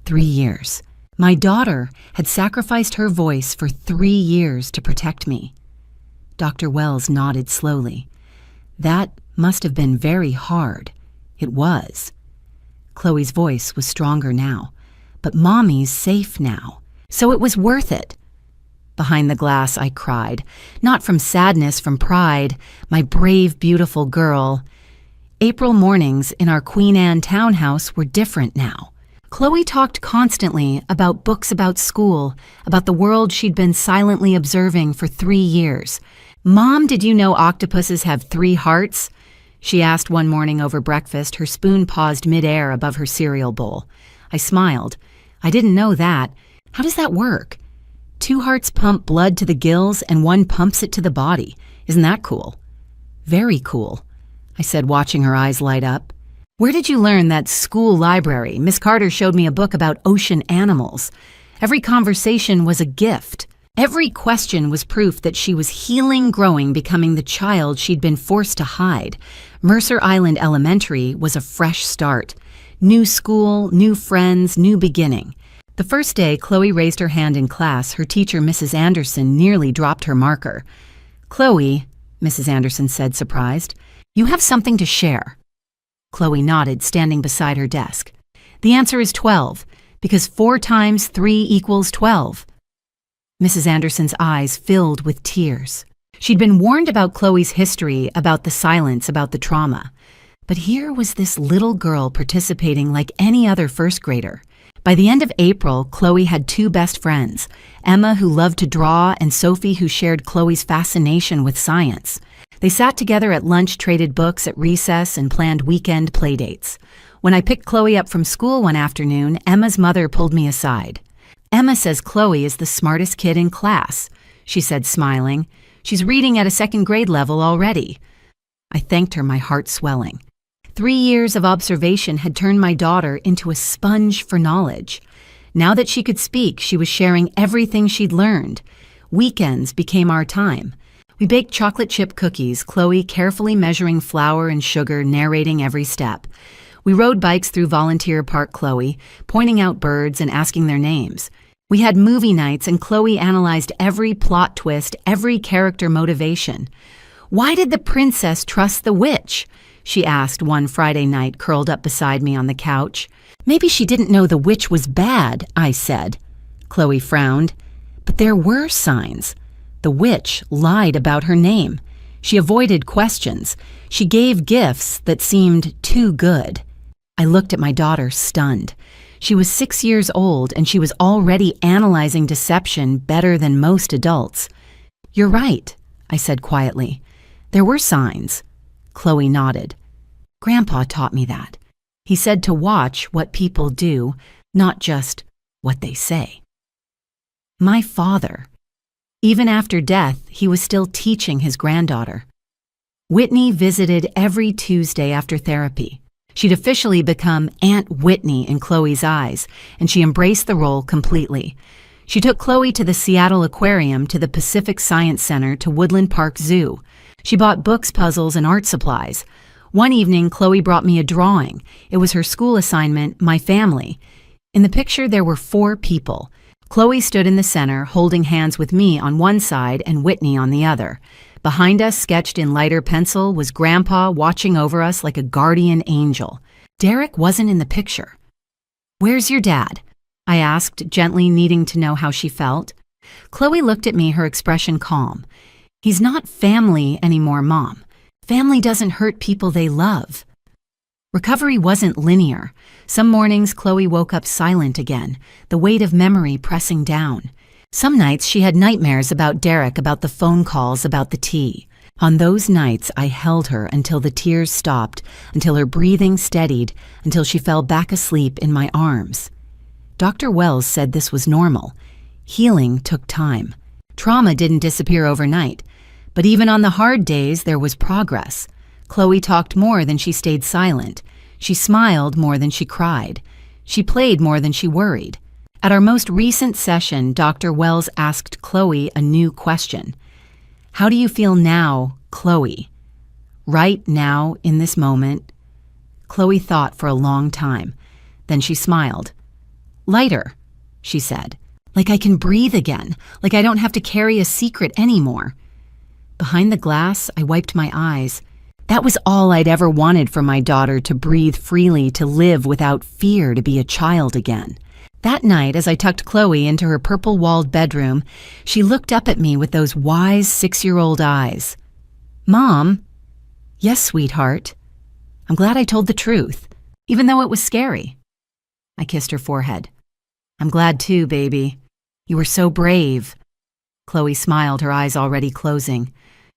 [SPEAKER 2] 3 years. My daughter had sacrificed her voice for 3 years to protect me. Dr. Wells nodded slowly. That must have been very hard. It was. Chloe's voice was stronger now. But Mommy's safe now. So it was worth it. Behind the glass, I cried. Not from sadness, from pride. My brave, beautiful girl. April mornings in our Queen Anne townhouse were different now. Chloe talked constantly about books about school, about the world she'd been silently observing for 3 years. Mom, did you know octopuses have 3 hearts? She asked one morning over breakfast, her spoon paused midair above her cereal bowl. I smiled. I didn't know that. How does that work? 2 hearts pump blood to the gills and 1 pumps it to the body. Isn't that cool? Very cool, I said, watching her eyes light up. Where did you learn that school library? Miss Carter showed me a book about ocean animals. Every conversation was a gift. Every question was proof that she was healing, growing, becoming the child she'd been forced to hide. Mercer Island Elementary was a fresh start. New school, new friends, new beginning. The first day Chloe raised her hand in class, her teacher, Mrs. Anderson, nearly dropped her marker. Chloe, Mrs. Anderson said, surprised, you have something to share. Chloe nodded, standing beside her desk. The answer is 12, because 4 times 3 equals 12. Mrs. Anderson's eyes filled with tears. She'd been warned about Chloe's history, about the silence, about the trauma. But here was this little girl participating like any other first grader. By the end of April, Chloe had 2 best friends, Emma, who loved to draw, and Sophie, who shared Chloe's fascination with science. They sat together at lunch, traded books at recess, and planned weekend playdates. When I picked Chloe up from school one afternoon, Emma's mother pulled me aside. "Emma says Chloe is the smartest kid in class," she said, smiling. "She's reading at a second grade level already." I thanked her, my heart swelling. 3 years of observation had turned my daughter into a sponge for knowledge. Now that she could speak, she was sharing everything she'd learned. Weekends became our time. We baked chocolate chip cookies, Chloe carefully measuring flour and sugar, narrating every step. We rode bikes through Volunteer Park, Chloe, pointing out birds and asking their names. We had movie nights, and Chloe analyzed every plot twist, every character motivation. "Why did the princess trust the witch?" she asked one Friday night, curled up beside me on the couch. "Maybe she didn't know the witch was bad," I said. Chloe frowned. "But there were signs. The witch lied about her name. She avoided questions. She gave gifts that seemed too good." I looked at my daughter, stunned. She was 6 years old, and she was already analyzing deception better than most adults. "You're right," I said quietly. "There were signs." Chloe nodded. "Grandpa taught me that. He said to watch what people do, not just what they say." My father. Even after death, he was still teaching his granddaughter. Whitney visited every Tuesday after therapy. She'd officially become Aunt Whitney in Chloe's eyes, and she embraced the role completely. She took Chloe to the Seattle Aquarium, to the Pacific Science Center, to Woodland Park Zoo. She bought books, puzzles, and art supplies. One evening, Chloe brought me a drawing. It was her school assignment, my family. In the picture, there were 4 people. Chloe stood in the center, holding hands with me on one side and Whitney on the other. Behind us, sketched in lighter pencil, was Grandpa watching over us like a guardian angel. Derek wasn't in the picture. "Where's your dad?" I asked, gently, needing to know how she felt. Chloe looked at me, her expression calm. "He's not family anymore, Mom. Family doesn't hurt people they love." Recovery wasn't linear. Some mornings, Chloe woke up silent again, the weight of memory pressing down. Some nights she had nightmares about Derek, about the phone calls, about the tea. On those nights, I held her until the tears stopped, until her breathing steadied, until she fell back asleep in my arms. Dr. Wells said this was normal. Healing took time. Trauma didn't disappear overnight. But even on the hard days, there was progress. Chloe talked more than she stayed silent. She smiled more than she cried. She played more than she worried. At our most recent session, Dr. Wells asked Chloe a new question. "How do you feel now, Chloe?" Right now, in this moment. Chloe thought for a long time. Then she smiled. "Lighter," she said. "Like I can breathe again, like I don't have to carry a secret anymore." Behind the glass, I wiped my eyes. That was all I'd ever wanted for my daughter, to breathe freely, to live without fear, to be a child again. That night, as I tucked Chloe into her purple-walled bedroom, she looked up at me with those wise 6-year-old eyes. "Mom?" "Yes, sweetheart. I'm glad I told the truth, even though it was scary." I kissed her forehead. "I'm glad too, baby. You were so brave." Chloe smiled, her eyes already closing.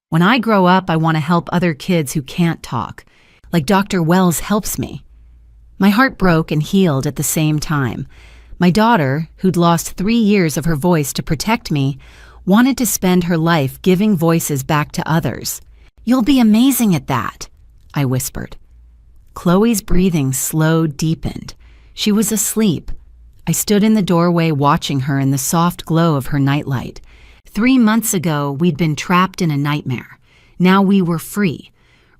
[SPEAKER 2] "When I grow up, I want to help other kids who can't talk, like Dr. Wells helps me." My heart broke and healed at the same time. My daughter, who'd lost 3 years of her voice to protect me, wanted to spend her life giving voices back to others. "You'll be amazing at that," I whispered. Chloe's breathing slowed, deepened. She was asleep. I stood in the doorway watching her in the soft glow of her nightlight. 3 months ago, we'd been trapped in a nightmare. Now we were free.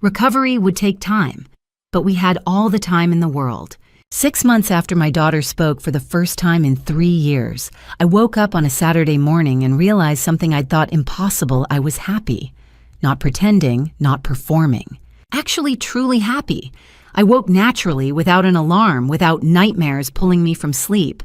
[SPEAKER 2] Recovery would take time, but we had all the time in the world. 6 months after my daughter spoke for the first time in 3 years, I woke up on a Saturday morning and realized something I'd thought impossible. I was happy. Not pretending, not performing. Actually, truly happy. I woke naturally, without an alarm, without nightmares pulling me from sleep.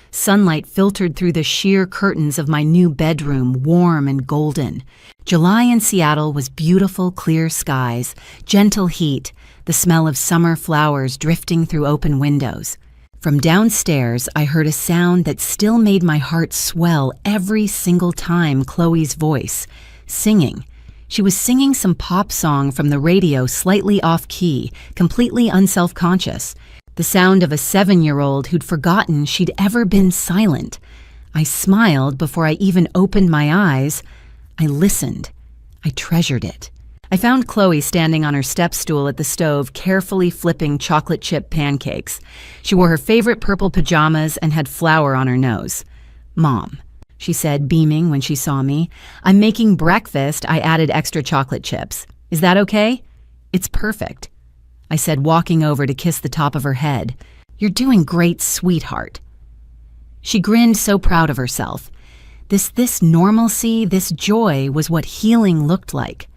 [SPEAKER 2] Sunlight filtered through the sheer curtains of my new bedroom, warm and golden. July in Seattle was beautiful, clear skies, gentle heat, the smell of summer flowers drifting through open windows. From downstairs, I heard a sound that still made my heart swell every single time. Chloe's voice, singing. She was singing some pop song from the radio slightly off-key, completely unself-conscious. The sound of a 7-year-old who'd forgotten she'd ever been silent. I smiled before I even opened my eyes. I listened. I treasured it. I found Chloe standing on her step stool at the stove, carefully flipping chocolate chip pancakes. She wore her favorite purple pajamas and had flour on her nose. "Mom," she said, beaming when she saw me, "I'm making breakfast. I added extra chocolate chips. Is that okay?" "It's perfect," I said, walking over to kiss the top of her head. "You're doing great, sweetheart." She grinned, so proud of herself. This normalcy, this joy was what healing looked like.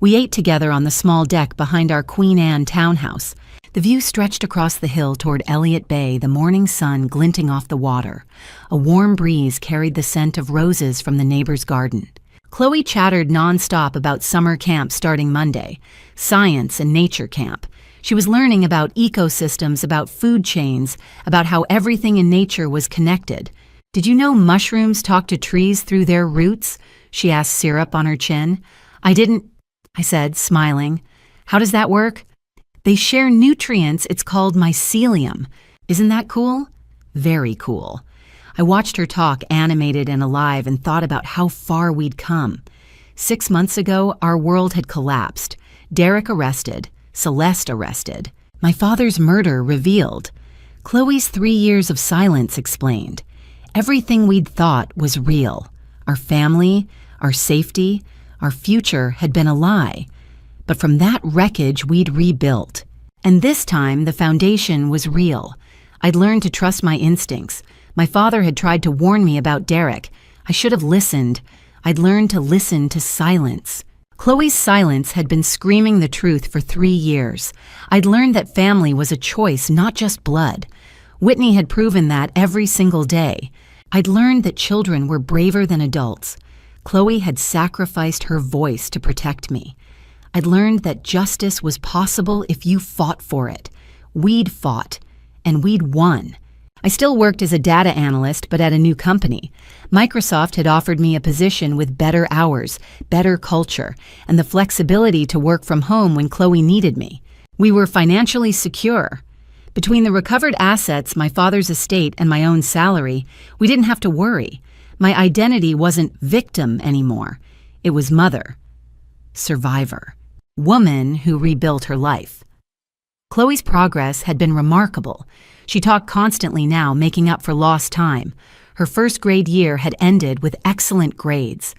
[SPEAKER 2] We ate together on the small deck behind our Queen Anne townhouse. The view stretched across the hill toward Elliott Bay, the morning sun glinting off the water. A warm breeze carried the scent of roses from the neighbor's garden. Chloe chattered nonstop about summer camp starting Monday, science and nature camp. She was learning about ecosystems, about food chains, about how everything in nature was connected. "Did you know mushrooms talk to trees through their roots?" she asked, syrup on her chin. "I didn't," I said, smiling. "How does that work?" "They share nutrients. It's called mycelium. Isn't that cool?" "Very cool." I watched her talk, animated and alive, and thought about how far we'd come. 6 months ago, our world had collapsed. Derek arrested. Celeste arrested. My father's murder revealed. Chloe's 3 years of silence explained. Everything we'd thought was real. Our family, our safety, our future had been a lie. But from that wreckage, we'd rebuilt. And this time, the foundation was real. I'd learned to trust my instincts. My father had tried to warn me about Derek. I should have listened. I'd learned to listen to silence. Chloe's silence had been screaming the truth for 3 years. I'd learned that family was a choice, not just blood. Whitney had proven that every single day. I'd learned that children were braver than adults. Chloe had sacrificed her voice to protect me. I'd learned that justice was possible if you fought for it. We'd fought, and we'd won. I still worked as a data analyst, but at a new company. Microsoft had offered me a position with better hours, better culture, and the flexibility to work from home when Chloe needed me. We were financially secure. Between the recovered assets, my father's estate, and my own salary, we didn't have to worry. My identity wasn't victim anymore. It was mother, survivor, woman who rebuilt her life. Chloe's progress had been remarkable. She talked constantly now, making up for lost time. Her first grade year had ended with excellent grades.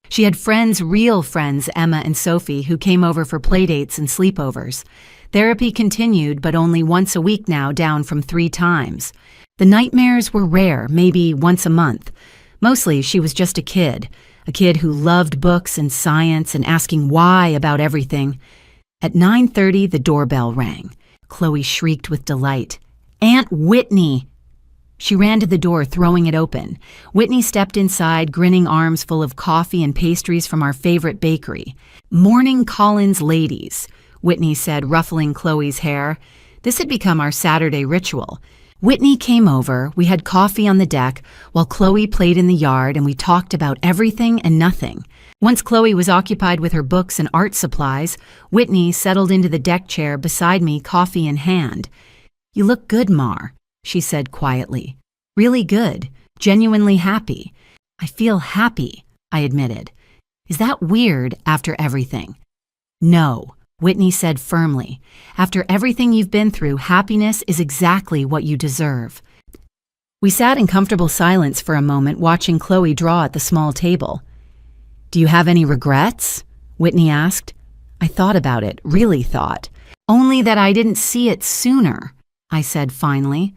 [SPEAKER 2] She had friends, real friends, Emma and Sophie, who came over for playdates and sleepovers. Therapy continued, but only once a week now, down from 3 times. The nightmares were rare, maybe once a month. Mostly, she was just a kid who loved books and science and asking why about everything. At 9:30, the doorbell rang. Chloe shrieked with delight. "Aunt Whitney!" She ran to the door, throwing it open. Whitney stepped inside, grinning, arms full of coffee and pastries from our favorite bakery. "Morning, Collins ladies," Whitney said, ruffling Chloe's hair. This had become our Saturday ritual. Whitney came over, we had coffee on the deck, while Chloe played in the yard, and we talked about everything and nothing. Once Chloe was occupied with her books and art supplies, Whitney settled into the deck chair beside me, coffee in hand. "You look good, Mar," she said quietly. "Really good, genuinely happy." "I feel happy," I admitted. "Is that weird after everything?" "No," Whitney said firmly. "After everything you've been through, happiness is exactly what you deserve." We sat in comfortable silence for a moment, watching Chloe draw at the small table. "Do you have any regrets?" Whitney asked. I thought about it, really thought. "Only that I didn't see it sooner," I said finally.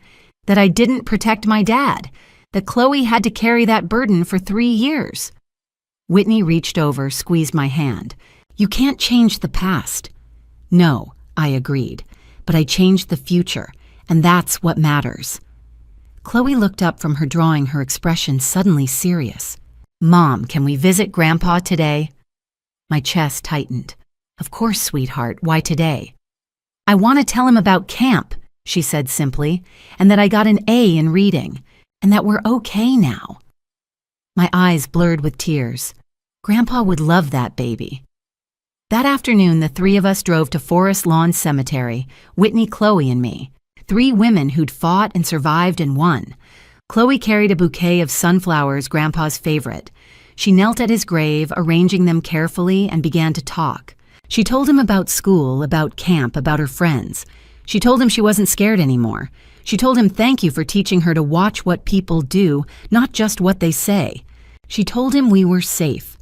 [SPEAKER 2] "That I didn't protect my dad. That Chloe had to carry that burden for 3 years." Whitney reached over, squeezed my hand. "You can't change the past." "No," I agreed, "but I changed the future, and that's what matters." Chloe looked up from her drawing, her expression suddenly serious. "Mom, can we visit Grandpa today?" My chest tightened. "Of course, sweetheart. Why today?" "I want to tell him about camp," she said simply, "and that I got an A in reading, and that we're okay now." My eyes blurred with tears. Grandpa would love that baby. That afternoon, the three of us drove to Forest Lawn Cemetery, Whitney, Chloe, and me. 3 women who'd fought and survived and won. Chloe carried a bouquet of sunflowers, Grandpa's favorite. She knelt at his grave, arranging them carefully, and began to talk. She told him about school, about camp, about her friends. She told him she wasn't scared anymore. She told him thank you for teaching her to watch what people do, not just what they say. She told him we were safe.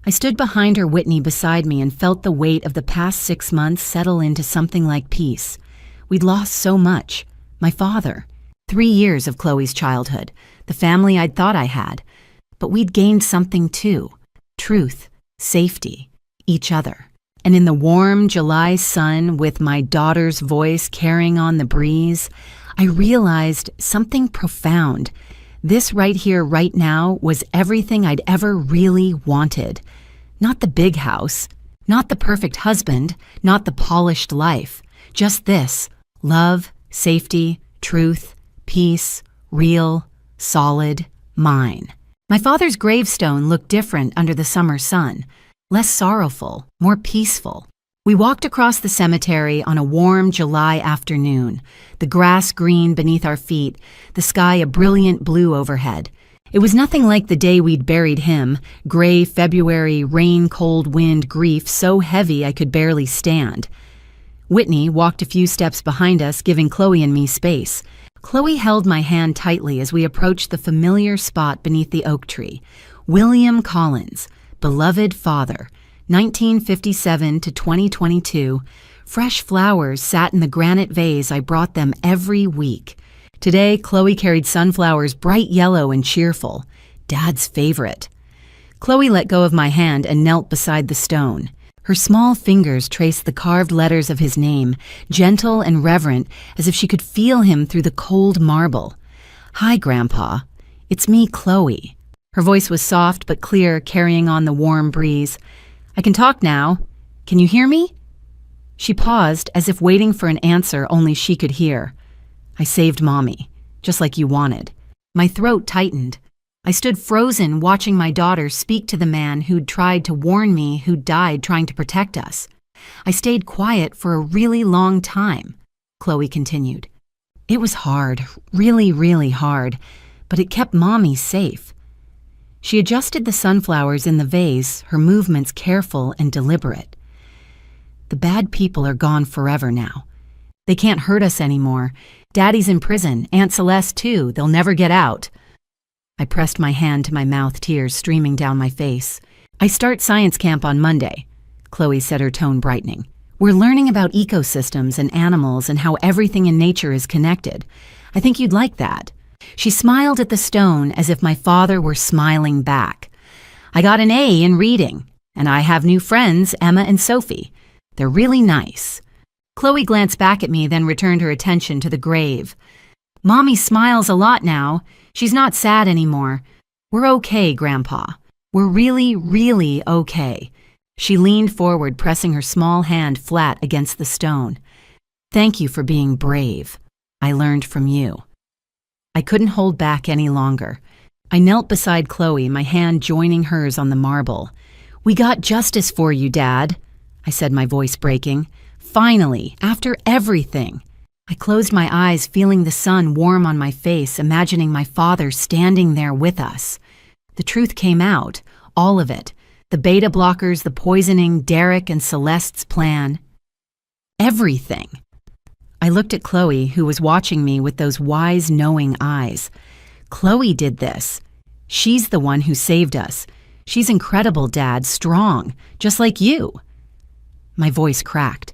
[SPEAKER 2] I stood behind her, Whitney beside me, and felt the weight of the past 6 months settle into something like peace. We'd lost so much. My father. 3 years of Chloe's childhood. The family I'd thought I had. But we'd gained something too. Truth, safety, each other. And in the warm July sun, with my daughter's voice carrying on the breeze, I realized something profound. This right here, right now, was everything I'd ever really wanted. Not the big house, not the perfect husband, not the polished life. Just this: love, safety, truth, peace, real, solid, mine. My father's gravestone looked different under the summer sun. Less sorrowful, more peaceful. We walked across the cemetery on a warm July afternoon, the grass green beneath our feet, the sky a brilliant blue overhead. It was nothing like the day we'd buried him, gray February, rain, cold wind, grief so heavy I could barely stand. Whitney walked a few steps behind us, giving Chloe and me space. Chloe held my hand tightly as we approached the familiar spot beneath the oak tree. William Collins, beloved father, 1957 to 2022, fresh flowers sat in the granite vase I brought them every week. Today, Chloe carried sunflowers bright yellow and cheerful, Dad's favorite. Chloe let go of my hand and knelt beside the stone. Her small fingers traced the carved letters of his name, gentle and reverent, as if she could feel him through the cold marble. "Hi, Grandpa. It's me, Chloe." Her voice was soft but clear, carrying on the warm breeze. "I can talk now. Can you hear me?" She paused, as if waiting for an answer only she could hear. "I saved Mommy, just like you wanted." My throat tightened. I stood frozen, watching my daughter speak to the man who'd tried to warn me, who'd died trying to protect us. I stayed quiet for a really long time. Chloe continued. "It was hard, really, really hard, but it kept Mommy safe." She adjusted the sunflowers in the vase, her movements careful and deliberate. "The bad people are gone forever now. They can't hurt us anymore. Daddy's in prison, Aunt Celeste too. They'll never get out." I pressed my hand to my mouth, tears streaming down my face. "I start science camp on Monday," Chloe said, her tone brightening. "We're learning about ecosystems and animals and how everything in nature is connected. I think you'd like that." She smiled at the stone as if my father were smiling back. "I got an A in reading, and I have new friends, Emma and Sophie. They're really nice." Chloe glanced back at me, then returned her attention to the grave. "Mommy smiles a lot now. She's not sad anymore. We're okay, Grandpa. We're really, really okay." She leaned forward, pressing her small hand flat against the stone. "Thank you for being brave. I learned from you." I couldn't hold back any longer. I knelt beside Chloe, my hand joining hers on the marble. "We got justice for you, Dad," I said, my voice breaking. "Finally, after everything." I closed my eyes, feeling the sun warm on my face, imagining my father standing there with us. The truth came out, all of it. The beta blockers, the poisoning, Derek and Celeste's plan. Everything. I looked at Chloe, who was watching me with those wise, knowing eyes. Chloe did this. She's the one who saved us. She's incredible, Dad, strong, just like you. My voice cracked.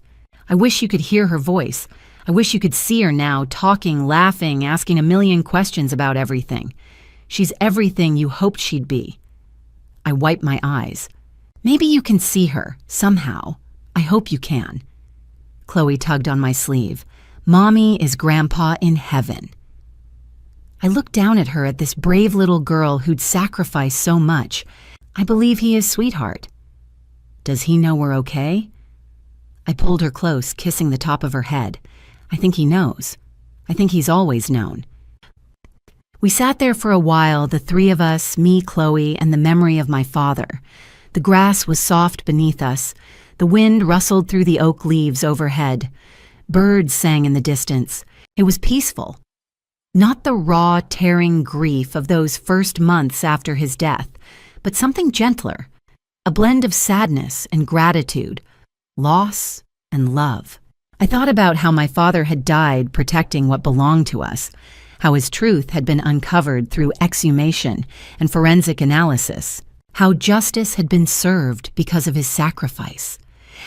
[SPEAKER 2] I wish you could hear her voice. I wish you could see her now, talking, laughing, asking a million questions about everything. She's everything you hoped she'd be. I wiped my eyes. Maybe you can see her, somehow. I hope you can. Chloe tugged on my sleeve. Mommy is Grandpa in heaven. I looked down at her, at this brave little girl who'd sacrificed so much. I believe he is sweetheart. Does he know we're okay? I pulled her close, kissing the top of her head. I think he knows. I think he's always known. We sat there for a while, the three of us, me, Chloe, and the memory of my father. The grass was soft beneath us. The wind rustled through the oak leaves overhead. Birds sang in the distance. It was peaceful. Not the raw, tearing grief of those first months after his death, but something gentler, a blend of sadness and gratitude, loss and love. I thought about how my father had died protecting what belonged to us, how his truth had been uncovered through exhumation and forensic analysis, how justice had been served because of his sacrifice,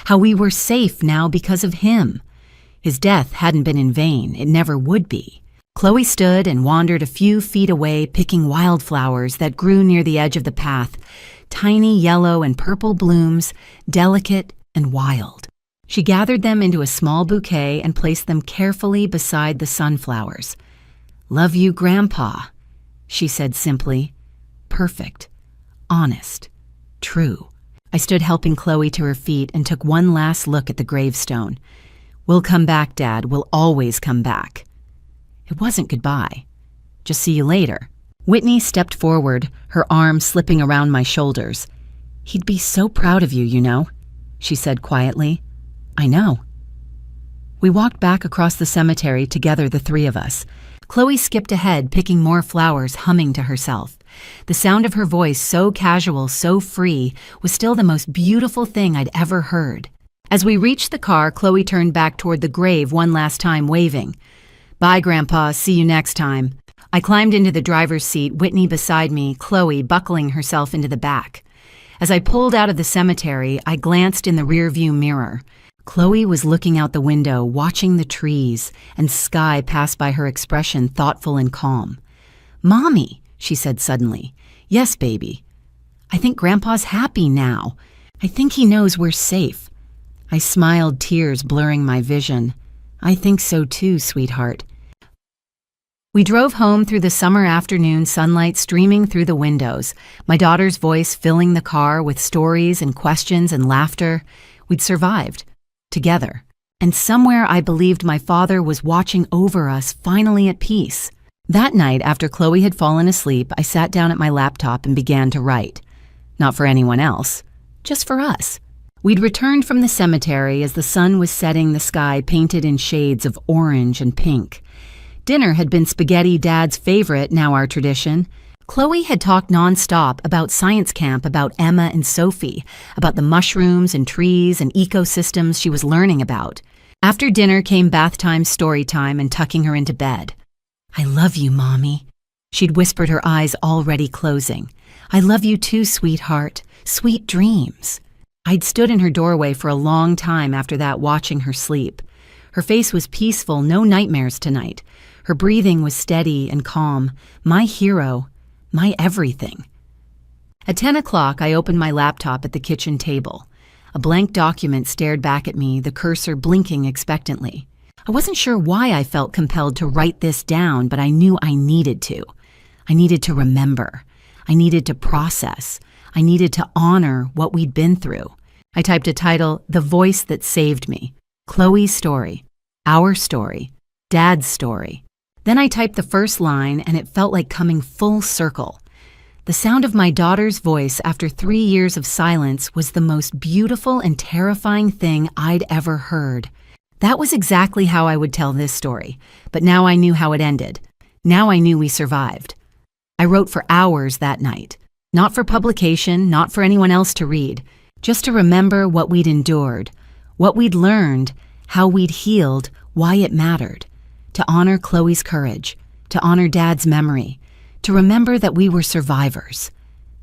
[SPEAKER 2] how we were safe now because of him. His death hadn't been in vain, it never would be. Chloe stood and wandered a few feet away, picking wildflowers that grew near the edge of the path, tiny yellow and purple blooms, delicate and wild. She gathered them into a small bouquet and placed them carefully beside the sunflowers. "Love you, Grandpa," she said simply. Perfect, honest, true. I stood helping Chloe to her feet and took one last look at the gravestone. "We'll come back, Dad. We'll always come back." It wasn't goodbye. "Just see you later." Whitney stepped forward, her arm slipping around my shoulders. "He'd be so proud of you, you know," she said quietly. "I know." We walked back across the cemetery together, the three of us. Chloe skipped ahead, picking more flowers, humming to herself. The sound of her voice, so casual, so free, was still the most beautiful thing I'd ever heard. As we reached the car, Chloe turned back toward the grave one last time, waving. "Bye, Grandpa. See you next time." I climbed into the driver's seat, Whitney beside me, Chloe buckling herself into the back. As I pulled out of the cemetery, I glanced in the rearview mirror. Chloe was looking out the window, watching the trees and sky pass by, her expression thoughtful and calm. "Mommy," she said suddenly. "Yes, baby. I think Grandpa's happy now. I think he knows we're safe." I smiled, tears blurring my vision. "I think so too, sweetheart." We drove home through the summer afternoon, sunlight streaming through the windows, my daughter's voice filling the car with stories and questions and laughter. We'd survived. Together. And somewhere I believed my father was watching over us, finally at peace. That night, after Chloe had fallen asleep, I sat down at my laptop and began to write. Not for anyone else, just for us. We'd returned from the cemetery as the sun was setting, the sky painted in shades of orange and pink. Dinner had been spaghetti, Dad's favorite, now our tradition. Chloe had talked nonstop about science camp, about Emma and Sophie, about the mushrooms and trees and ecosystems she was learning about. After dinner came bath time, story time, and tucking her into bed. "I love you, Mommy," she'd whispered, her eyes already closing. "I love you too, sweetheart. Sweet dreams." I'd stood in her doorway for a long time after that, watching her sleep. Her face was peaceful, no nightmares tonight. Her breathing was steady and calm. My hero. My everything. At 10 o'clock, I opened my laptop at the kitchen table. A blank document stared back at me, the cursor blinking expectantly. I wasn't sure why I felt compelled to write this down, but I knew I needed to. I needed to remember. I needed to process. I needed to honor what we'd been through. I typed a title, "The Voice That Saved Me." Chloe's story. Our story. Dad's story. Then I typed the first line, and it felt like coming full circle. The sound of my daughter's voice after 3 years of silence was the most beautiful and terrifying thing I'd ever heard. That was exactly how I would tell this story, but now I knew how it ended. Now I knew we survived. I wrote for hours that night. Not for publication, not for anyone else to read, just to remember what we'd endured, what we'd learned, how we'd healed, why it mattered. To honor Chloe's courage, to honor Dad's memory, to remember that we were survivors,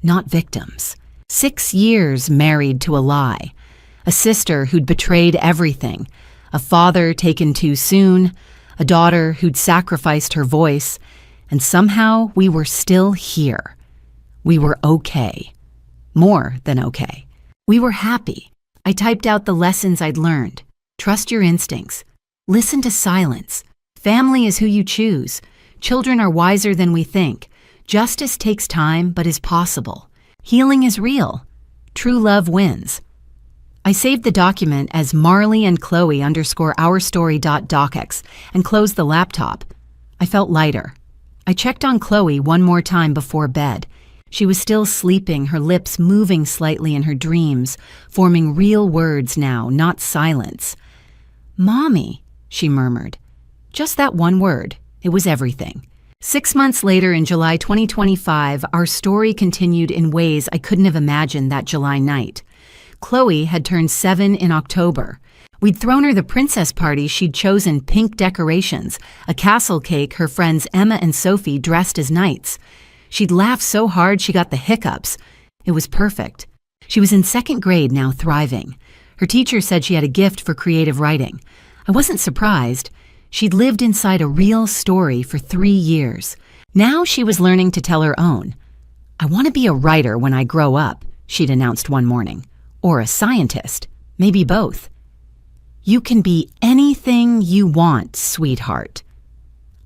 [SPEAKER 2] not victims. 6 years married to a lie, a sister who'd betrayed everything, a father taken too soon, a daughter who'd sacrificed her voice, and somehow we were still here. We were okay. More than okay. We were happy. I typed out the lessons I'd learned. Trust your instincts. Listen to silence. Family is who you choose. Children are wiser than we think. Justice takes time, but is possible. Healing is real. True love wins. I saved the document as Marley_and_Chloe_OurStory.docx and closed the laptop. I felt lighter. I checked on Chloe one more time before bed. She was still sleeping, her lips moving slightly in her dreams, forming real words now, not silence. "Mommy," she murmured. Just that one word. It was everything. 6 months later, in July 2025, our story continued in ways I couldn't have imagined that July night. Chloe had turned 7 in October. We'd thrown her the princess party she'd chosen, pink decorations, a castle cake, her friends Emma and Sophie dressed as knights. She'd laughed so hard she got the hiccups. It was perfect. She was in 2nd grade now, thriving. Her teacher said she had a gift for creative writing. I wasn't surprised. She'd lived inside a real story for 3 years. Now she was learning to tell her own. "I want to be a writer when I grow up," she'd announced one morning. "Or a scientist. Maybe both." "You can be anything you want, sweetheart,"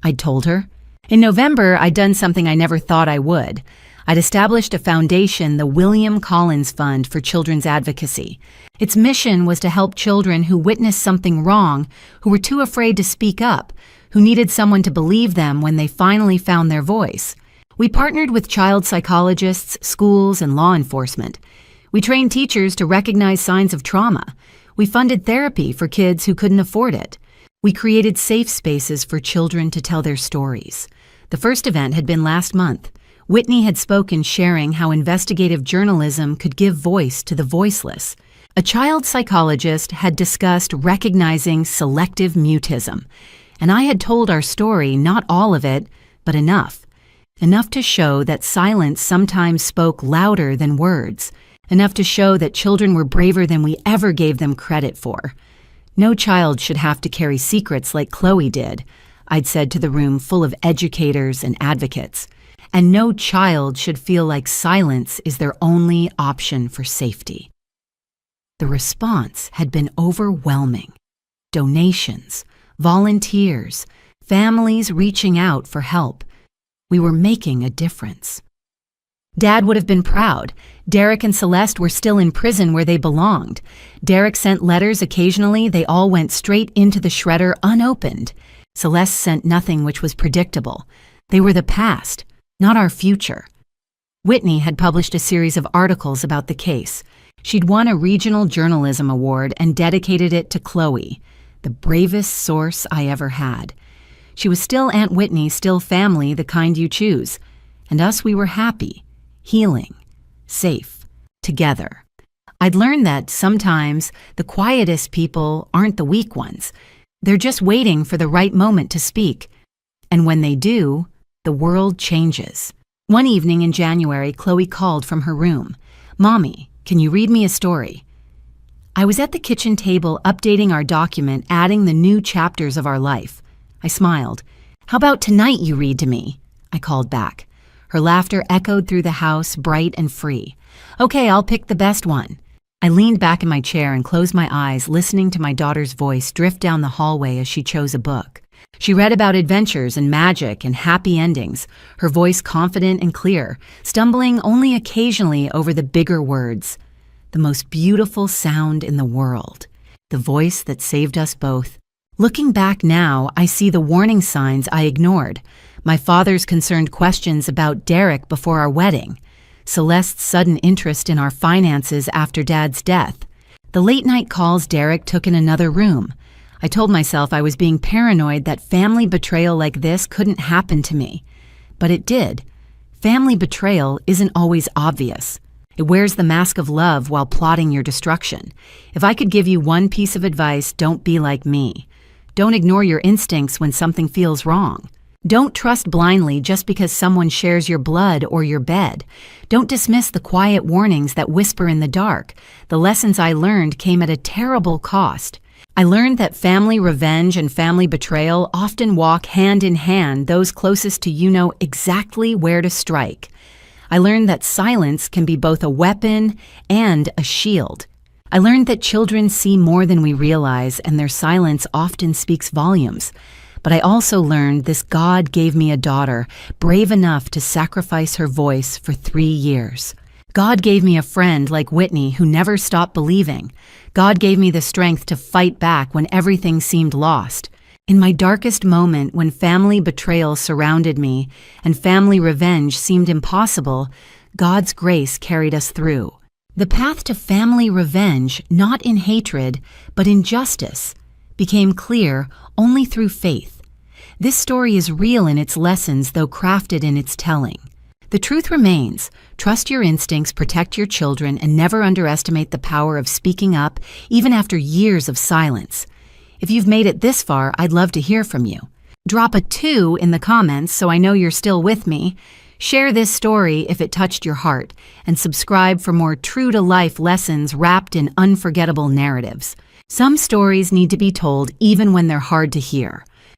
[SPEAKER 2] I'd told her. In November, I'd done something I never thought I would. I'd established a foundation, the William Collins Fund for Children's Advocacy. Its mission was to help children who witnessed something wrong, who were too afraid to speak up, who needed someone to believe them when they finally found their voice. We partnered with child psychologists, schools, and law enforcement. We trained teachers to recognize signs of trauma. We funded therapy for kids who couldn't afford it. We created safe spaces for children to tell their stories. The first event had been last month. Whitney had spoken, sharing how investigative journalism could give voice to the voiceless. A child psychologist had discussed recognizing selective mutism, and I had told our story, not all of it, but enough. Enough to show that silence sometimes spoke louder than words. Enough to show that children were braver than we ever gave them credit for. No child should have to carry secrets like Chloe did, I'd said to the room full of educators and advocates. And no child should feel like silence is their only option for safety. The response had been overwhelming. Donations, volunteers, families reaching out for help. We were making a difference. Dad would have been proud. Derek and Celeste were still in prison where they belonged. Derek sent letters occasionally. They all went straight into the shredder unopened. Celeste sent nothing, which was predictable. They were the past, not our future. Whitney had published a series of articles about the case. She'd won a regional journalism award and dedicated it to Chloe, the bravest source I ever had. She was still Aunt Whitney, still family, the kind you choose. And us, we were happy, healing, safe, together. I'd learned that sometimes the quietest people aren't the weak ones. They're just waiting for the right moment to speak. And when they do, the world changes. One evening in January, Chloe called from her room. "Mommy, can you read me a story?" I was at the kitchen table updating our document, adding the new chapters of our life. I smiled. "How about tonight you read to me?" I called back. Her laughter echoed through the house, bright and free. "Okay, I'll pick the best one." I leaned back in my chair and closed my eyes, listening to my daughter's voice drift down the hallway as she chose a book. She read about adventures and magic and happy endings, her voice confident and clear, stumbling only occasionally over the bigger words. The most beautiful sound in the world. The voice that saved us both. Looking back now, I see the warning signs I ignored. My father's concerned questions about Derek before our wedding. Celeste's sudden interest in our finances after Dad's death. The late-night calls Derek took in another room. I told myself I was being paranoid that family betrayal like this couldn't happen to me. But it did. Family betrayal isn't always obvious. It wears the mask of love while plotting your destruction. If I could give you one piece of advice, don't be like me. Don't ignore your instincts when something feels wrong. Don't trust blindly just because someone shares your blood or your bed. Don't dismiss the quiet warnings that whisper in the dark. The lessons I learned came at a terrible cost. I learned that family revenge and family betrayal often walk hand in hand. Those closest to you know exactly where to strike. I learned that silence can be both a weapon and a shield. I learned that children see more than we realize, and their silence often speaks volumes. But I also learned this: God gave me a daughter, brave enough to sacrifice her voice for 3 years. God gave me a friend like Whitney who never stopped believing. God gave me the strength to fight back when everything seemed lost. In my darkest moment, when family betrayal surrounded me and family revenge seemed impossible, God's grace carried us through. The path to family revenge, not in hatred, but in justice, became clear only through faith. This story is real in its lessons, though crafted in its telling. The truth remains: trust your instincts, protect your children, and never underestimate the power of speaking up, even after years of silence. If you've made it this far, I'd love to hear from you. Drop a 2 in the comments so I know you're still with me. Share this story if it touched your heart, and subscribe for more true-to-life lessons wrapped in unforgettable narratives. Some stories need to be told even when they're hard to hear.